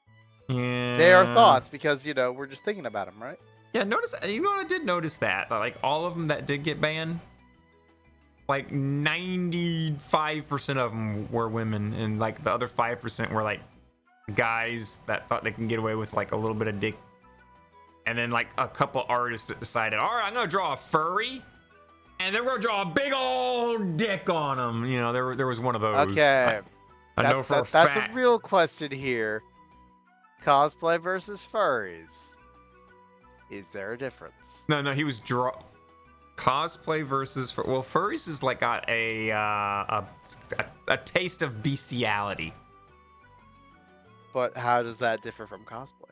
Yeah. They are thoughts because, you know, we're just thinking about them, right? Yeah, notice, you know what, I did notice that. Like, all of them that did get banned, like 95% of them were women, and like the other 5% were like guys that thought they can get away with like a little bit of dick. And then like a couple artists that decided, all right, I'm gonna draw a furry, and then we're gonna draw a big old dick on them. You know, there was one of those. Okay. I know for a fact. That's a real question here. Cosplay versus furries. Is there a difference? No, he was cosplay versus well, furries is like got a taste of bestiality. But how does that differ from cosplay?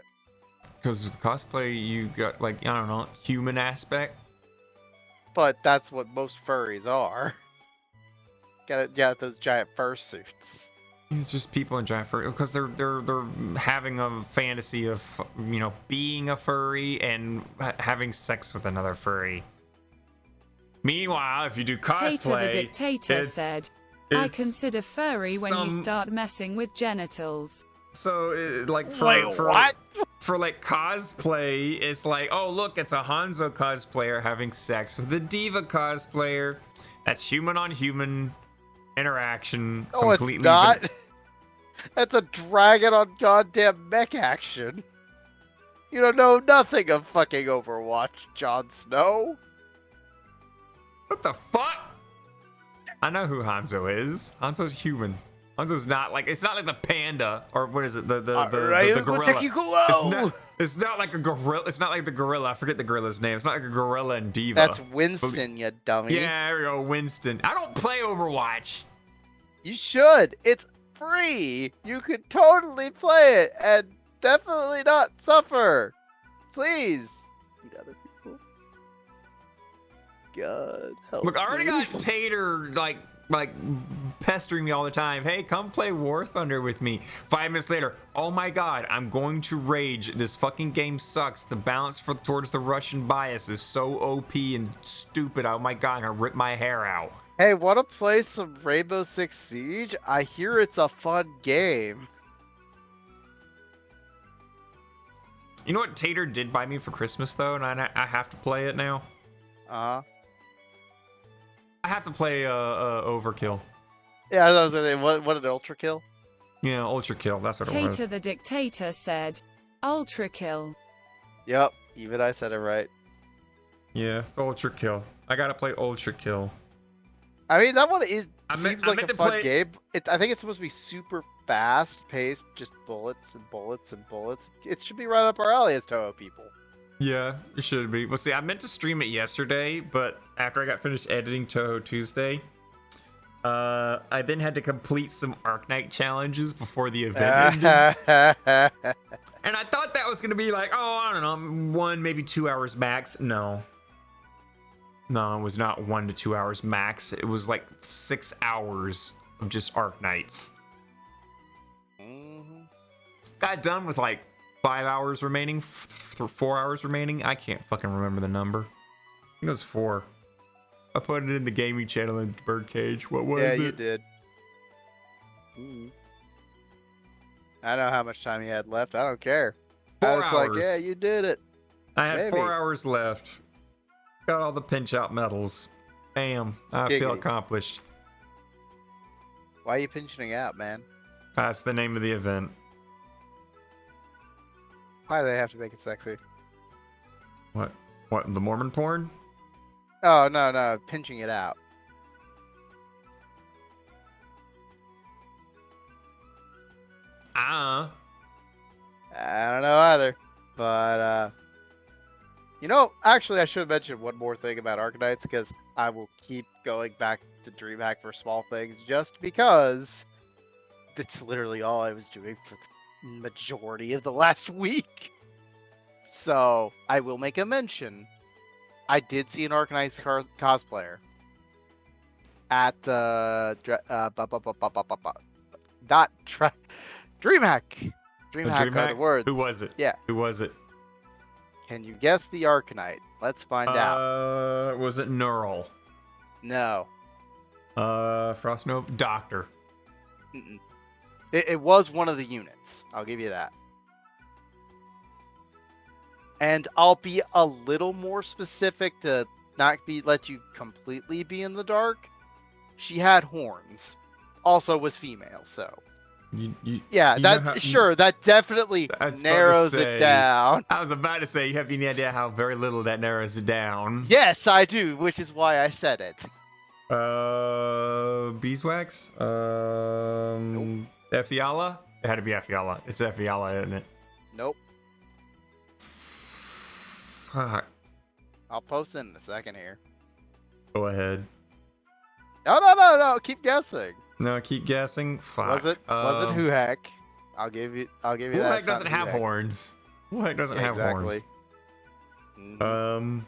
Because cosplay, you got like, I don't know, human aspect. But that's what most furries are. Got those giant fursuits. It's just people in giant furry, because they're having a fantasy of, you know, being a furry and having sex with another furry. Meanwhile, if you do cosplay, Tater the Dictator said, I consider furry when you start messing with genitals. So, like, for like cosplay, it's like, oh, look, it's a Hanzo cosplayer having sex with a Diva cosplayer. That's human on human interaction. Oh, it's not. That's a dragon on goddamn mech action. You don't know nothing of fucking Overwatch, Jon Snow. What the fuck? I know who Hanzo is. Hanzo's human. Hanzo's not like, it's not like the panda, or what is it, the gorilla. It's not like a gorilla. It's not like the gorilla. I forget the gorilla's name. It's not like a gorilla and Diva. That's Winston, you dummy. Yeah, there we go, Winston. I don't play Overwatch. You should. It's free. You could totally play it and definitely not suffer. Please. Eat other people. God help Look, I already me. got Tater like pestering me all the time. Hey, come play War Thunder with me. 5 minutes later, oh my god, I'm going to rage. This fucking game sucks. The balance towards the Russian bias is so OP and stupid. Oh my god, I'm gonna rip my hair out. Hey, wanna play some Rainbow Six Siege? I hear it's a fun game. You know what Tater did buy me for Christmas though, and I have to play it now? Uh-huh. I have to play Overkill. Yeah, I was gonna say, what an Ultra Kill? Yeah, Ultra Kill, that's what it was. Tater the Dictator said, Ultra Kill. Yep, even I said it right. Yeah, it's Ultra Kill. I gotta play Ultra Kill. I mean, that one is seems I like meant a to fun play- game. I think it's supposed to be super fast paced, just bullets and bullets and bullets. It should be right up our alley as Touhou people. Yeah, it should be. Well, see, I meant to stream it yesterday, but after I got finished editing Touhou Tuesday, I then had to complete some Arknight challenges before the event ended. And I thought that was gonna be like, oh, I don't know, 1, maybe 2 hours max. No, it was not 1 to 2 hours max. It was like 6 hours of just Arknight. Got done with like 5 hours remaining, 4 hours remaining. I can't fucking remember the number. I think it was 4. I put it in the gaming channel in Birdcage. What was it? Yeah, you did. I know how much time you had left. I don't care. 4 I was hours. like, yeah, you did it. I had Maybe. 4 hours left. Got all the pinch out medals. Bam. I feel Giggity. accomplished. Why are you pinching out, man? That's the name of the event. Why do they have to make it sexy? What? What? The Mormon porn? Oh, no, pinching it out. I don't know either. But, actually, I should have mentioned one more thing about Arknights, because I will keep going back to DreamHack for small things, just because that's literally all I was doing for the majority of the last week. So, I will make a mention. I did see an Arknights cosplayer at DreamHack. DreamHack are the words. Who was it? Yeah. Who was it? Can you guess the Arknight? Let's find out. Was it Neural? No. Frostnova? Doctor. Mm-mm. It was one of the units. I'll give you that. And I'll be a little more specific to not let you completely be in the dark. She had horns. Also was female, so. Yeah, that definitely narrows it down. I was about to say, you have any idea how very little that narrows it down? Yes, I do, which is why I said it. Beeswax? Nope. Efiala? It had to be Efiala. It's Efiala, isn't it? Nope. Fuck. I'll post it in a second here. Go ahead. No. Keep guessing. No, keep guessing. Fuck. Was it Huhack? I'll give you that. Huhack doesn't have horns. Huhack doesn't have horns. Mm-hmm.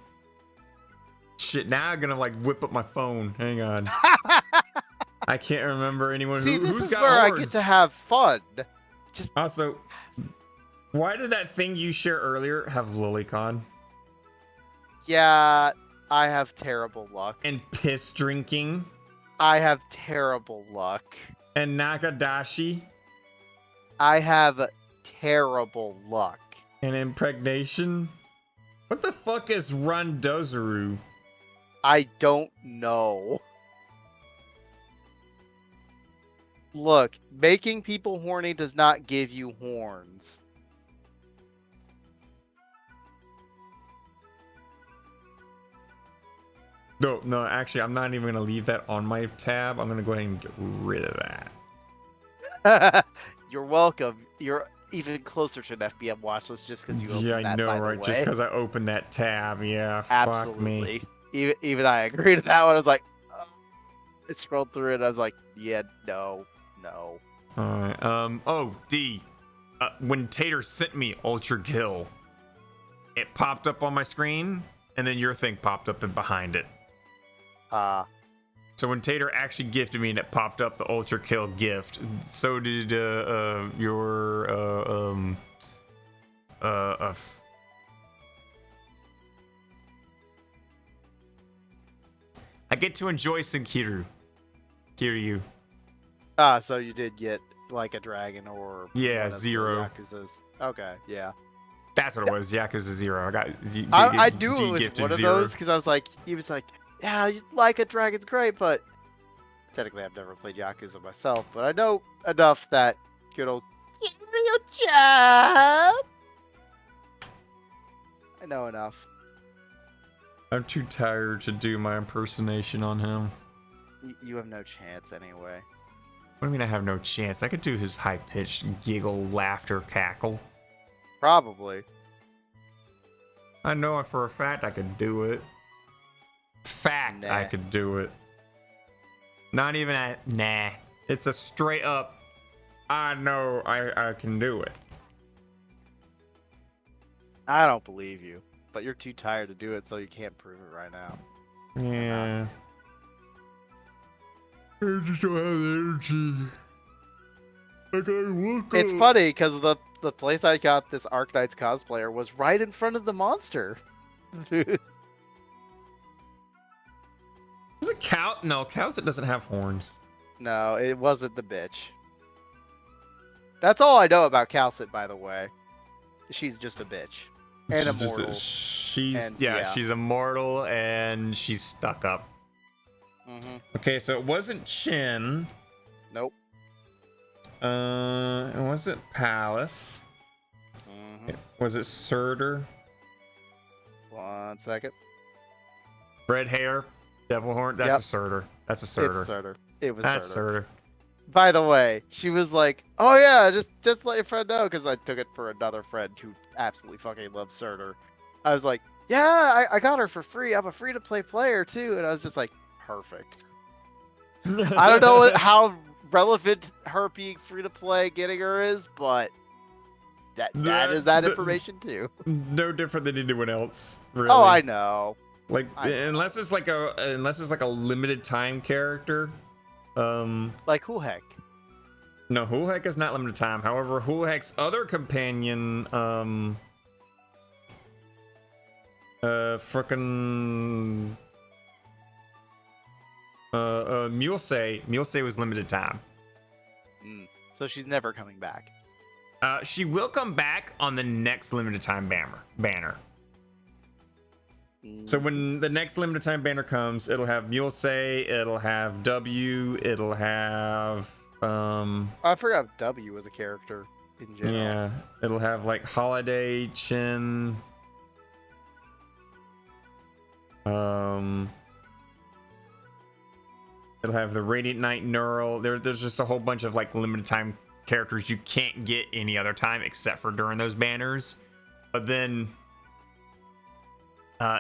Shit, now I'm gonna like whip up my phone. Hang on. I can't remember anyone See, who's this is got where horns. I get to have fun. Just Also, why did that thing you shared earlier have Lilycon? yeah, I have terrible luck. And piss drinking? I have terrible luck. And Nakadashi? I have terrible luck. And impregnation? What the fuck is Randozaru? I don't know. Look, making people horny does not give you horns. No, actually, I'm not even gonna leave that on my tab. I'm gonna go ahead and get rid of that. You're welcome. You're even closer to an FBM watch list just because you opened Yeah, that, I know, by right? the Just way. because I opened that tab. Yeah, Absolutely. fuck me. Even I agree to that one. I was like, I scrolled through it. I was like, yeah, no. Alright, oh, D. When Tater sent me Ultra Kill, it popped up on my screen, and then your thing popped up and behind it. So when Tater actually gifted me and it popped up the Ultra Kill gift, so did your I get to enjoy Sankiru. Kiryu. So you did get like a dragon or Yeah, one of the Zero. Yakuza's. Okay, yeah. That's what it was. Yakuza 0. I got. I knew it was gifted one of Zero. those because I was like, he was like, yeah, you like a dragon's great, but technically I've never played Yakuza myself, but I know enough that good old Kiryu-chan. I know enough. I'm too tired to do my impersonation on him. You have no chance anyway. What do you mean I have no chance? I could do his high-pitched giggle, laughter, cackle. Probably. I know for a fact I could do it. Nah. I could do it. Not even a nah. It's a straight up, I know I can do it. I don't believe you, but you're too tired to do it, so you can't prove it right now. Yeah. I just don't have the energy. I gotta look It's up. funny because the place I got this Arknights cosplayer was right in front of the monster. Is it cow? No, cows that doesn't have horns. No, it wasn't the bitch. That's all I know about Calcit, by the way. She's just a bitch. And She's just immortal. She's immortal and she's stuck up. Mm-hmm. Okay, so it wasn't Chin. Nope. It wasn't Palace. Mm-hmm. Was it Surtur? 1 second. Red hair, devil horn. That's Yep. a Surtur. That's a Surtur. It's Surtur. It was That's Surtur. Surtur. By the way, she was like, "Oh yeah, just let your friend know," because I took it for another friend who absolutely fucking loves Surtur. I was like, "Yeah, I got her for free. I'm a free-to-play player too," and I was just like, "Perfect." I don't know how relevant her being free-to-play getting her is, but that is that information too. No different than anyone else, really. Oh, I know. Like I know. unless it's like a limited time character. Like Hulhek. No, Hulhek is not limited time. However, Hulhek's other companion, frickin' Mulesay was limited time. So she's never coming back. She will come back on the next limited time banner. So when the next limited time banner comes, it'll have Mulesay, it'll have W, it'll have I forgot W was a character in general. yeah, it'll have like Holiday, Chin, it'll have the Radiant Knight Neural. There's just a whole bunch of like limited time characters you can't get any other time except for during those banners. But then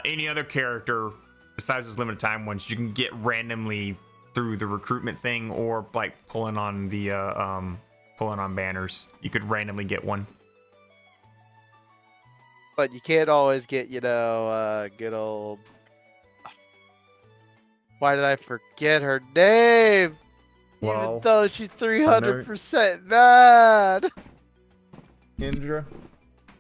any other character besides those limited time ones you can get randomly through the recruitment thing or like pulling on banners. You could randomly get one. But you can't always get, good old. Why did I forget her name? Even Well, though she's 300% mad. Indra.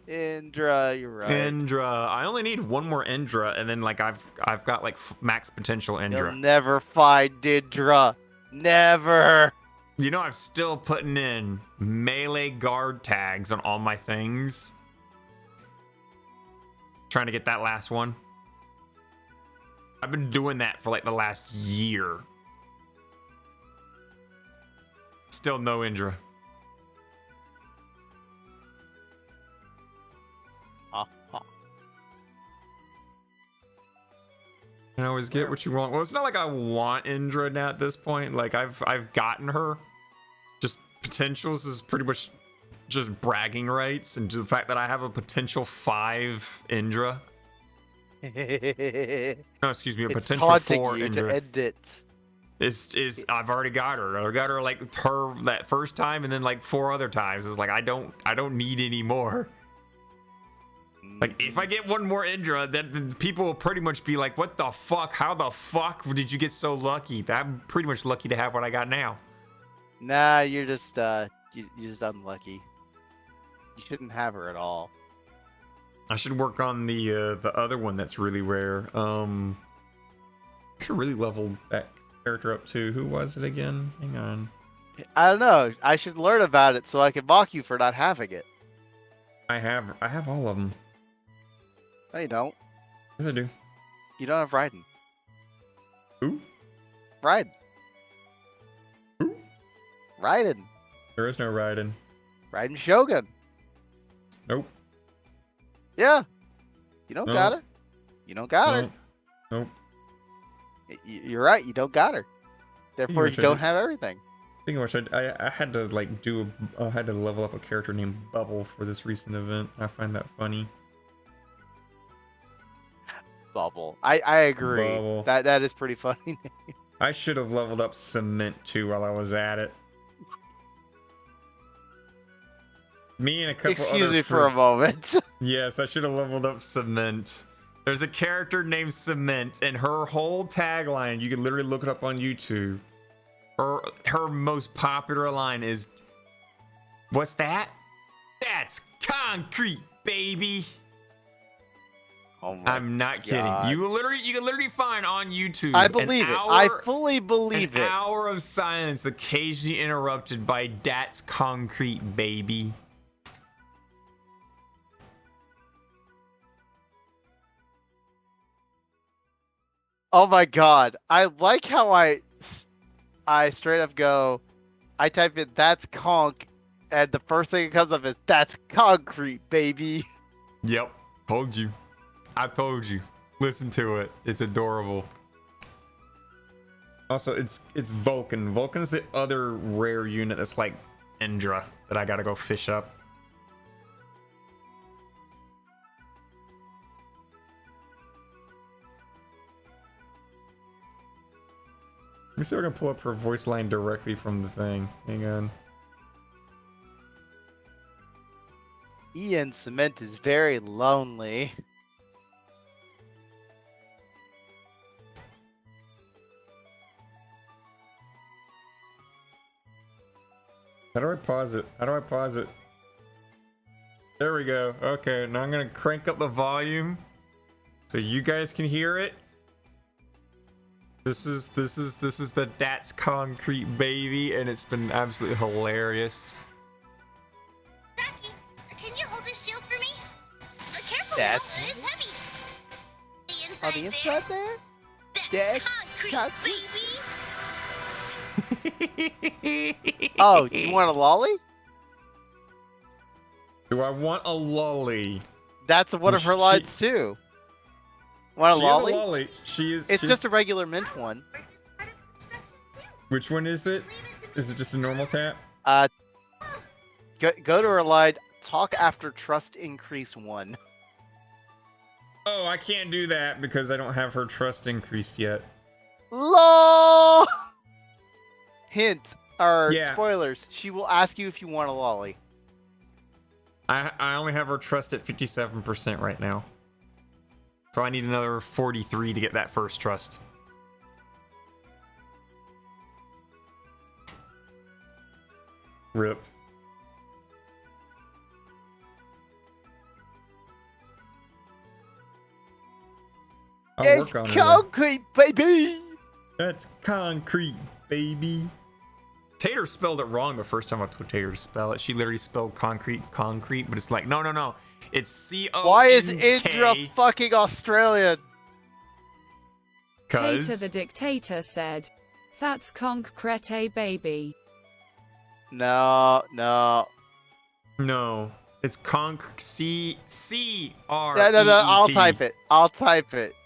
Indra, you're right. Indra. I only need one more Indra, and then like I've got like max potential Indra. You'll never find Indra. Never. You know, I'm still putting in melee guard tags on all my things. Trying to get that last one. I've been doing that for like the last year. Still no Indra. You can always get what you want. Well, it's not like I want Indra now at this point. Like I've gotten her. Just potentials is pretty much just bragging rights, and the fact that I have a potential 5 Indra. No, excuse me, a It's potential taunting 4 you Indra. to end it. Is I've already got her. I got her like her that first time, and then like 4 other times. It's like I don't need any more. Like, if I get one more Indra, then people will pretty much be like, what the fuck? How the fuck did you get so lucky? I'm pretty much lucky to have what I got now. Nah, you're just you're just unlucky. You shouldn't have her at all. I should work on the other one that's really rare. I should really level that character up too. Who was it again? Hang on. I don't know. I should learn about it so I can mock you for not having it. I have all of them. No, you don't. Yes, I do. You don't have Raiden. Who? Raiden. Who? Raiden. There is no Raiden. Raiden Shogun. Nope. Yeah. You don't No. got her. You don't got her. Nope. Nope. You're right. You don't got her. Therefore, you don't have everything. Speaking of which, I had to like I had to level up a character named Bubble for this recent event. I find that funny. Bubble. I agree. Bubble. That is pretty funny. I should have leveled up Cement too while I was at it. Me and a couple Excuse other me for a moment. Yes, I should have leveled up Cement. There's a character named Cement, and her whole tagline, you can literally look it up on YouTube. Her most popular line is, "What's that? That's concrete, baby." Oh my I'm not kidding. God. You can literally find on YouTube. I believe it. I fully believe an it. hour of silence occasionally interrupted by "That's concrete, baby." Oh my God. I like how I straight up go, I type in "that's conk," and the first thing that comes up is "that's concrete, baby." Yep, told you. I told you. Listen to it. It's adorable. Also, it's Vulcan. Vulcan's the other rare unit that's like Indra that I gotta go fish up. Let me see if I can pull up her voice line directly from the thing. Hang on. Ian Cement is very lonely. How do I pause it? How do I pause it? There we go. Okay, now I'm gonna crank up the volume so you guys can hear it. This is the "That's Concrete, baby," and it's been absolutely hilarious. Ducky, can you hold this shield for me? Careful, That's Nova, it's heavy. The inside, On the inside there? That's That's concrete, baby. Oh, you want a lolly? Do I want a lolly? That's one of her lines too. Want a She lolly? is a lolly. She is. It's she's- just a regular mint one. Which one is it? Is it just a normal tap? Go to her line. Talk after trust increase 1. Oh, I can't do that because I don't have her trust increased yet. LOL! Hint, or Yeah. spoilers, she will ask you if you want a lolly. I only have her trust at 57% right now. So I need another 43 to get that first trust. Rip. I'll It's work on it. concrete, baby! That's concrete, baby. Tater spelled it wrong the first time I told Tater to spell it. She literally spelled concrete, but it's like, no. It's C-O-N-K. Why is Indra fucking Australian? Tater the dictator said, "That's concrete, baby." No. No, it's C-R-E-E-T. No, I'll type it.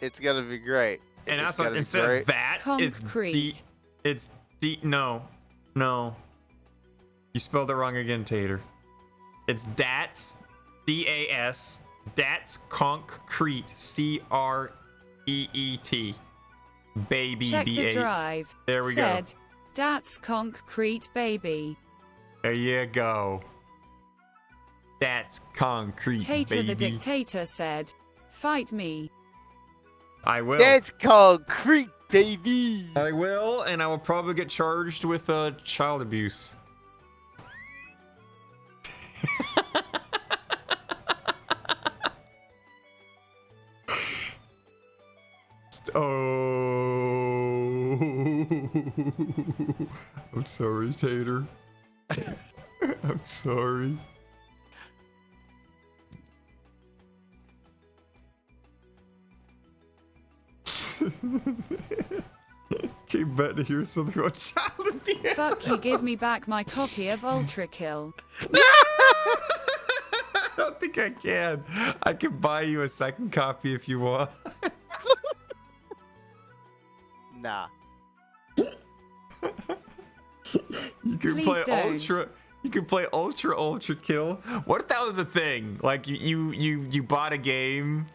It's gonna be great. And It's also, gonna be instead great. of that, it's D. Concrete. It's D. No. You spelled it wrong again, Tater. It's DATS, D-A-S, DATS concrete, C-R-E-E-T. Baby, Check the B-A. drive. There we go. Said, "That's concrete, baby." There you go. That's concrete, Tater baby. the dictator said, "Fight me." I will. It's concrete, baby! I will, and I will probably get charged with child abuse. Oh, I'm sorry, Tater. I'm sorry. Came back to hear something about child abuse. Fuck you, give me back my copy of Ultra Kill. I don't think I can. I can buy you a second copy if you want. Nah. You can Please play don't. ultra. You can play ultra kill. What if that was a thing? Like you bought a game,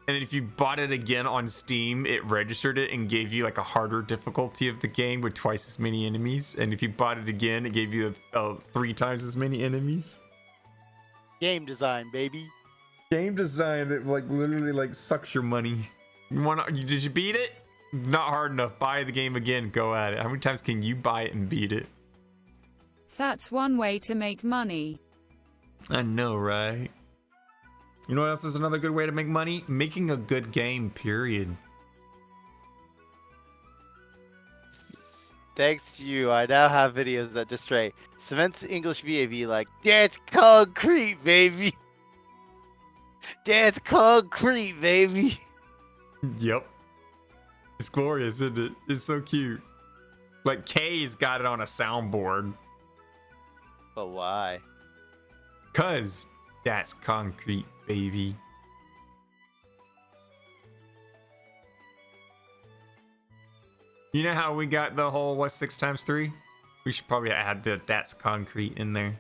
and then if you bought it again on Steam, it registered it and gave you like a harder difficulty of the game with twice as many enemies. And if you bought it again, it gave you 3 times as many enemies. Game design, baby. Game design that like literally like sucks your money. Did you beat it? Not hard enough. Buy the game again. Go at it. How many times can you buy it and beat it? That's one way to make money. I know, right? You know what else is another good way to make money? Making a good game, period. Thanks to you, I now have videos that display Cement's English VAV like, that's concrete, baby. That's concrete, baby. Yep. It's glorious, isn't it? It's so cute. Like, Kay's got it on a soundboard. But why? Cause that's concrete, baby. You know how we got the whole what's 6 times 3? We should probably add the that's concrete in there.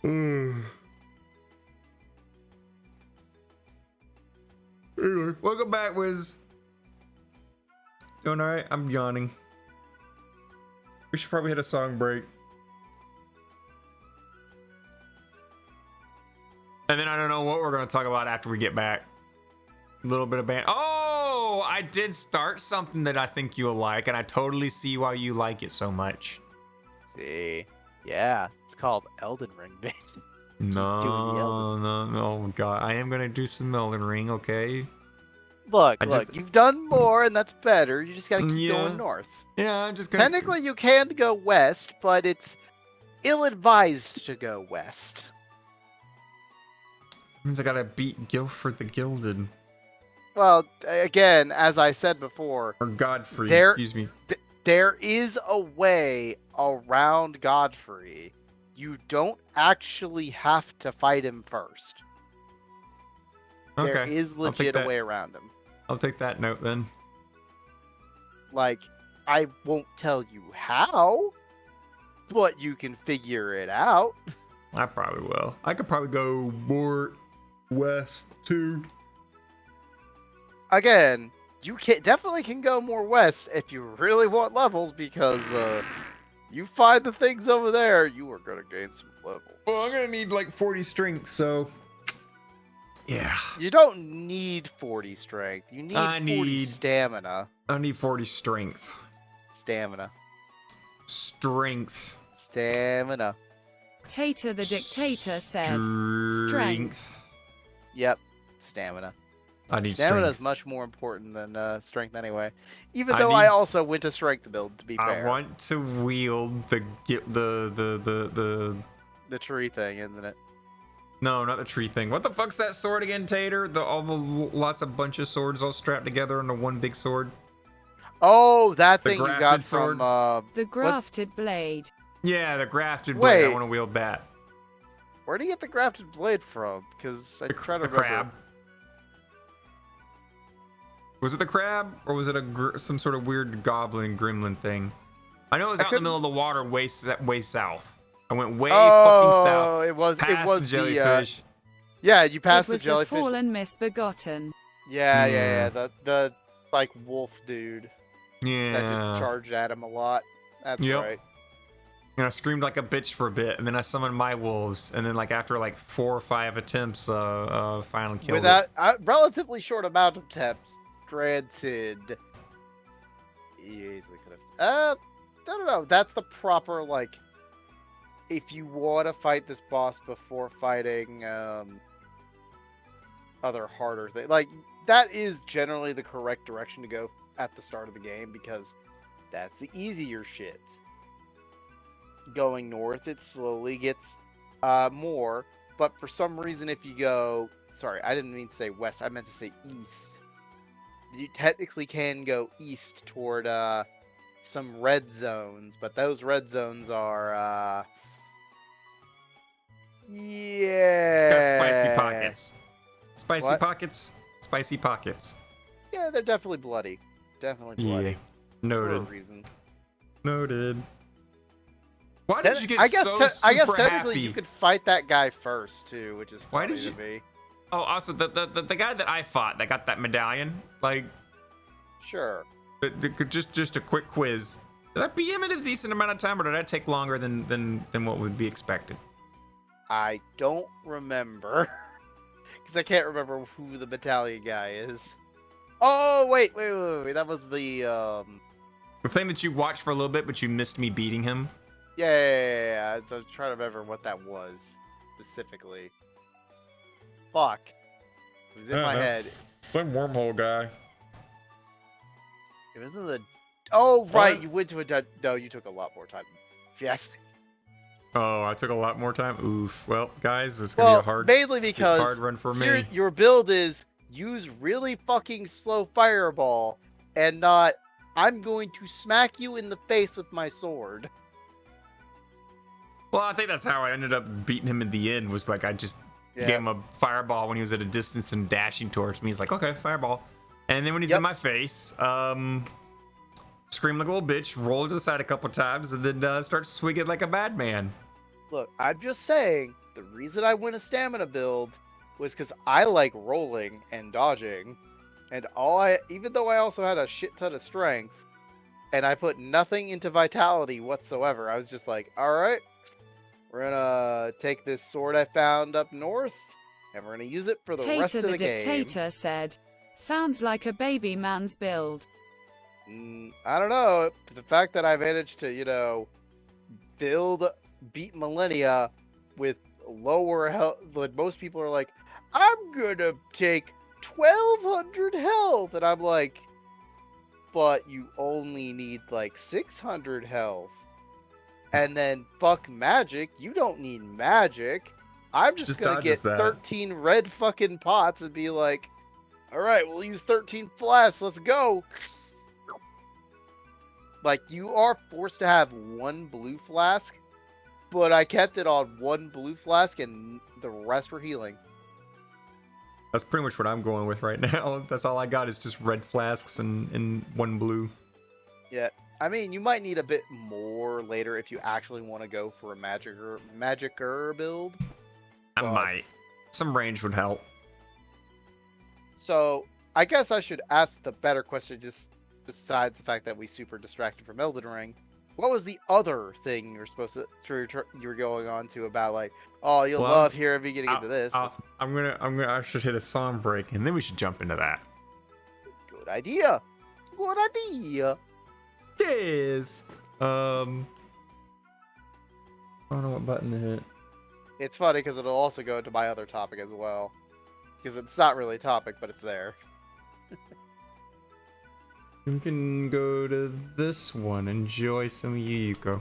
Anyway, welcome back, Wiz. Doing alright? I'm yawning. We should probably hit a song break. And then I don't know what we're going to talk about after we get back. A little bit of band. Oh, I did start something that I think you'll like, and I totally see why you like it so much. See, yeah, it's called Elden Ring, bitch. No, God. I am going to do some Elden Ring, okay? Look, you've done more, and that's better. You just gotta keep going north. Yeah, I'm just gonna... Technically, you can go west, but it's ill-advised to go west. Means I gotta beat Guilford the Gilded. Well, again, as I said before... Or Godfrey, excuse me. There is a way around Godfrey. You don't actually have to fight him first. Okay. There is legit a way around him. I'll take that note then. Like, I won't tell you how, but you can figure it out. I probably will. I could probably go more west too. Again, you definitely can go more west if you really want levels, because you find the things over there, you are gonna gain some level. Well, I'm gonna need like 40 strength, so yeah. You don't need 40 strength. You need 40 stamina. I need 40 strength. Stamina. Strength. Tater the Dictator said, strength. Yep, stamina. I need stamina strength. Is much more important than strength anyway. Even though I also went to strength build, to be fair. I want to wield the tree thing, isn't it? No, not the tree thing. What the fuck's that sword again, Tater? Lots of bunch of swords all strapped together into one big sword. Oh, that thing you got sword? from the grafted blade. Yeah, the grafted blade. I want to wield that. Where do you get the grafted blade from? Because I try to remember. Crab. Was it the crab, or was it some sort of weird goblin gremlin thing? I know it was out in the middle of the water, way south. I went way fucking south. Oh, it was the jellyfish. Yeah, you passed the jellyfish. jellyfish. The fallen misbegotten. Yeah. The like wolf dude. Yeah. That just charged at him a lot. That's right. And I screamed like a bitch for a bit, and then I summoned my wolves, and then like after like 4 or 5 attempts, finally killed With that relatively short amount of attempts, granted, he easily could have. I don't know. That's the proper like. If you want to fight this boss before fighting other harder things, like that is generally the correct direction to go at the start of the game, because that's the easier shit. Going north, it slowly gets more, but for some reason, if you go, sorry, I didn't mean to say west, I meant to say east. You technically can go east toward some red zones, but those red zones are yeah. It's got spicy pockets. What? Spicy pockets. Yeah, they're definitely bloody. definitely bloody. Yeah. For a Noted. reason. Noted. Why did you get I guess so I guess super technically happy? you could fight that guy first too, which is Why funny did you- to me. Oh, also the guy that I fought that got that medallion, like, Sure. just a quick quiz. Did I beat him in a decent amount of time, or did I take longer than what would be expected? I don't remember. Because I can't remember who the battalion guy is. Oh, wait. That was the, The thing that you watched for a little bit, but you missed me beating him. Yeah. So I'm trying to remember what that was specifically. Fuck. It was in my head. Some wormhole guy. It was in the... Oh, right. What? You went to a... No, you took a lot more time. If you ask me. Oh, I took a lot more time. Oof. Well, guys, it's gonna be a hard, mainly it's gonna be a because hard run for me. your build is use really fucking slow fireball and not I'm going to smack you in the face with my sword. Well, I think that's how I ended up beating him in the end. Was like I just Yeah. gave him a fireball when he was at a distance and dashing towards me. He's like, okay, fireball. And then when he's Yep. in my face, scream like a little bitch, roll to the side a couple times, and then start swinging like a madman. Look, I'm just saying the reason I went a stamina build was because I like rolling and dodging, and even though I also had a shit ton of strength, and I put nothing into vitality whatsoever, I was just like, all right, we're gonna take this sword I found up north, and we're gonna use it for the rest Tater of the the game. dictator said, "Sounds like a baby man's build." I don't know. The fact that I managed to, beat Millennia with lower health, like most people are like, I'm gonna take 1200 health, and I'm like, but you only need like 600 health. And then fuck magic, you don't need magic. I'm just gonna get dodges that. 13 red fucking pots and be like, all right, we'll use 13 flasks. Let's go. Like, you are forced to have one blue flask, but I kept it on one blue flask and the rest were healing. That's pretty much what I'm going with right now. That's all I got is just red flasks and one blue. Yeah, I mean, you might need a bit more later if you actually want to go for a magicer build. I but- might. Some range would help. So, I guess I should ask the better question, just besides the fact that we super distracted from Elden Ring. What was the other thing you were supposed to you were going on to about, like, oh, you'll Well, love hearing me getting into this? I should hit a song break and then we should jump into that. Good idea. Good idea. Yes. I don't know what button to hit. It's funny because it'll also go into my other topic as well. Because it's not really a topic, but it's there. You can go to this one. Enjoy some Yuko.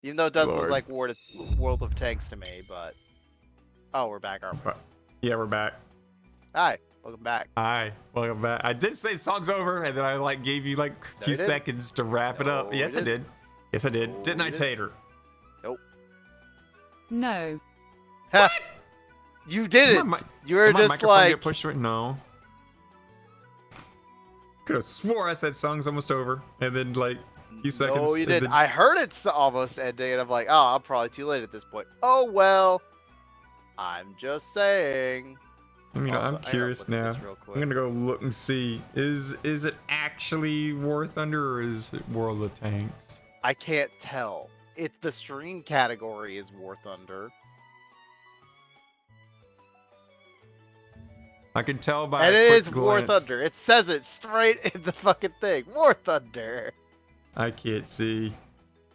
Even though it does look Lord. like World of Tanks to me, but oh, we're back, aren't we? Yeah, we're back. Hi, welcome back. Hi, welcome back. I did say song's over, and then I like gave you like a No, few you didn't. seconds to wrap it up. No, Yes, you I did. Yes, I did. No, Didn't I, you didn't. Tater? Nope. No. What? You didn't. Am I- You were Did my just microphone like get pushed right? No. Could have swore I said song's almost over, and then like a few seconds. no, you and didn't. then- I heard it's almost ending, and I'm like, oh, I'm probably too late at this point. Oh well. I'm just saying. I mean, Also, I I'm gotta curious look at now. this real quick. I'm gonna go look and see. Is it actually War Thunder or is it World of Tanks? I can't tell. It's the stream category is War Thunder. I can tell by And a it quick is War glance. Thunder. It says it straight in the fucking thing. War Thunder. I can't see.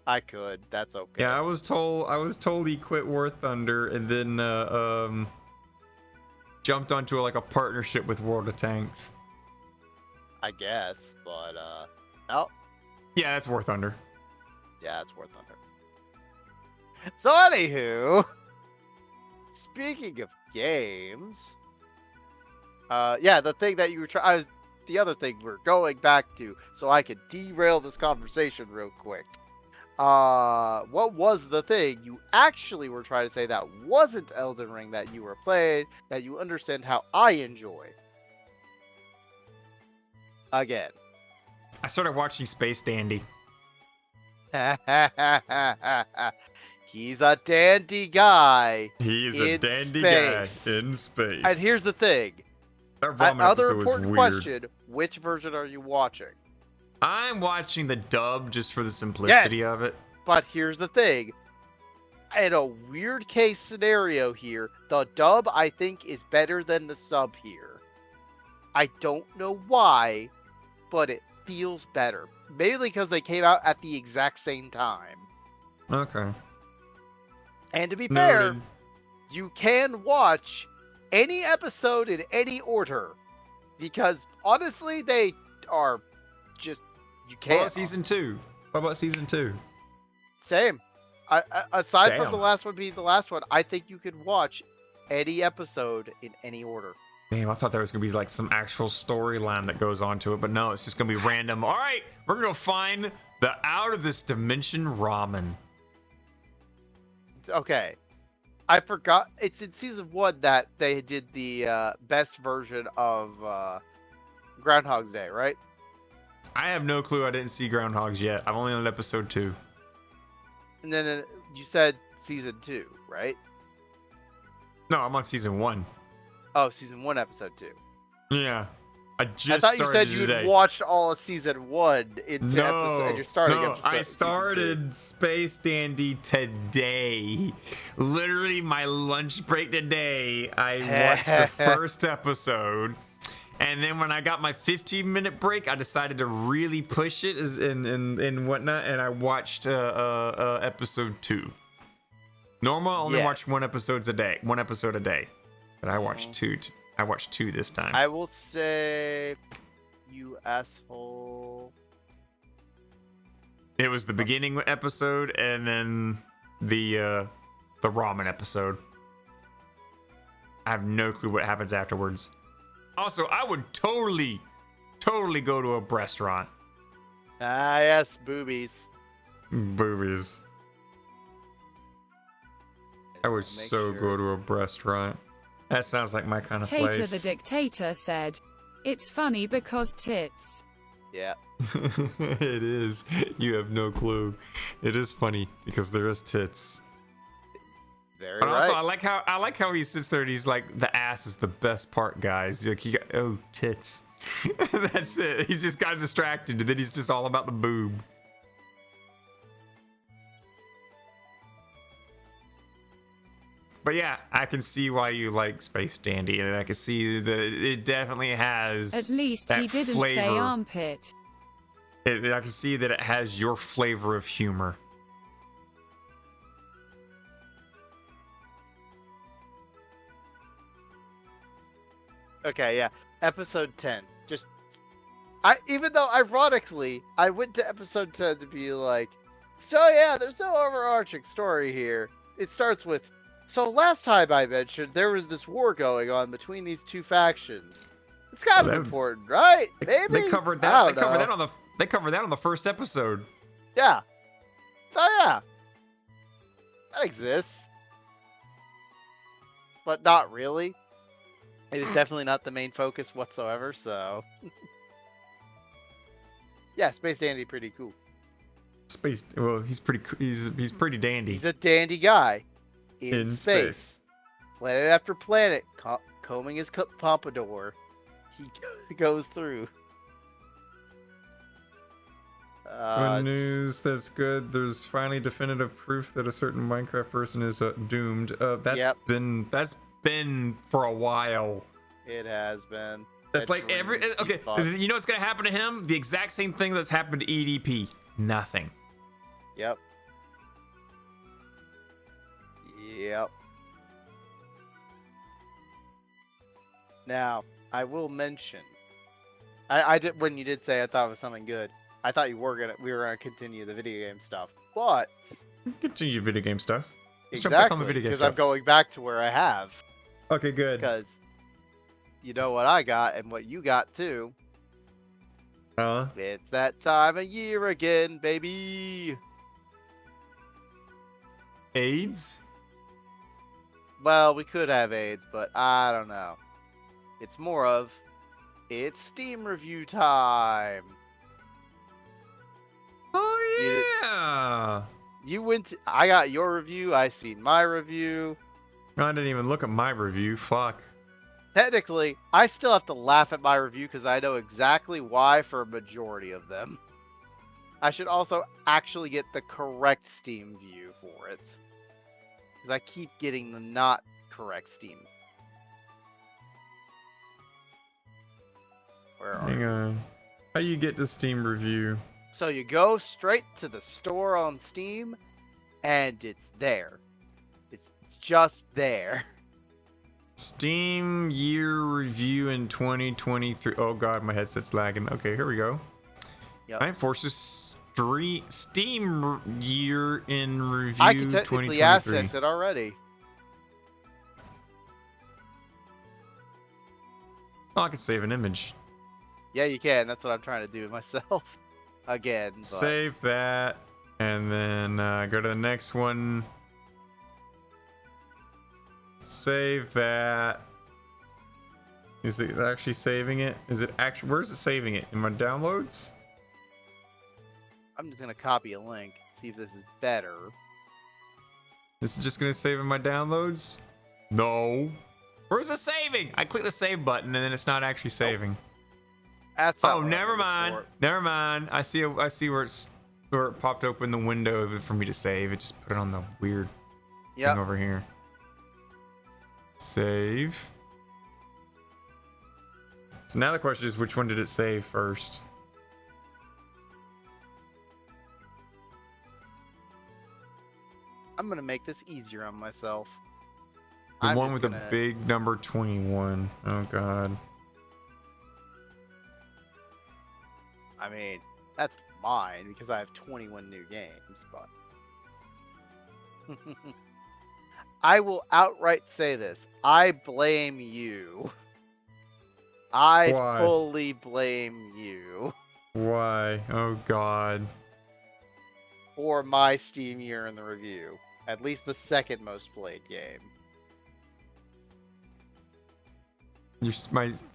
I could. That's okay. Yeah, I was told he quit War Thunder and then jumped onto like a partnership with World of Tanks. I guess, but no. Yeah, that's War Thunder. Yeah, it's War Thunder. So anywho, speaking of games, yeah, the thing that you were the other thing we're going back to, so I could derail this conversation real quick. What was the thing you actually were trying to say that wasn't Elden Ring that you were playing, that you understand how I enjoy? Again. I started watching Space Dandy. He's a dandy guy. He's In a dandy space. guy in space. And here's the thing. that ramen Other episode was important weird. question, which version are you watching? I'm watching the dub just for the simplicity Yes. of it. But here's the thing. In a weird case scenario here, the dub I think is better than the sub here. I don't know why, but it feels better. Mainly because they came out at the exact same time. Okay. And to be fair, Noted. you can watch any episode in any order. Because honestly, they are just, you What can't. about season 2? What about season 2? Same. Aside from Damn. the last one being the last one, I think you could watch any episode in any order. Damn, I thought there was gonna be like some actual storyline that goes on to it, but no, it's just gonna be random. All right, we're gonna find the out of this dimension ramen. Okay. I forgot. It's in season 1 that they did the best version of Groundhog's Day, right? I have no clue. I didn't see Groundhogs yet. I'm only on episode 2. And then you said season 2, right? No, I'm on season 1. Oh, season 1, episode 2. Yeah, I just. I thought you said started you'd today. watched all of season 1 into episode, and you're starting no, episode. I season 2. started Space Dandy today. Literally, my lunch break today. I watched the first episode, and then when I got my 15-minute break, I decided to really push it and whatnot, and I watched episode 2. Normal, I only watch Yes. one episode a day, but I watched two. I watched 2 this time. I will say, you asshole. It was the beginning episode and then the ramen episode. I have no clue what happens afterwards. Also, I would totally go to a restaurant. Ah, yes, boobies. Boobies. I would Just wanna make so sure. go to a restaurant. That sounds like my kind of Tater place. the dictator said, "It's funny because tits." Yeah. It is. You have no clue. It is funny because there is tits. Very But also, right. I like how he sits there and he's like, the ass is the best part, guys. Like he got, oh, tits. That's it. He's just got distracted, and then he's just all about the boob. But yeah, I can see why you like Space Dandy, and I can see that it definitely has. At least that he didn't say flavor. armpit. I can see that it has your flavor of humor. Okay, yeah. Episode 10. Even though ironically, I went to episode 10 to be like, so yeah, there's no overarching story here. It starts with, so last time I mentioned there was this war going on between these two factions. It's kind of important, right? Maybe They covered that. They covered that on the first episode. Yeah. So yeah, that exists, but not really. It is definitely not the main focus whatsoever. So yeah, Space Dandy, pretty cool. Well, he's pretty. He's pretty dandy. He's a dandy guy in space. Planet after planet, combing his pompadour. He goes through. Good news. That's good. There's finally definitive proof that a certain Minecraft person is doomed. That's been for a while. It has been. That's like okay. You know what's gonna happen to him? The exact same thing that's happened to EDP. Nothing. Yep. Now, I will mention. I did when you did say I thought it was something good. I thought we were gonna continue the video game stuff, but continue video game stuff. Exactly, because I'm going back to where I have. Okay, good. Because you know what I got and what you got too. It's that time of year again, baby. AIDS? Well, we could have AIDS, but I don't know. It's more of, it's Steam review time. Oh yeah. You went. I got your review. I seen my review. I didn't even look at my review. Fuck. Technically, I still have to laugh at my review because I know exactly why for a majority of them. I should also actually get the correct Steam view for it. Because I keep getting the not correct Steam. Hang on. How do you get the Steam review? So you go straight to the store on Steam, and it's there. It's just there. Steam year review in 2023. Oh god, my headset's lagging. Okay, here we go. Yep. Giant Forces Steam year in review. I can technically access it already. Oh, I can save an image. Yeah, you can. That's what I'm trying to do myself. Again. But... Save that, and then go to the next one. Save that. Is it actually saving it? Is it actually? Where's it saving it? In my downloads? I'm just gonna copy a link. See if this is better. This is just gonna save in my downloads? No. Where's it saving? I click the save button and then it's not actually saving. That's oh, never mind. Never mind. I see where it popped open the window for me to save. It just put it on the weird thing over here. Save. So now the question is, which one did it save first? I'm gonna make this easier on myself. The one with the big number 21. Oh god. I mean, that's mine because I have 21 new games, but I will outright say this. I blame you. I fully blame you. Why? Oh god. For my Steam year in the review. At least the second most played game. The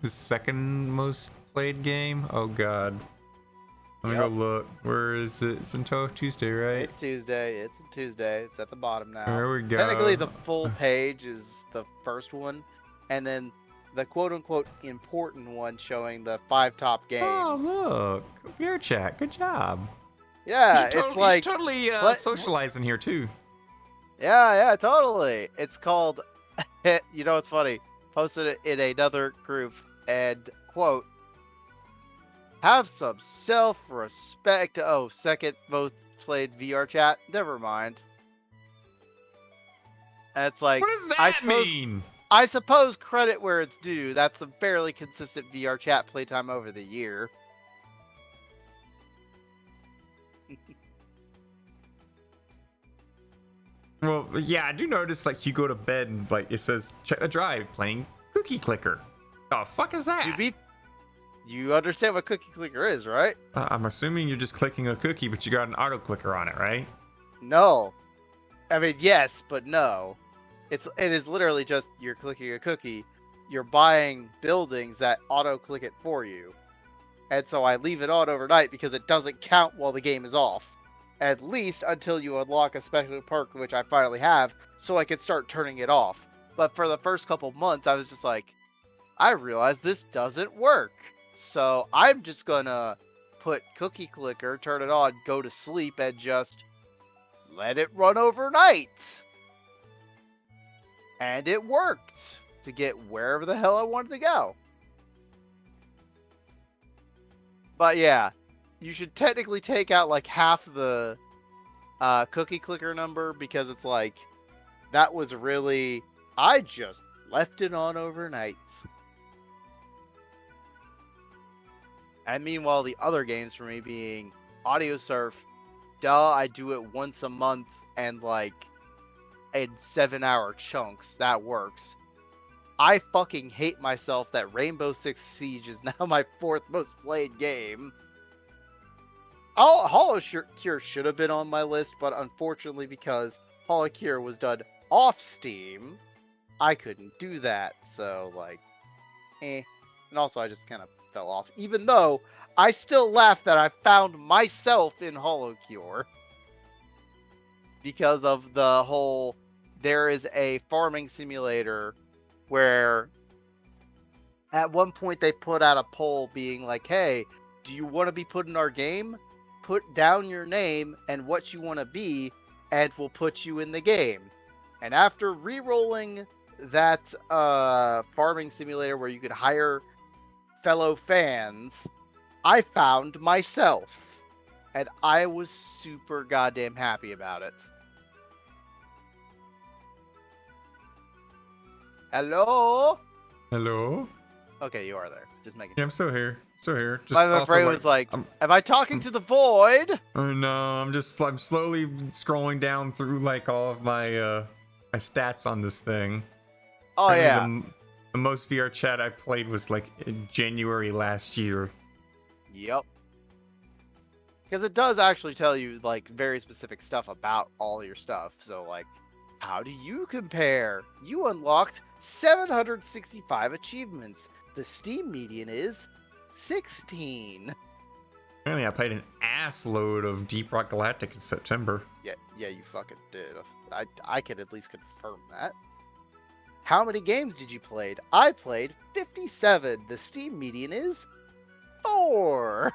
second most played game? Oh god. Let me go look. Where is it? It's in Touhou Tuesday, right? It's Tuesday. It's in Tuesday. It's at the bottom now. There we go. Technically, the full page is the first one, and then the quote-unquote important one showing the 5 top games. Oh, look. Your chat. Good job. Yeah, it's like... He's totally socializing here, too. Yeah, totally. It's called, you know, it's funny. Posted it in another group and quote, have some self-respect. Oh, second most played VR chat. Never mind. And it's like, What does that mean? I suppose credit where it's due. That's a fairly consistent VR chat playtime over the year. Well, yeah, I do notice, like, you go to bed and, like, it says, check the drive, playing Cookie Clicker. Oh, fuck is that? You understand what Cookie Clicker is, right? I'm assuming you're just clicking a cookie, but you got an auto clicker on it, right? No. I mean, yes, but no. It is literally just you're clicking a cookie. You're buying buildings that auto click it for you. And so I leave it on overnight because it doesn't count while the game is off. At least until you unlock a special perk, which I finally have, so I can start turning it off. But for the first couple months, I was just like, I realized this doesn't work. So I'm just gonna put Cookie Clicker, turn it on, go to sleep, and just let it run overnight. And it worked to get wherever the hell I wanted to go. But yeah, you should technically take out like half the Cookie Clicker number because it's like, that was really, I just left it on overnight. And meanwhile, the other games for me being Audio Surf, I do it once a month and like in 7-hour chunks. That works. I fucking hate myself that Rainbow Six Siege is now my 4th most played game. Hollow Cure should have been on my list, but unfortunately because Hollow Cure was done off Steam, I couldn't do that. So, like, And also I just kind of fell off. Even though I still laugh that I found myself in Hollow Cure. Because of the whole, there is a farming simulator where at one point they put out a poll being like, hey, do you want to be put in our game? Put down your name and what you want to be, and we'll put you in the game. And after re-rolling that farming simulator where you could hire fellow fans, I found myself. And I was super goddamn happy about it. Hello? Hello? Okay, you are there. Just making Yeah, I'm still here. Still here. Just my also, brain was like, am I talking to the void? Oh no, I'm slowly scrolling down through like all of my my stats on this thing. Oh, Apparently yeah. The most VR chat I played was like in January last year. Yep. Because it does actually tell you like very specific stuff about all your stuff. So like, how do you compare? You unlocked 765 achievements. The Steam median is 16. Apparently I played an ass load of Deep Rock Galactic in September. Yeah, you fucking did. I can at least confirm that. How many games did you play? I played 57. The Steam median is 4.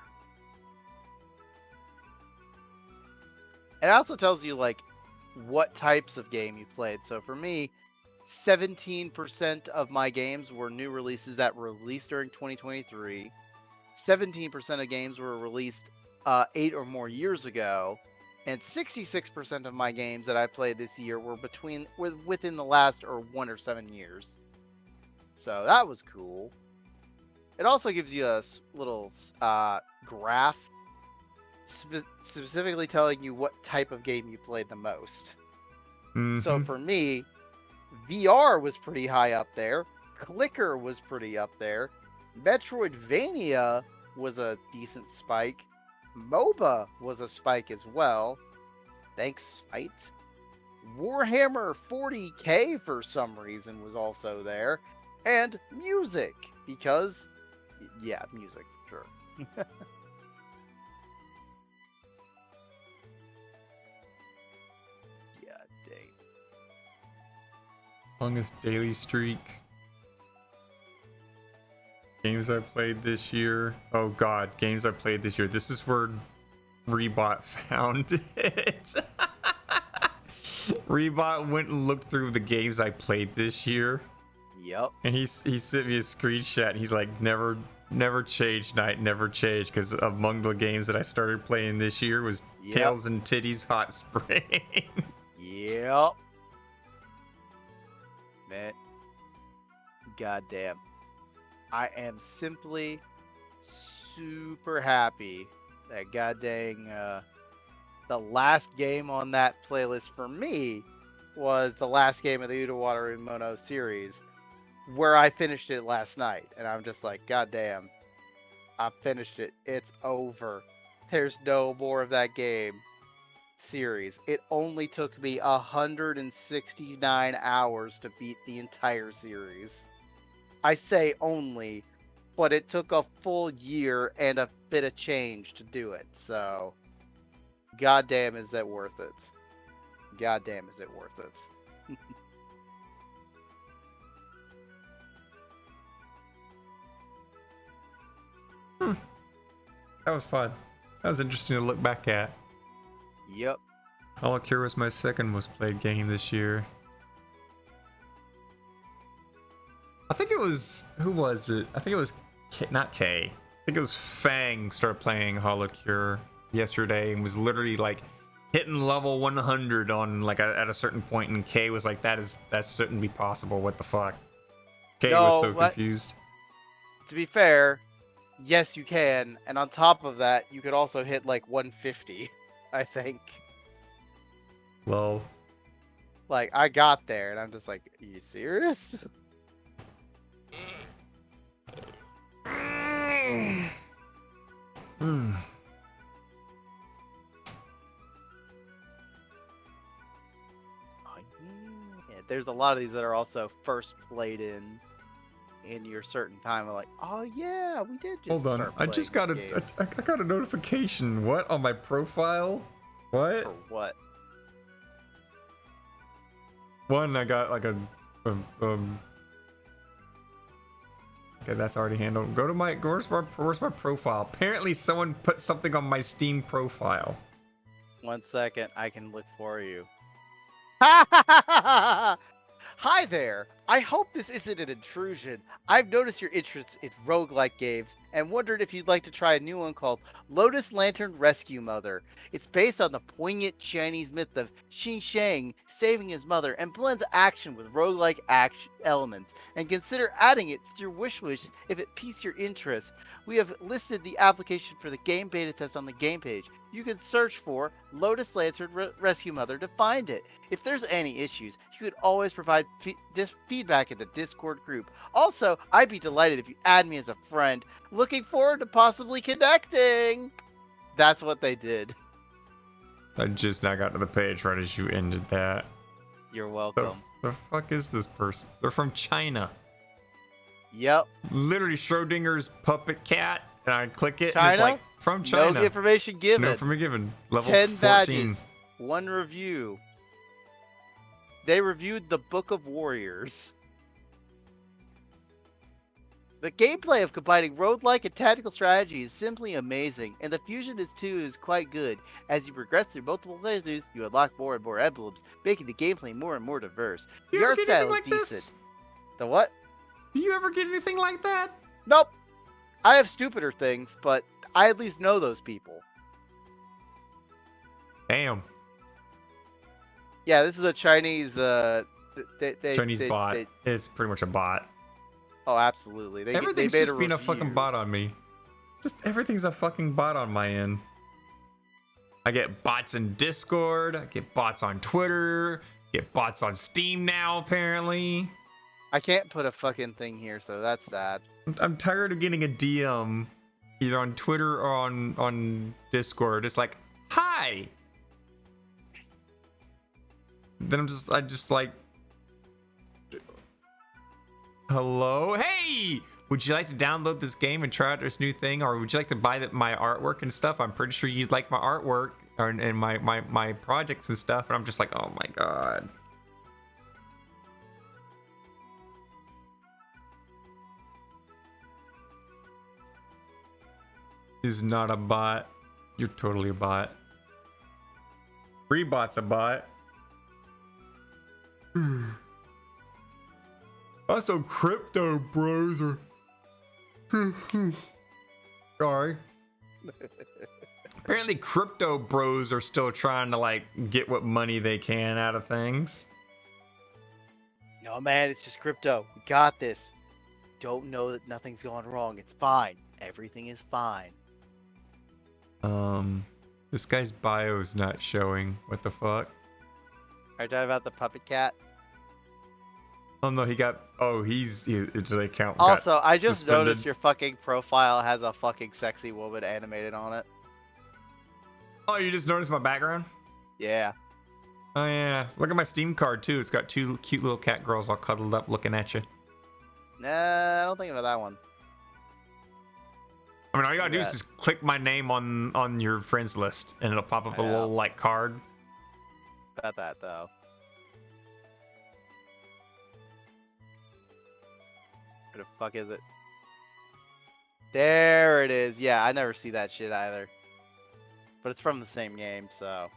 It also tells you like what types of game you played. So for me, 17% of my games were new releases that were released during 2023. 17% of games were released 8 or more years ago, and 66% of my games that I played this year were within the last 1 or 7 years. So that was cool. It also gives you a little graph specifically telling you what type of game you played the most. Mm-hmm. So for me, VR was pretty high up there. Clicker was pretty up there. Metroidvania was a decent spike. MOBA was a spike as well. Thanks, Spite. Warhammer 40k for some reason was also there. And music, because, yeah, music for sure. Longest daily streak. Games I played this year. Oh god, games I played this year. This is where Rebot found it. Rebot went and looked through the games I played this year, Yep. and he sent me a screenshot. And he's like, never change night, never change, because among the games that I started playing this year was Yep. Tails and Titties Hot Spring. Yep. Man. Goddamn. I am simply super happy that goddamn the last game on that playlist for me was the last game of the Utawaru Mono series, where I finished it last night, and I'm just like, goddamn, I finished it. It's over. There's no more of that game series. It only took me 169 hours to beat the entire series. I say only, but it took a full year and a bit of change to do it. So, goddamn, is that worth it? Goddamn, is it worth it? That was fun. That was interesting to look back at. Yep. All Cure was my second most played game this year. I think it was, who was it? I think it was not K. I think it was Fang started playing Hollow Cure yesterday and was literally like hitting level 100 on like at a certain point, and K was like, that's certainly possible. What the fuck? K was so confused. To be fair, yes, you can, and on top of that, you could also hit like 150. I think. Well, like I got there, and I'm just like, are you serious? Hmm. Yeah, there's a lot of these that are also first played in your certain time. I'm like, oh yeah, we did just Hold on, start I just got games. I got a notification. What, on my profile? What? For what? One, I got like okay, that's already handled. Go to where's my profile? Apparently someone put something on my Steam profile. 1 second, I can look for you. Hi there! I hope this isn't an intrusion. I've noticed your interest in roguelike games and wondered if you'd like to try a new one called Lotus Lantern Rescue Mother. It's based on the poignant Chinese myth of Xing Shang saving his mother and blends action with roguelike action elements, and consider adding it to your wish list if it piques your interest. We have listed the application for the game beta test on the game page. You can search for Lotus Lantern Rescue Mother to find it. If there's any issues, you could always provide feedback in the Discord group. Also, I'd be delighted if you add me as a friend. Looking forward to possibly connecting. That's what they did. I just now got to the page right as you ended that. You're welcome. The fuck is this person? They're from China. Yep. Literally Schrodinger's puppet cat, and I click it, China? and it's like, from China. No information given. No information given. Level 10 14. badges. 1 review. They reviewed the Book of Warriors. The gameplay of combining roguelike and tactical strategy is simply amazing, and the fusion is quite good. As you progress through multiple playthroughs, you unlock more and more emblems, making the gameplay more and more diverse. You The ever art get style anything is like decent. this? The what? Do you ever get anything like that? Nope. I have stupider things, but I at least know those people. Damn. Yeah, this is a Chinese Chinese bot. It's pretty much a bot. Oh, absolutely. Everything's they made just being a fucking review. bot on me. Just everything's a fucking bot on my end. I get bots in Discord. I get bots on Twitter. Get bots on Steam now, apparently. I can't put a fucking thing here, so that's sad. I'm tired of getting a DM either on Twitter or on Discord. It's like, hi. Then I just like, hello, hey, would you like to download this game and try out this new thing, or would you like to buy my artwork and stuff? I'm pretty sure you'd like my artwork and my projects and stuff. And I'm just like, oh my god. Is not a bot. You're totally a bot. Rebot's a bot. Also, crypto bros are. Sorry. Apparently, crypto bros are still trying to like get what money they can out of things. No, man, it's just crypto. We got this. Don't know that nothing's going wrong. It's fine. Everything is fine. This guy's bio's not showing. What the fuck? Are you talking about the puppet cat? Oh no, he got. Oh, his account. Also, I just suspended. noticed your fucking profile has a fucking sexy woman animated on it. Oh, you just noticed my background? Yeah. Oh yeah. Look at my Steam card too. It's got two cute little cat girls all cuddled up looking at you. Nah, I don't think about that one. I mean, all you gotta do is just click my name on your friends list, and it'll pop up a little like card. About that though. Where the fuck is it? There it is. Yeah, I never see that shit either. But it's from the same game, so.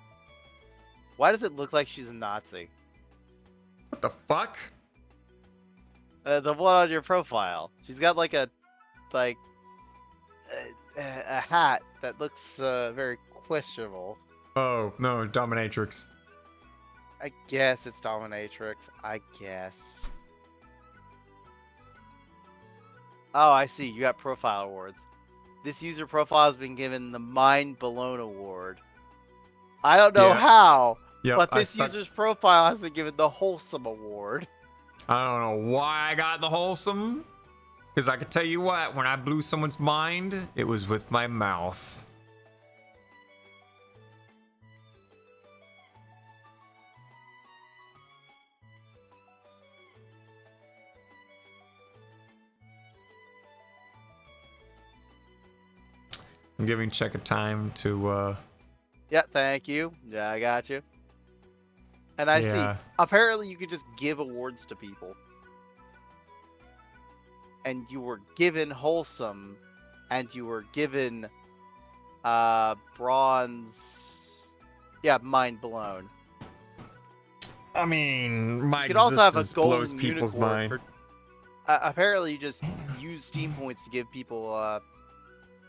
Why does it look like she's a Nazi? What the fuck? The one on your profile. She's got like a hat that looks very questionable. Oh no, dominatrix. I guess it's dominatrix. I guess. Oh, I see. You got profile awards. This user profile has been given the Mind Blown Award. I don't know how, but this user's profile has been given the Wholesome Award. I don't know why I got the Wholesome. Because I can tell you what, when I blew someone's mind, it was with my mouth. I'm giving Check a time to Yeah, thank you. Yeah, I got you. And I see. Apparently you could just give awards to people. And you were given Wholesome, and you were given bronze. Yeah, Mind Blown. I mean, my you could also have a existence blows golden people's unicorn mind. for, apparently you just use Steam points to give people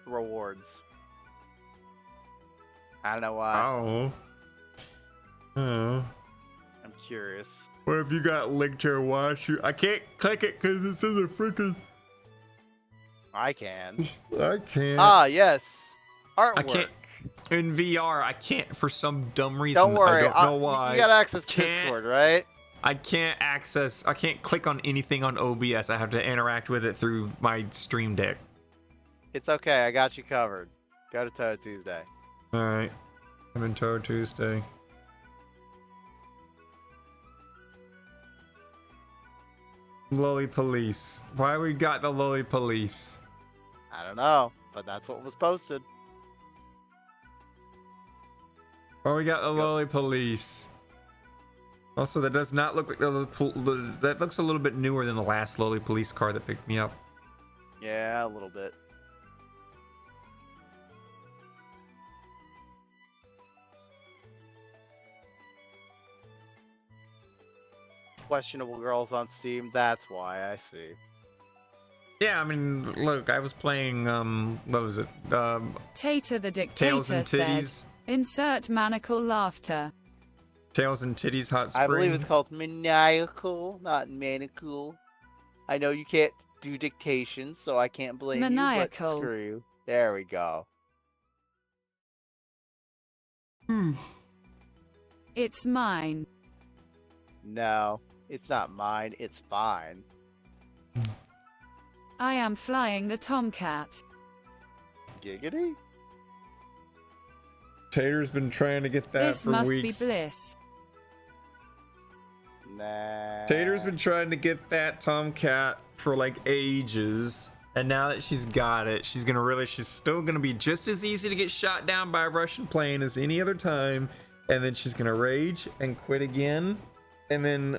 rewards. I don't know why. Oh. Oh. I'm curious. What if you got linked to watch? I can't click it because it's in the freaking. I can. I can't. Ah, yes. Artwork. I can't. In VR, I can't for some dumb reason. Don't worry. I don't know why. You got access to Discord, right? I can't click on anything on OBS. I have to interact with it through my Stream Deck. It's okay. I got you covered. Go to Touhou Tuesday. Alright. I'm in Touhou Tuesday. Lolly Police. Why we got the Lolly Police? I don't know, but that's what was posted. Why we got the Lolly Police? Also, that does not look like that looks a little bit newer than the last Lolly Police car that picked me up. Yeah, a little bit. Questionable girls on Steam. That's why. I see. Yeah, I mean, look, I was playing what was it? Tater the Tails Dictator and said, Titties. insert maniacal laughter. Tails and Titties Hot Spring. I believe it's called maniacal, not maniacal. I know you can't do dictation, so I can't blame you, but screw you. There we go. It's mine. No, it's not mine. It's fine. I am flying the Tomcat. Giggity? Tater's been trying to get that This for must weeks. be bliss. Nah. Tater's been trying to get that Tomcat for like ages, and now that she's got it, she's still gonna be just as easy to get shot down by a Russian plane as any other time, and then she's gonna rage and quit again, and then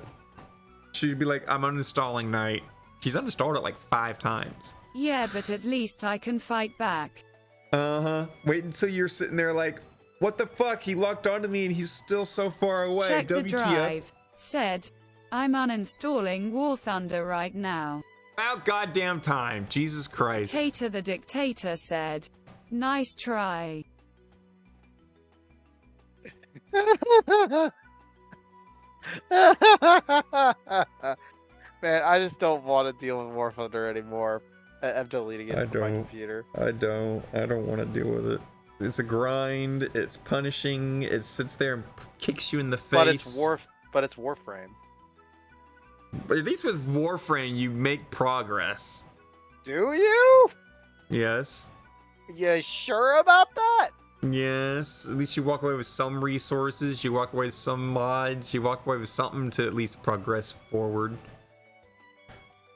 she'd be like, I'm uninstalling night. She's uninstalled it like 5 times. Yeah, but at least I can fight back. Uh-huh. Wait until you're sitting there like, what the fuck? He locked onto me and he's still so far away. Check the WTF? drive. Said, I'm uninstalling War Thunder right now. About goddamn time. Jesus Christ. Tater the Dictator said, nice try. Man, I just don't want to deal with War Thunder anymore. I'm deleting it from my computer. I don't want to deal with it. It's a grind. It's punishing. It sits there and kicks you in the face. But it's Warframe. But at least with Warframe, you make progress. Do you? Yes. You sure about that? Yes. At least you walk away with some resources. You walk away with some mods. You walk away with something to at least progress forward.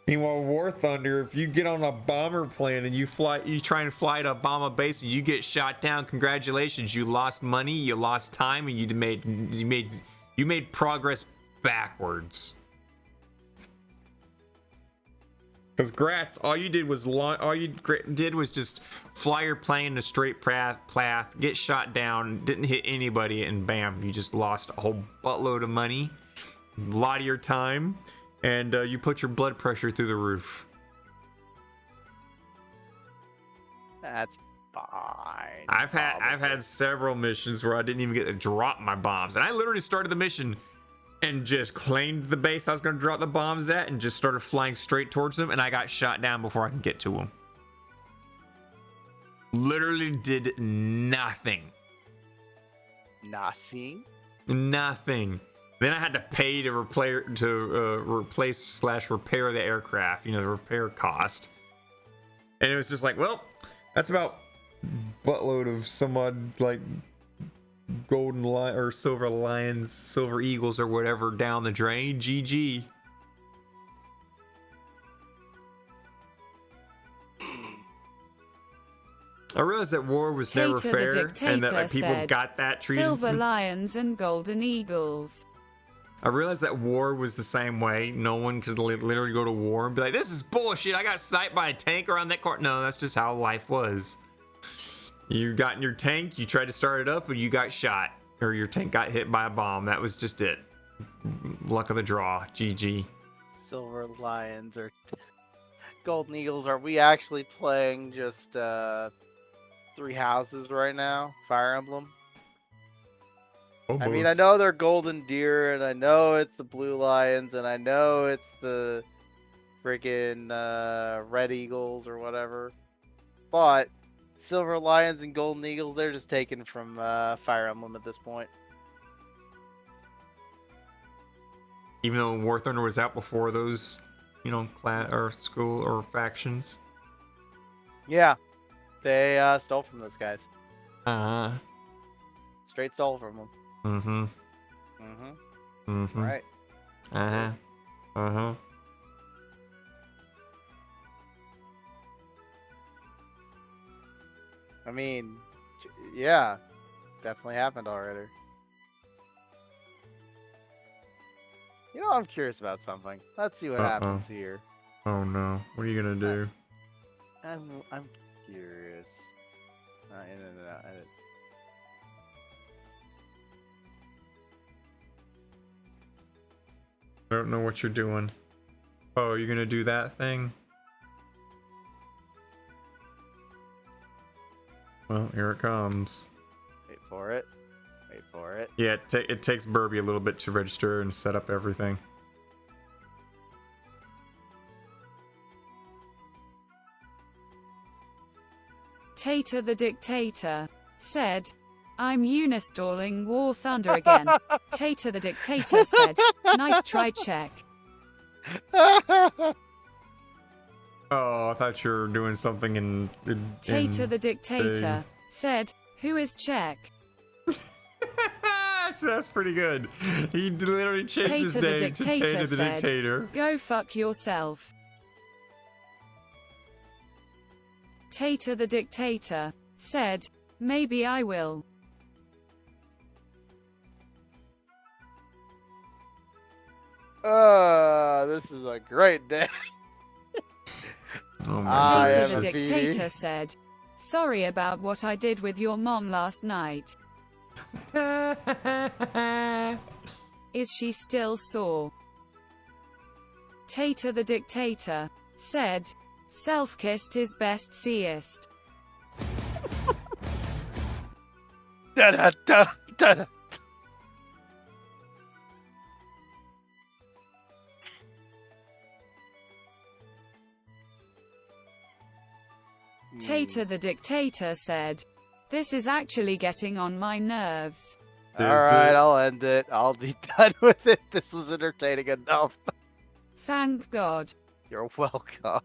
Meanwhile, War Thunder, if you get on a bomber plane and you try and fly to a bomber base and you get shot down, congratulations, you lost money, you lost time, and you made progress backwards. Because Gratz, all you did was just fly your plane in a straight path, get shot down, didn't hit anybody, and bam, you just lost a whole buttload of money, a lot of your time. And you put your blood pressure through the roof. That's fine. I've had several missions where I didn't even get to drop my bombs, and I literally started the mission and just claimed the base I was going to drop the bombs at, and just started flying straight towards them, and I got shot down before I could get to them. Literally did nothing. Nothing. Nothing. Then I had to pay to replace / repair the aircraft, you know, the repair cost. And it was just like, well, that's about buttload of some odd like golden lion or silver lions, silver eagles or whatever down the drain. GG. I realized that war was never fair, and that like people got that treated. Silver lions and golden eagles. I realized that war was the same way. No one could literally go to war and be like, this is bullshit. I got sniped by a tank around that corner. No, that's just how life was. You got in your tank, you tried to start it up, and you got shot. Or your tank got hit by a bomb. That was just it. Luck of the draw. GG. Silver lions or golden eagles. Are we actually playing just 3 houses right now? Fire Emblem? Almost. I mean, I know they're golden deer, and I know it's the blue lions, and I know it's the freaking red eagles or whatever. But silver lions and golden eagles, they're just taken from Fire Emblem at this point. Even though War Thunder was out before those, you know, clan or school or factions. Yeah, they stole from those guys. Straight stole from them. Mm-hmm. Mm-hmm. Mm-hmm. Right. Uh-huh. Uh-huh. I mean, yeah, definitely happened already. You know, I'm curious about something. Let's see what happens here. Oh no! What are you gonna do? I'm curious. No. I don't know what you're doing. Oh, you're gonna do that thing? Well, here it comes. Wait for it. Wait for it. Yeah, it takes Burby a little bit to register and set up everything. Tater the Dictator said, I'm uninstalling War Thunder again. Tater the Dictator said, nice try, check. Oh, I thought you were doing something in Tater the Dictator said, who is check? That's pretty good. He literally changed his name to Tater the Dictator. Go fuck yourself. Tater the Dictator said, maybe I will. This is a great day. Oh my Tater the Dictator said, sorry about what I did with your mom last night. Is she still sore? Tater the Dictator said, self-kissed is best seest. Da da da da da. Tater the Dictator said, this is actually getting on my nerves. All right, I'll end it. I'll be done with it. This was entertaining enough. Thank God. You're welcome.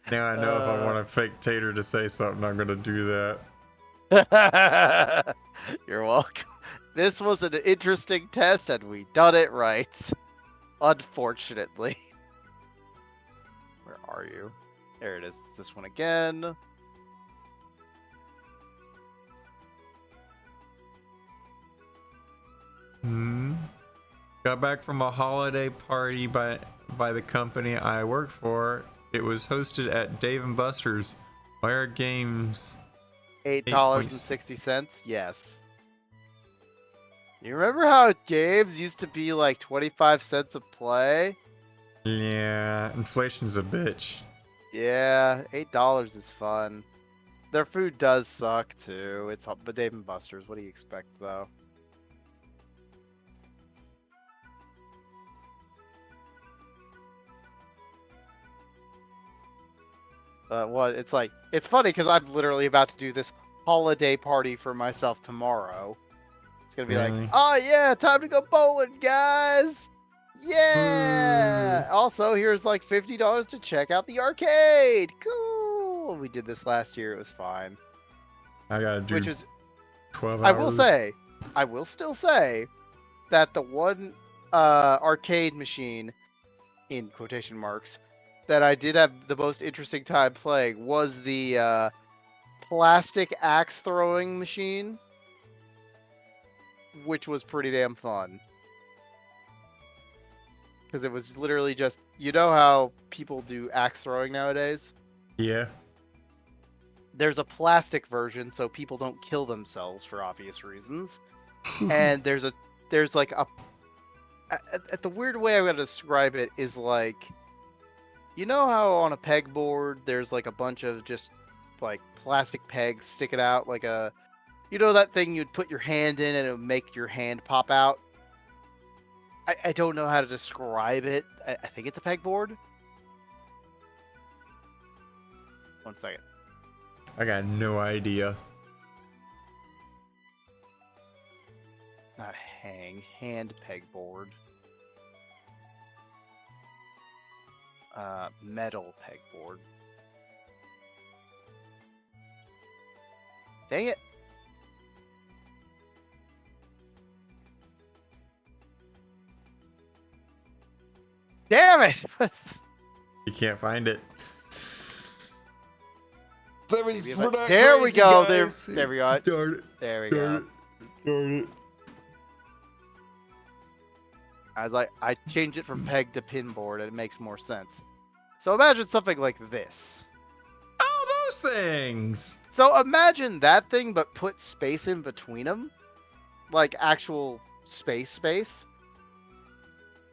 Now I know if I want a fake Tater to say something, I'm gonna do that. You're welcome. This was an interesting test, and we done it right. Unfortunately. Where are you? There it is. It's this one again. Got back from a holiday party by the company I work for. It was hosted at Dave & Buster's. Why are games $8.60? Yes. You remember how games used to be like 25 cents a play? Yeah, inflation's a bitch. Yeah, $8 is fun. Their food does suck too. It's but Dave & Buster's. What do you expect though? What? It's like, it's funny because I'm literally about to do this holiday party for myself tomorrow. It's gonna be Really? like, oh yeah, time to go bowling, guys. Yeah. Also, here's like $50 to check out the arcade. Cool. We did this last year. It was fine. I gotta do Which is, 12 hours. I will still say that the one arcade machine, in quotation marks, that I did have the most interesting time playing was the plastic axe throwing machine, which was pretty damn fun. Because it was literally just, you know how people do axe throwing nowadays? Yeah. There's a plastic version so people don't kill themselves for obvious reasons. And there's like a the weird way I'm going to describe it is like, you know how on a pegboard there's like a bunch of just like plastic pegs sticking out, like a, you know, that thing you'd put your hand in and it would make your hand pop out? I don't know how to describe it. I think it's a pegboard. 1 second. I got no idea. Not hand pegboard. Metal pegboard. Dang it. Damn it! You can't find it. There we go. There we go. Darn it. There we go. Darn it. I was like, I changed it from peg to pinboard, and it makes more sense. So imagine something like this. Oh, those things! So imagine that thing, but put space in between them, like actual space.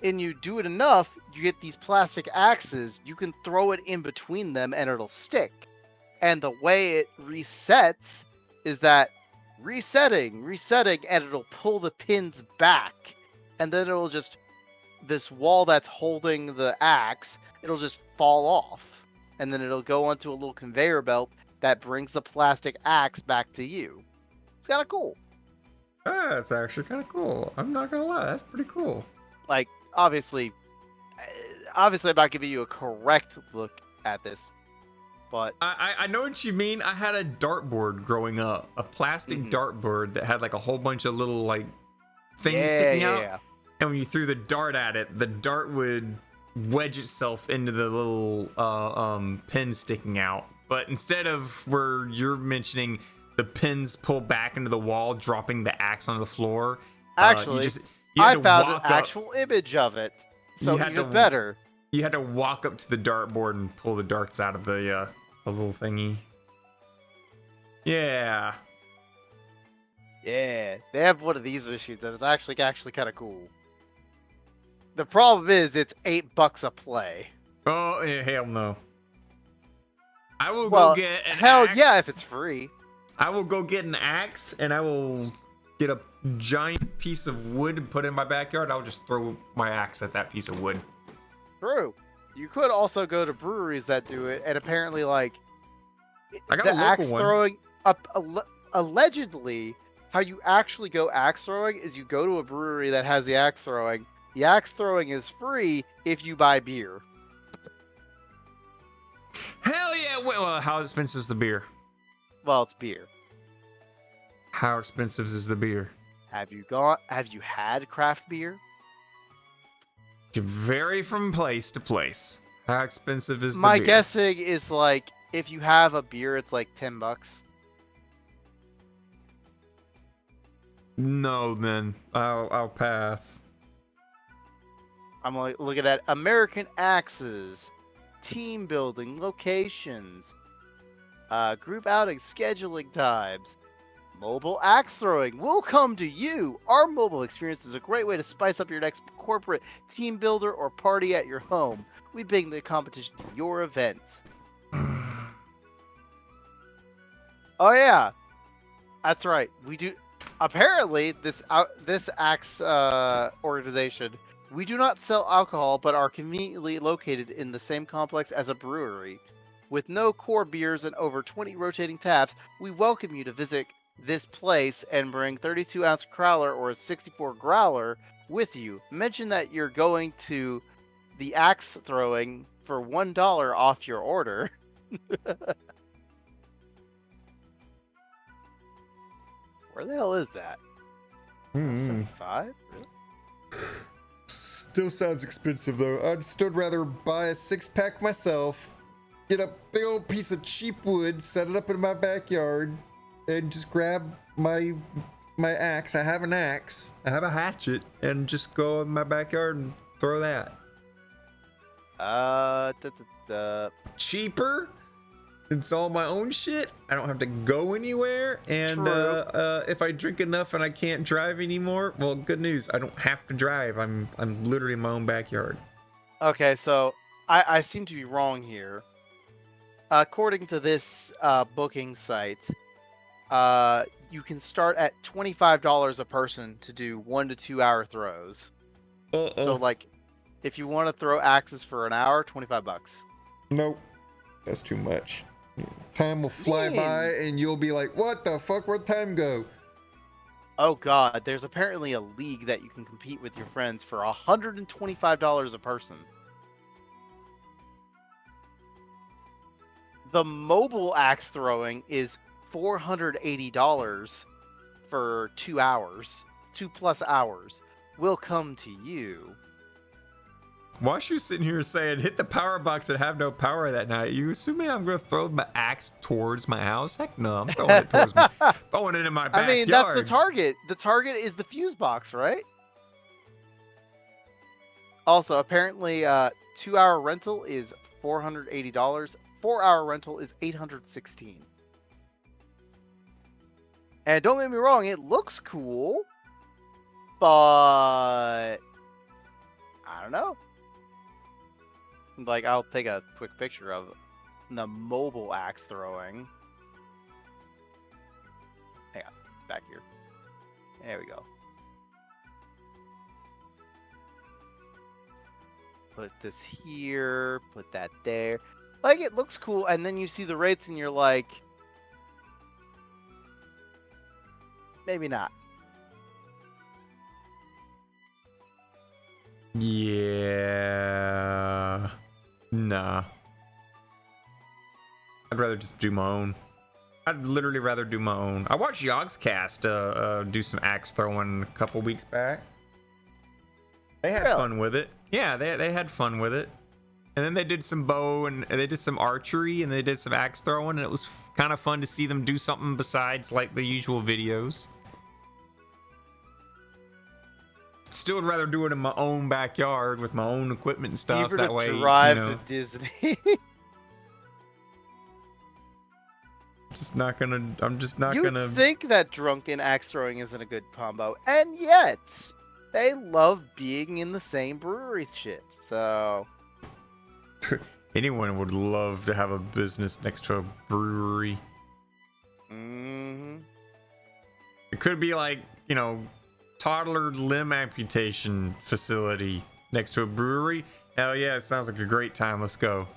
And you do it enough, you get these plastic axes. You can throw it in between them, and it'll stick. And the way it resets is that resetting, and it'll pull the pins back. And then it'll just, this wall that's holding the axe, it'll just fall off. And then it'll go onto a little conveyor belt that brings the plastic axe back to you. It's kind of cool. That's actually kind of cool. I'm not gonna lie, that's pretty cool. Like, obviously I'm not giving you a correct look at this, but I know what you mean. I had a dartboard growing up, a plastic dartboard that had like a whole bunch of little like things sticking out. Yeah. And when you threw the dart at it, the dart would wedge itself into the little pin sticking out. But instead of where you're mentioning the pins pull back into the wall, dropping the axe on the floor, Actually, you I had to found an walk up. actual image of it, so You had even to- better. You had to walk up to the dartboard and pull the darts out of the little thingy. Yeah. Yeah, they have one of these machines that is actually kind of cool. The problem is it's $8 a play. Oh, yeah, hell no. I will Well, go get an hell axe. yeah, if it's free. I will go get an axe and I will get a giant piece of wood and put it in my backyard. I'll just throw my axe at that piece of wood. True. You could also go to breweries that do it, and apparently, like, I got the a local axe one. throwing allegedly, how you actually go axe throwing is you go to a brewery that has the axe throwing. The axe throwing is free if you buy beer. Hell yeah! Well, how expensive is the beer? Well, it's beer. How expensive is the beer? Have you had craft beer? Can vary from place to place. How expensive is the My beer? guessing is like if you have a beer, it's like $10. No, then I'll pass. I'm like looking at American Axes, team building, locations, group outing, scheduling times, mobile axe throwing will come to you. Our mobile experience is a great way to spice up your next corporate team builder or party at your home. We bring the competition to your event. Oh yeah, that's right. We do. Apparently, this axe organization. We do not sell alcohol, but are conveniently located in the same complex as a brewery. With no core beers and over 20 rotating taps, we welcome you to visit this place and bring 32-ounce crowler or a 64 growler with you. Mention that you're going to the axe throwing for $1 off your order. Where the hell is that? 75? Really? Still sounds expensive though. I'd still rather buy a 6-pack myself, get a big old piece of cheap wood, set it up in my backyard, and just grab my axe. I have an axe. I have a hatchet, and just go in my backyard and throw that. Cheaper? It's all my own shit. I don't have to go anywhere. And True. if I drink enough and I can't drive anymore, well, good news. I don't have to drive. I'm literally in my own backyard. Okay, so I seem to be wrong here. According to this booking site, you can start at $25 a person to do 1 to 2 hour throws. So like, if you want to throw axes for an hour, $25. Nope. That's too much. Time will fly by and you'll be like, what the fuck? Where'd time go? Oh god, there's apparently a league that you can compete with your friends for $125 a person. The mobile axe throwing is $480 for 2 hours. 2+ hours. Will come to you. Why are you sitting here saying hit the power box and have no power that night? You assuming I'm gonna throw my axe towards my house? Heck no, I'm throwing it towards my throwing it in my backyard. I mean, that's the target. The target is the fuse box, right? Also, apparently, 2 hour rental is $480. 4 hour rental is $816. And don't get me wrong, it looks cool, but I don't know. Like, I'll take a quick picture of the mobile axe throwing. Hang on, back here. There we go. Put this here, put that there. Like, it looks cool, and then you see the rates and you're like, maybe not. Yeah. Nah. I'd rather just do my own. I'd literally rather do my own. I watched Yogscast do some axe throwing a couple weeks back. They had fun with it. Yeah, they had fun with it. And then they did some bow and they did some archery and they did some axe throwing, and it was kind of fun to see them do something besides like the usual videos. Still would rather do it in my own backyard with my own equipment and stuff. Even That to way, drive you know, to Disney. I'm just not gonna. You think that drunken axe throwing isn't a good combo, and yet They love being in the same brewery shit. So Anyone would love to have a business next to a brewery. It could be like, you know, toddler limb amputation facility next to a brewery. Hell yeah, it sounds like a great time. Let's go.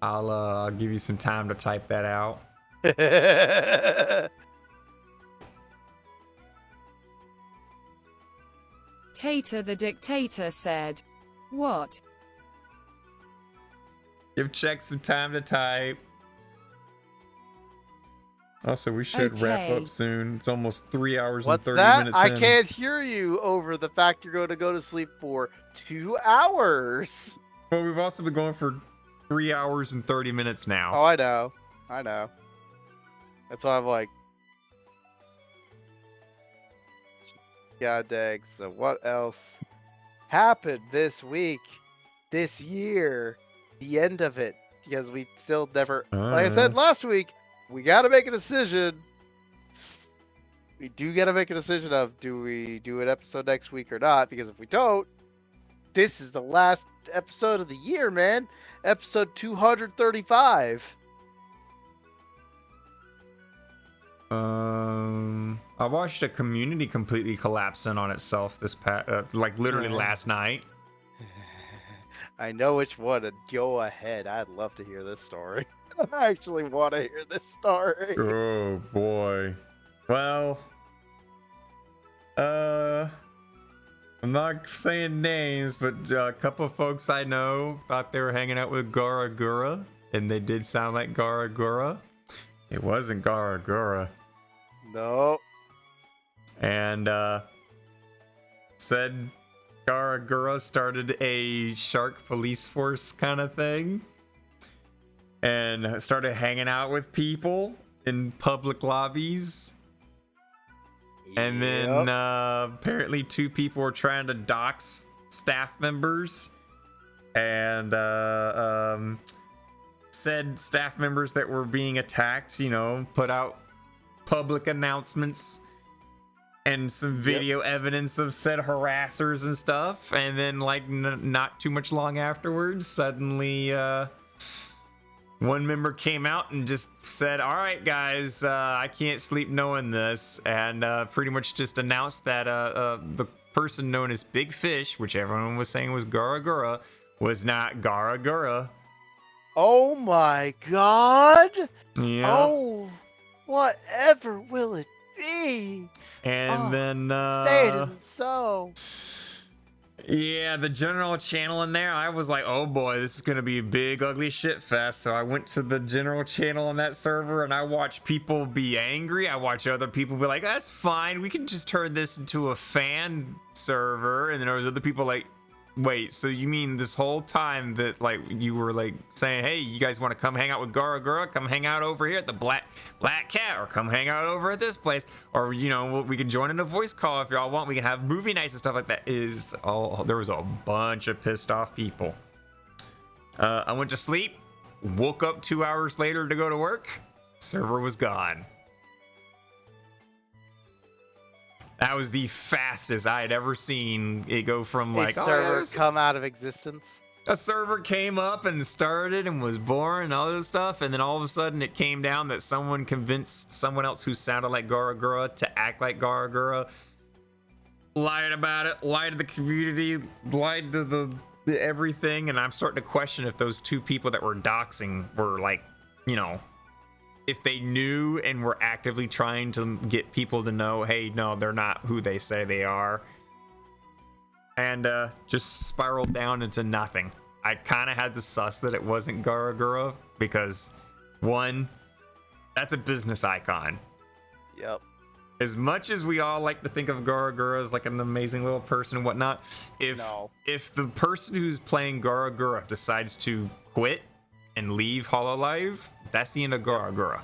I'll give you some time to type that out. Tater the dictator said, "What?" Give Check some time to type. Also, we should wrap Okay. up soon. It's almost 3 hours what's and 30 that? minutes I in. can't hear you over the fact you're going to go to sleep for 2 hours. Well, we've also been going for 3 hours and 30 minutes now. Oh, I know. I know. That's why I'm like, God dang. So what else happened this week, this year, the end of it? Because we still never, like I said last week, we got to make a decision. We do got to make a decision of, do we do an episode next week or not? Because if we don't, this is the last episode of the year, man. Episode 235. I watched a community completely collapsing on itself this like literally last night. I know which one, and go ahead. I'd love to hear this story. I actually want to hear this story. Oh boy. Well, I'm not saying names, but a couple of folks I know thought they were hanging out with Garagura, and they did sound like Garagura. It wasn't Garagura. No. And said Garagura started a shark police force kind of thing and started hanging out with people in public lobbies. And then apparently 2 people were trying to dox staff members, and said staff members that were being attacked, you know, put out public announcements and some video evidence of said harassers and stuff. And then like not too much long afterwards, suddenly one member came out and just said, "All right, guys, I can't sleep knowing this," and pretty much just announced that the person known as Big Fish, which everyone was saying was Garagura, was not Garagura. Oh my god. Yeah. Oh, whatever will it be? And then Say it isn't so. yeah, the general channel in there, I was like, oh boy, this is gonna be a big ugly shit fest. So I went to the general channel on that server and I watched people be angry. I watched other people be like, that's fine, we can just turn this into a fan server. And then there was other people like, wait, so you mean this whole time that like you were like saying, hey, you guys want to come hang out with Garagura, come hang out over here at the Black Cat, or come hang out over at this place, or you know, we can join in a voice call if y'all want, we can have movie nights and stuff like that. There was a bunch of pissed off people. I went to sleep, woke up 2 hours later to go to work, server was gone. That was the fastest I had ever seen it go from like a server come out of existence. A server came up and started and was born and all this stuff, and then all of a sudden it came down that someone convinced someone else who sounded like Garagura to act like Garagura, lied about it, lied to the community, lied to the everything, and I'm starting to question if those 2 people that were doxing were like, you know, if they knew and were actively trying to get people to know, hey, no, they're not who they say they are. And just spiraled down into nothing. I kind of had to suss that it wasn't Garagura because, one, that's a business icon. Yep. As much as we all like to think of Garagura as like an amazing little person and whatnot, if the person who's playing Garagura decides to quit and leave Hololive, that's the end of Garagura.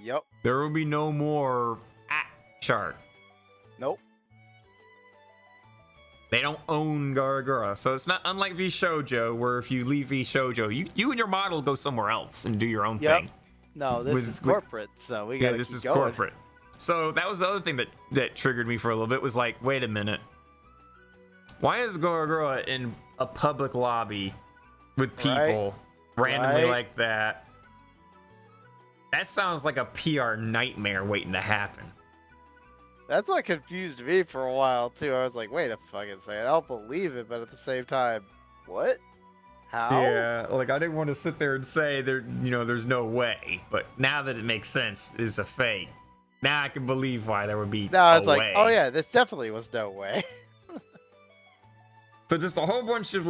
Yep. There will be no more Shark. Nope. They don't own Garagura, so it's not unlike V Shoujo, where if you leave V Shoujo, you and your model go somewhere else and do your own Yep. thing. No, this is corporate, so we gotta this keep is going. corporate. So that was the other thing that triggered me for a little bit, was like, wait a minute. Why is Garagura in a public lobby with people randomly like that? That sounds like a PR nightmare waiting to happen. That's what confused me for a while too. I was like, wait a fucking second, I don't believe it, but at the same time, what? How? Yeah, like I didn't want to sit there and say there's no way, but now that it makes sense, it's a fake. Now I can believe why there would be No, it's a like, way. oh yeah, this definitely was no way. So just a whole bunch of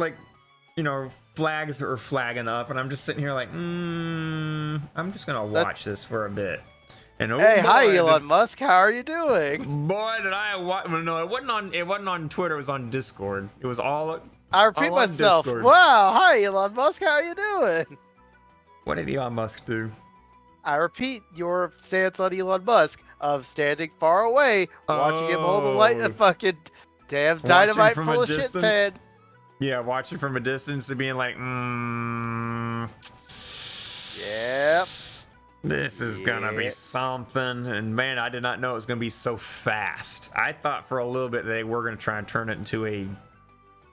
flags are flagging up, and I'm just sitting here like, I'm just gonna watch this for a bit. And Hey, hi Elon Musk, how are you doing? Boy, did I watch! No, it wasn't on Twitter. It was on Discord. It was all. I repeat all on myself. Discord. Wow, hi Elon Musk, how are you doing? What did Elon Musk do? I repeat your stance on Elon Musk of standing far away, watching him hold the light, a fucking damn dynamite from full a of shit distance? pan. Yeah, watching from a distance and being like, Yep. this is gonna be something. And man, I did not know it was gonna be so fast. I thought for a little bit they were gonna try and turn it into a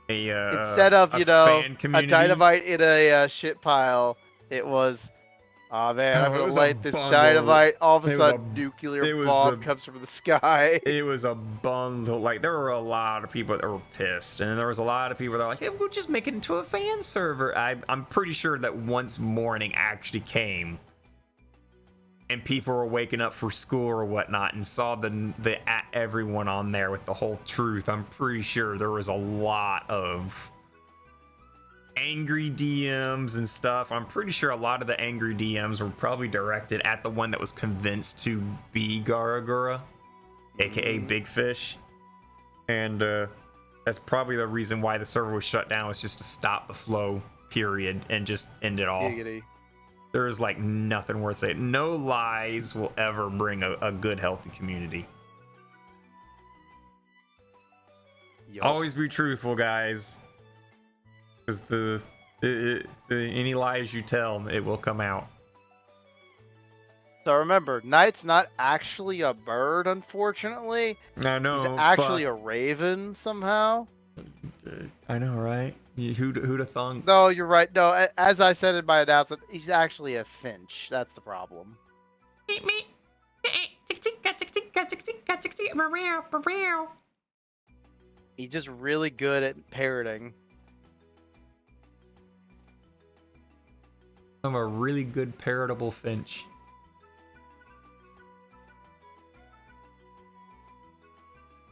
Instead of a you know fan a community. dynamite in a shit pile, it was, oh man, I'm No, it gonna was a light this bundle. dynamite. All of a It was sudden, a- nuclear it was bomb a- comes from the sky. It was a bundle. Like, there were a lot of people that were pissed, and there was a lot of people that were like, hey, we'll just make it into a fan server. I'm pretty sure that once morning actually came and people were waking up for school or whatnot and saw the everyone on there with the whole truth, I'm pretty sure there was a lot of angry DMs and stuff. I'm pretty sure a lot of the angry DMs were probably directed at the one that was convinced to be Garagura, aka Big Fish. And that's probably the reason why the server was shut down, was just to stop the flow, period, and just end it all. Giggity. There is like nothing worth saying. No lies will ever bring a good, healthy community. Yup. Always be truthful, guys. Because any lies you tell, it will come out. So remember, Knight's not actually a bird, unfortunately. I know. He's actually a raven somehow. I know, right? Who'd have thunk? No, you're right. No, as I said in my announcement, he's actually a finch. That's the problem. He's just really good at parroting. I'm a really good parrotable finch.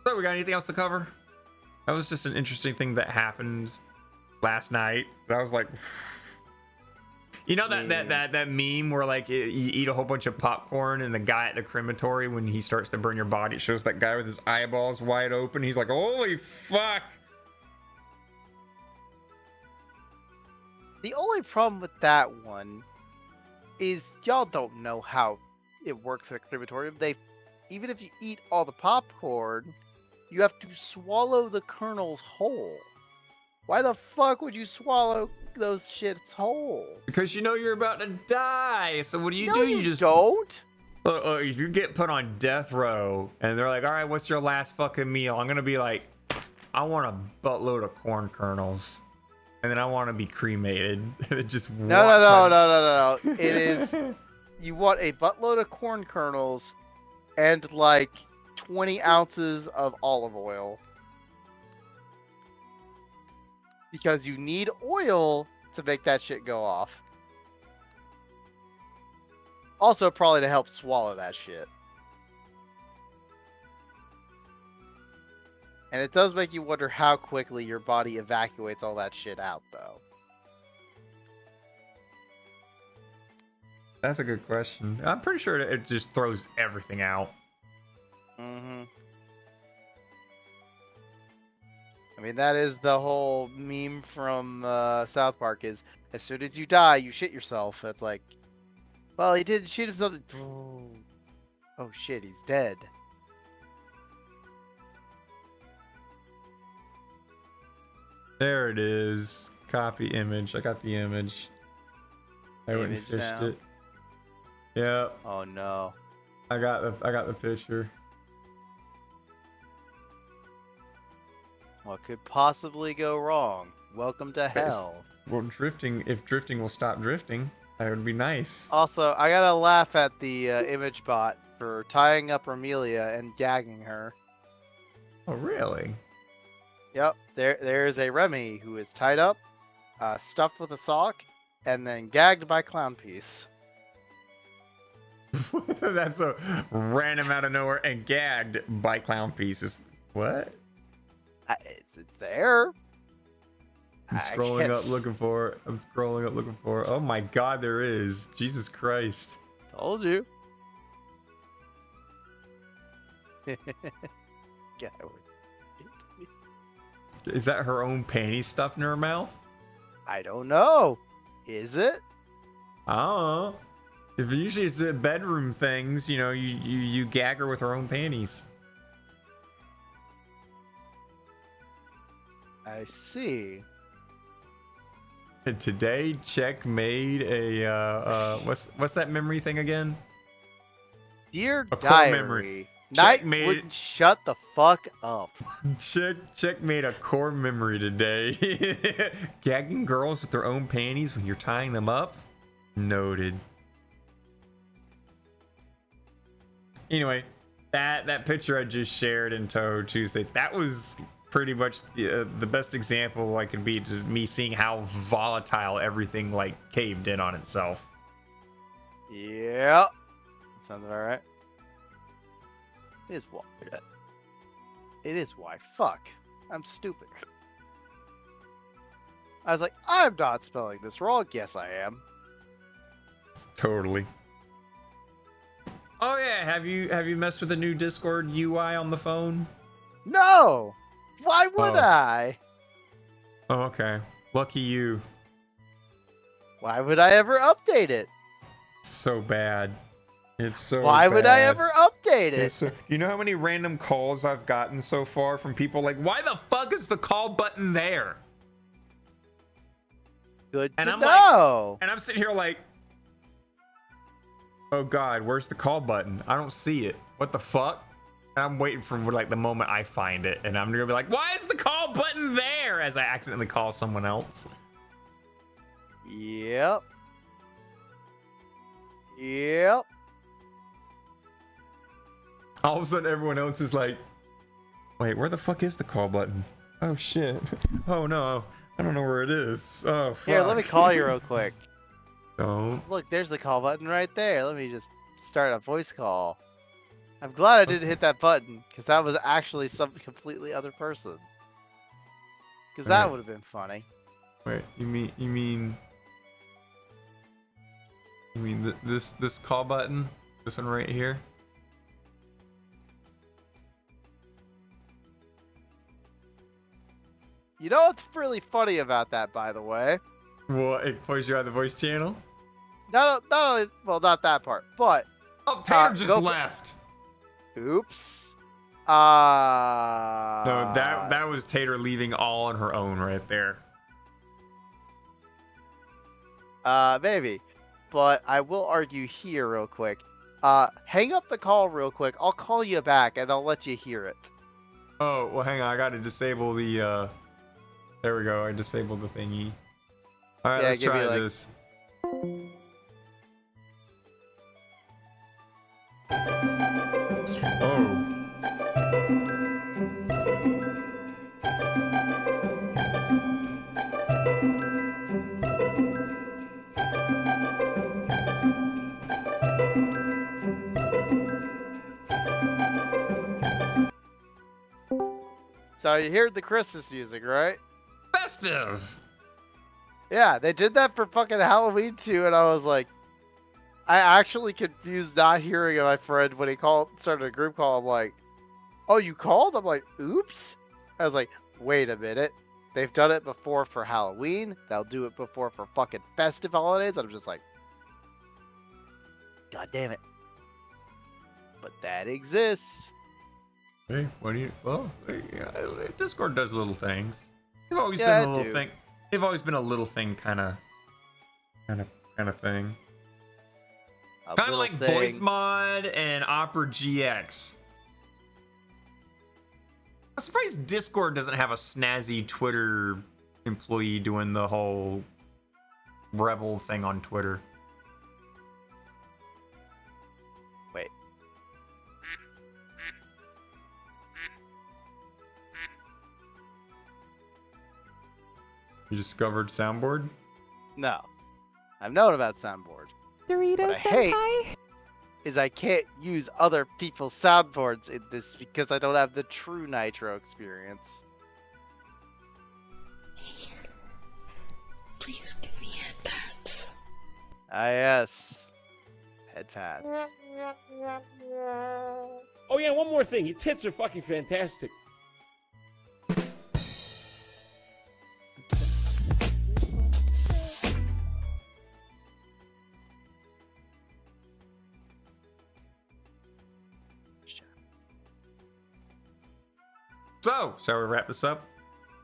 So, we got anything else to cover? That was just an interesting thing that happened last night. I was like, you know that meme where like you eat a whole bunch of popcorn and the guy at the crematory, when he starts to burn your body, it shows that guy with his eyeballs wide open. He's like, holy fuck. The only problem with that one is y'all don't know how it works at a crematorium. Even if you eat all the popcorn, you have to swallow the kernels whole. Why the fuck would you swallow those shits whole? Because you know you're about to die. So what do? No, You you just don't. if you get put on death row and they're like, all right, what's your last fucking meal? I'm gonna be like, I want a buttload of corn kernels, and then I want to be cremated. Just No. It is, you want a buttload of corn kernels and like 20 ounces of olive oil. Because you need oil to make that shit go off. Also, probably to help swallow that shit. And it does make you wonder how quickly your body evacuates all that shit out, though. That's a good question. I'm pretty sure it just throws everything out. Mm-hmm. I mean, that is the whole meme from South Park, is as soon as you die, you shit yourself. It's like, well, he didn't shoot himself. Oh shit, he's dead. There it is. Copy image. I got the image. I went and Image fished now? it. Yeah, Oh no. I got the picture. What could possibly go wrong? Welcome to hell. Well, drifting. If drifting will stop drifting, that would be nice. Also, I gotta laugh at the image bot for tying up Amelia and gagging her. Oh, really? Yep, there's a Remy who is tied up, stuffed with a sock, and then gagged by clown piece. That's a random out of nowhere and gagged by clown pieces. What? It's there. I'm I scrolling guess. up looking for it. I'm scrolling up looking for it. Oh my god, there is. Jesus Christ. Told you. Yeah, Is that her own panty stuffed in her mouth? I don't know. Is it? I don't know. If usually it's the bedroom things, you know, you gag her with her own panties. I see. And today, Check made a what's that memory thing again? Dear A core diary. memory. Night Checkmate. wouldn't shut the fuck up. Check made a core memory today. Gagging girls with their own panties when you're tying them up. Noted. Anyway, that picture I just shared in Touhou Tuesday, that was pretty much the best example I could be to me seeing how volatile everything like caved in on itself. Yep. That sounds about right. It is why. It is why. Fuck. I'm stupid. I was like, I'm not spelling this wrong. Yes, I am. Totally. Oh yeah, have you messed with the new Discord UI on the phone? No! Why would Oh. I? Oh, okay. Lucky you. Why would I ever update it? So bad. It's so Why would I bad. ever update it? It's so- you know how many random calls I've gotten so far from people like, why the fuck is the call button there? Good And to I'm like- know. And I'm sitting here like, oh god, where's the call button? I don't see it. What the fuck? And I'm waiting for like the moment I find it, and I'm gonna be like, why is the call button there? As I accidentally call someone else. Yep. Yep. All of a sudden, everyone else is like, wait, where the fuck is the call button? Oh shit. Oh no, I don't know where it is. Oh fuck. Here, let me call you real quick. Don't. Look, there's the call button right there. Let me just start a voice call. I'm glad I didn't hit that button, because that was actually some completely other person. Because that Right. would have been funny. Wait, you mean this call button? This one right here? You know what's really funny about that, by the way? What? It plays you on the voice channel? Not only, well, not that part, but Oh, Taylor just go- left. oops. No, that was Tater leaving all on her own right there. Maybe. But I will argue here real quick. Hang up the call real quick. I'll call you back and I'll let you hear it. Oh, well, hang on. I gotta disable the, there we go. I disabled the thingy. All right, Yeah, let's give me, try like- this. Oh. So you heard the Christmas music, right? Festive! Yeah, they did that for fucking Halloween too, and I was like, I actually confused not hearing my friend when he started a group call. I'm like, oh, you called? I'm like, oops. I was like, wait a minute. They've done it before for Halloween. They'll do it before for fucking festive holidays. I'm just like, God damn it. But that exists. Hey, what do you... Well, yeah, Discord does little things. They've always Yeah, been a I little do. thing. They've always been a little thing, kind of thing. A Kind of little like thing. Voice Mod and Opera GX. I'm surprised Discord doesn't have a snazzy Twitter employee doing the whole rebel thing on Twitter. Wait. You discovered soundboard? No. I've known about soundboard. Dorito What I hate- senpai? Is I can't use other people's soundboards in this because I don't have the true Nitro experience. Please give me headpats. Ah, yes. Head pads. Oh yeah, one more thing. Your tits are fucking fantastic. So, shall we wrap this up?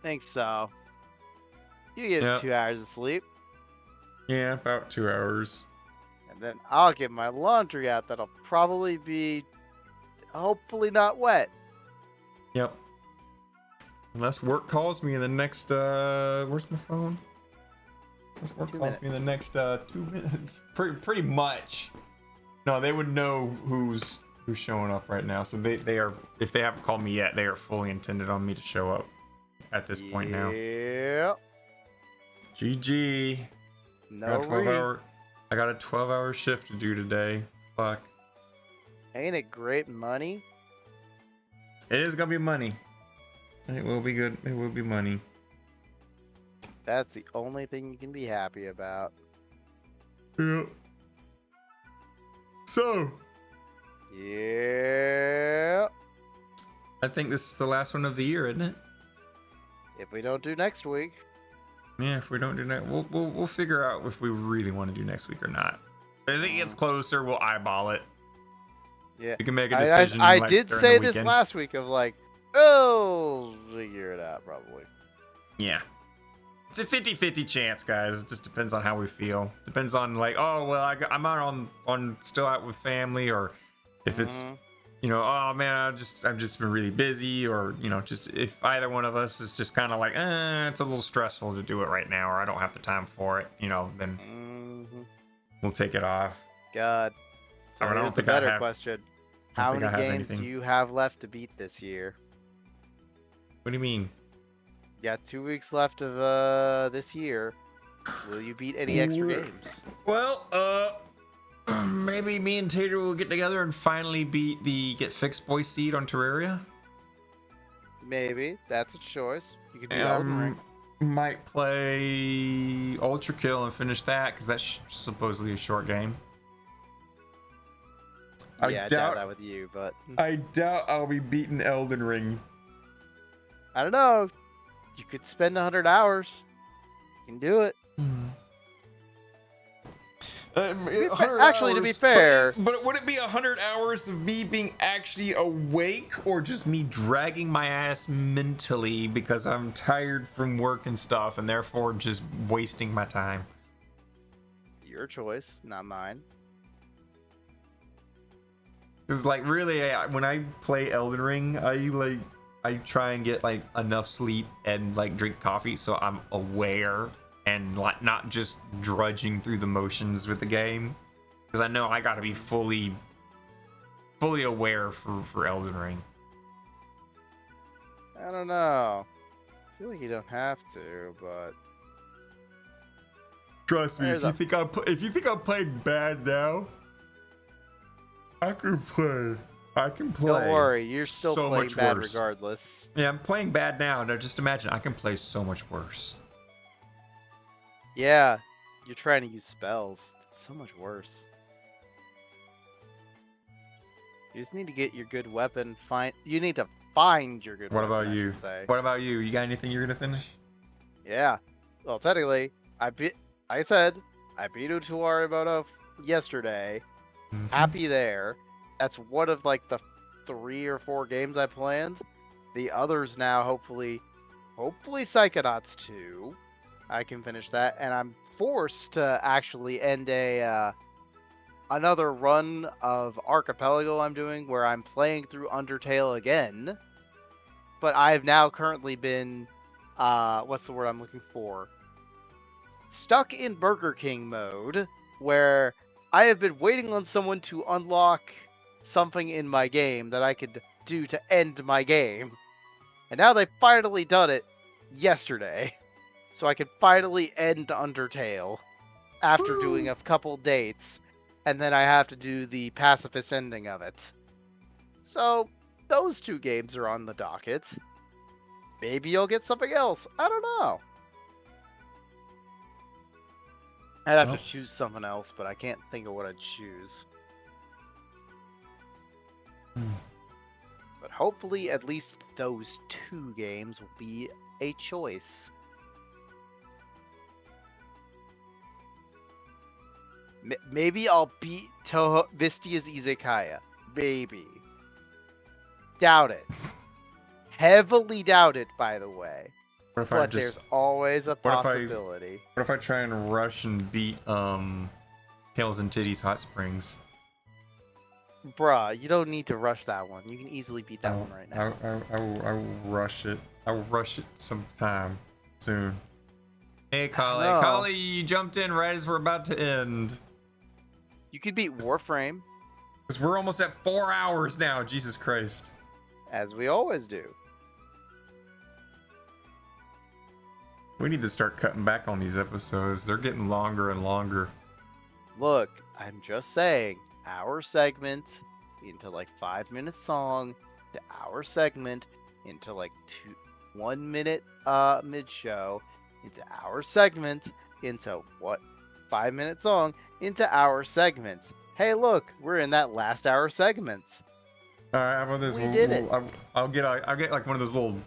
Think so. You get Yep. 2 hours of sleep, Yeah, about 2 hours. and then I'll get my laundry out. That'll probably be, hopefully not wet. Yep. Unless work calls me in the next, where's my phone? Unless work 2 calls me in the minutes. next, 2 minutes. Pretty much. No, they would know who's showing up right now. So they are, if they haven't called me yet, they are fully intended on me to show up at this point now. Yeah. GG. No I re- got a 12-hour shift to do today. Fuck. Ain't it great money? It is gonna be money. It will be good. It will be money. That's the only thing you can be happy about. Yeah. So, Yeah. I think this is the last one of the year, isn't it? If we don't do next week, Yeah, if we don't do that, we'll figure out if we really want to do next week or not. As it gets closer, we'll eyeball it. yeah. We can make a I decision. I like, did during say the this weekend. last week of like, oh, figure it out probably. Yeah. It's a 50-50 chance, guys. It just depends on how we feel. Depends on like, oh well, I'm out on still out with family, or if it's, Mhm. you know, oh man, I've just been really busy, or you know, just if either one of us is just kind of like, it's a little stressful to do it right now, or I don't have the time for it, you know, then Mhm. we'll take it off. God. So I mean, I here's don't the think I better have- question: I how don't think many I have games do anything. you have left to beat this year? What do you mean? You got 2 weeks left of this year. Will you beat any extra We're- games? Well, maybe me and Tater will get together and finally beat the Get Fixed Boy seed on Terraria. Maybe that's a choice. You could beat Elden Ring. Might play Ultra Kill and finish that because that's supposedly a short game. Yeah, I doubt that with you, but I doubt I'll be beating Elden Ring. I don't know. You could spend 100 hours. You can do it. Actually, to be fair, but would it be 100 hours of me being actually awake, or just me dragging my ass mentally because I'm tired from work and stuff, and therefore just wasting my time? your choice, not mine. Because like really, when I play Elden Ring, I try and get like enough sleep and like drink coffee so I'm aware and like not just drudging through the motions with the game. Because I know I gotta be fully aware for Elden Ring. I don't know. I feel like you don't have to, but Trust me, There's if you think I'm playing bad now, I can play. don't worry, you're still so playing much bad worse. regardless. Yeah, I'm playing bad now. Now just imagine I can play so much worse. Yeah, you're trying to use spells. It's so much worse. You just need to get your good weapon. You need to find your good What weapon. about I you? should say. What about you? You got anything you're gonna finish? Yeah. Well, technically, like I said, I beat Utuarimoto yesterday. Mhm. Happy there. That's one of like the 3 or 4 games I planned. The others now, hopefully hopefully Psychonauts 2. I can finish that, and I'm forced to actually end another run of Archipelago I'm doing where I'm playing through Undertale again. But I've now currently been, what's the word I'm looking for? Stuck in Burger King mode, where I have been waiting on someone to unlock something in my game that I could do to end my game. And now they've finally done it yesterday. So I could finally end Undertale after doing a couple dates. And then I have to do the pacifist ending of it. So, those 2 games are on the docket. Maybe I'll get something else. I don't know. I'd have to choose something else, but I can't think of what I'd choose. But hopefully at least those 2 games will be a choice. Maybe I'll beat Vistia's Izakaya. Maybe. Doubt it. Heavily doubt it, by the way. But there's always a possibility. What if I try and rush and beat Tails and Titties Hot Springs? Bruh, you don't need to rush that one. You can easily beat that one right now. I will rush it. I will rush it sometime soon. Hey, Kali. No. Kali, you jumped in right as we're about to end. You could beat Warframe, Because we're almost at 4 hours now. Jesus Christ. as we always do. We need to start cutting back on these episodes. They're getting longer and longer. Look, I'm just saying, our segment into like 5-minute song, to our segment into like 1 minute mid show, into our segment into 5-minute song, into our segments. Hey, look, we're in that last hour segment. All right, how about this? We did it. I'll get like one of those little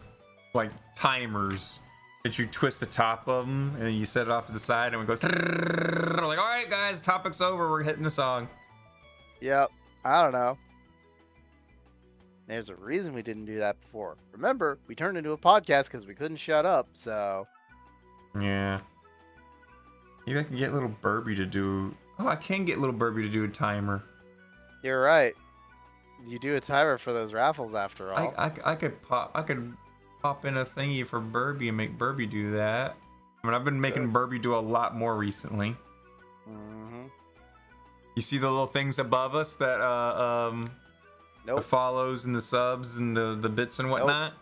like timers that you twist the top of them and you set it off to the side and it goes. We're like, all right, guys, topic's over. We're hitting the song. Yep, I don't know. There's a reason we didn't do that before. Remember, we turned into a podcast because we couldn't shut up, so... Yeah. Maybe I can get little Burby to do. Oh, I can get little Burby to do a timer. You're right. You do a timer for those raffles after all. I could pop in a thingy for Burby and make Burby do that. I mean, I've been making Burby do a lot more recently. Mm-hmm. You see the little things above us that the follows and the subs and the bits and whatnot?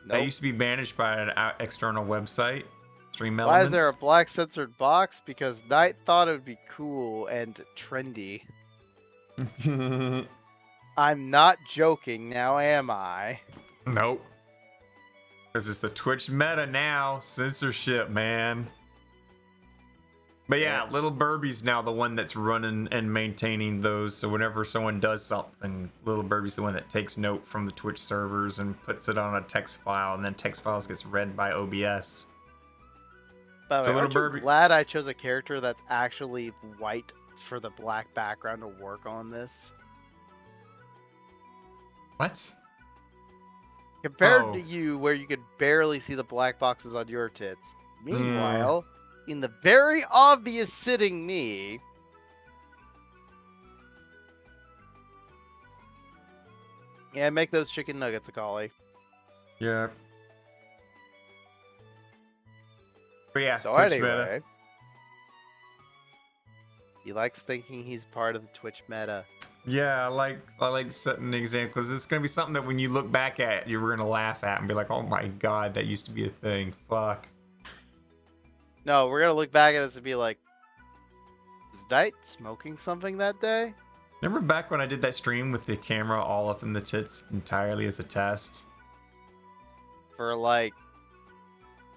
That used to be managed by an external website. Stream Why Elements. is there a black censored box? Because Knight thought it would be cool and trendy. I'm not joking, now am I? Nope. Because it's the Twitch meta now. Censorship, man. But yeah, Little Burby's now the one that's running and maintaining those. So whenever someone does something, Little Burby's the one that takes note from the Twitch servers and puts it on a text file, and then text files gets read by OBS. By the So way, Little aren't you Burby- glad I chose a character that's actually white for the black background to work on this? What? Compared to you, where you could barely see the black boxes on your tits. Meanwhile, in the very obvious sitting me... Yeah, make those chicken nuggets, Akali. Yeah. But yeah, So Twitch anyway... meta. He likes thinking he's part of the Twitch meta. Yeah, I like setting the example because it's gonna be something that when you look back at, you're gonna laugh at and be like, "Oh my god, that used to be a thing." Fuck. No, we're gonna look back at this and be like, was Knight smoking something that day? Remember back when I did that stream with the camera all up in the tits entirely as a test? For like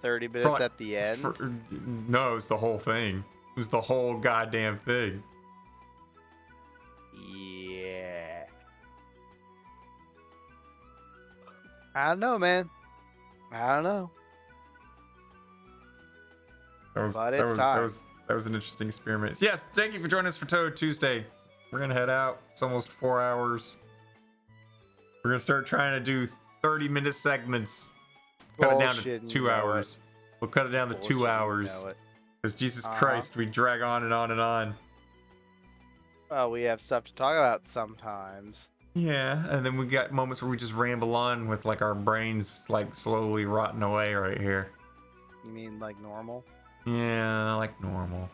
30 minutes like- at the end? No, it was the whole thing. It was the whole goddamn thing. Yeah. I don't know, man. I don't know. But it's time. That was an interesting experiment. Yes, thank you for joining us for Touhou Tuesday. We're gonna head out. It's almost 4 hours. We're gonna start trying to do 30-minute segments. Cut it down to Bullshit, 2 you know hours. We'll cut it down to Bullshit, 2 you hours. know it. Because Jesus Uh-huh. Christ, we drag on and on and on. Well, we have stuff to talk about sometimes. Yeah, and then we got moments where we just ramble on with like our brains like slowly rotting away right here. You mean like normal? Yeah, like normal.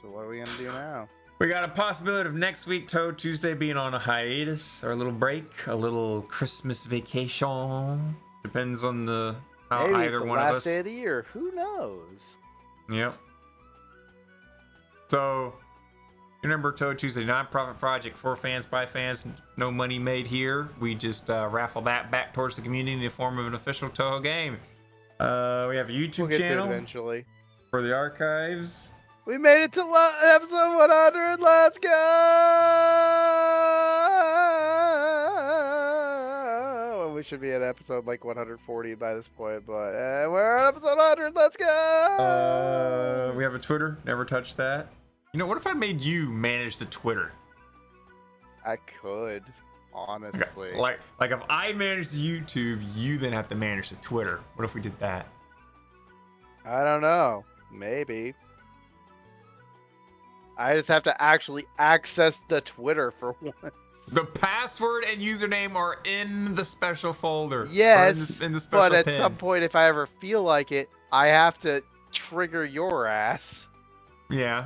So what are we gonna do now? We got a possibility of next week Touhou Tuesday being on a hiatus or a little break, a little Christmas vacation. Depends on the how Maybe it's either the one of last us. day of the year. Who knows? Yep. So remember, Touhou Tuesday, non-profit project for fans by fans. No money made here. We just raffle that back towards the community in the form of an official Touhou game. We have a YouTube We'll get to it channel eventually. for the archives. We made it to episode 100. Let's go! Well, we should be at episode like 140 by this point, but we're at episode 100. Let's go! We have a Twitter. Never touched that. You know, what if I made you manage the Twitter? I could, honestly. Like if I manage the YouTube, you then have to manage the Twitter. What if we did that? I don't know. Maybe. I just have to actually access the Twitter for once. The password and username are in the special folder. Yes, in the special but at pin. some point, if I ever feel like it, I have to trigger your ass. Yeah.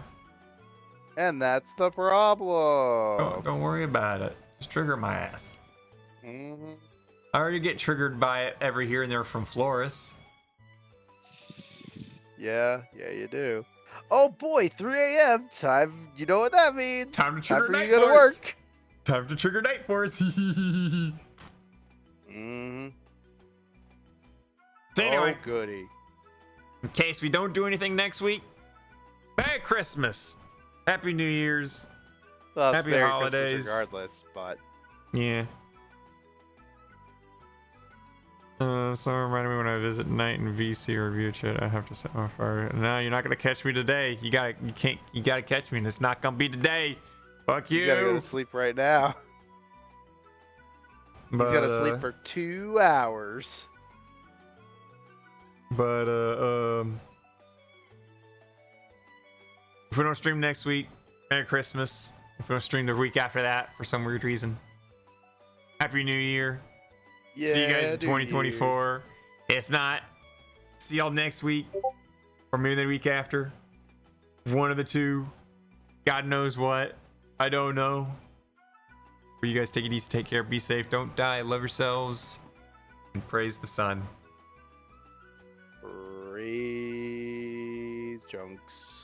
And that's the problem. Don't worry about it. Just trigger my ass. Mhm. I already get triggered by it every here and there from Floris. Yeah, you do. Oh boy, 3 a.m. Time. You know what that means. Time to trigger for you night to go to force. work. Time to trigger night force. So anyway, Oh, goody. in case we don't do anything next week, Merry Christmas, Happy New Year's. Well, it's Happy Merry holidays. Christmas regardless, but Yeah. Someone reminded me when I visit Night in VC or Review Chat, I have to set my fire. No, you're not gonna catch me today. You gotta catch me, and it's not gonna be today. Fuck you. he's gotta go to sleep right now. But, He's gotta sleep for 2 hours. But if we don't stream next week, Merry Christmas. If we don't stream the week after that for some weird reason, Happy New Year. Yeah, See you guys in New 2024. If not, see y'all next week or maybe the week after. One of the two. God knows what. I don't know. But you guys take it easy, take care, be safe, don't die, love yourselves, and praise the sun. Year's. Praise Junks.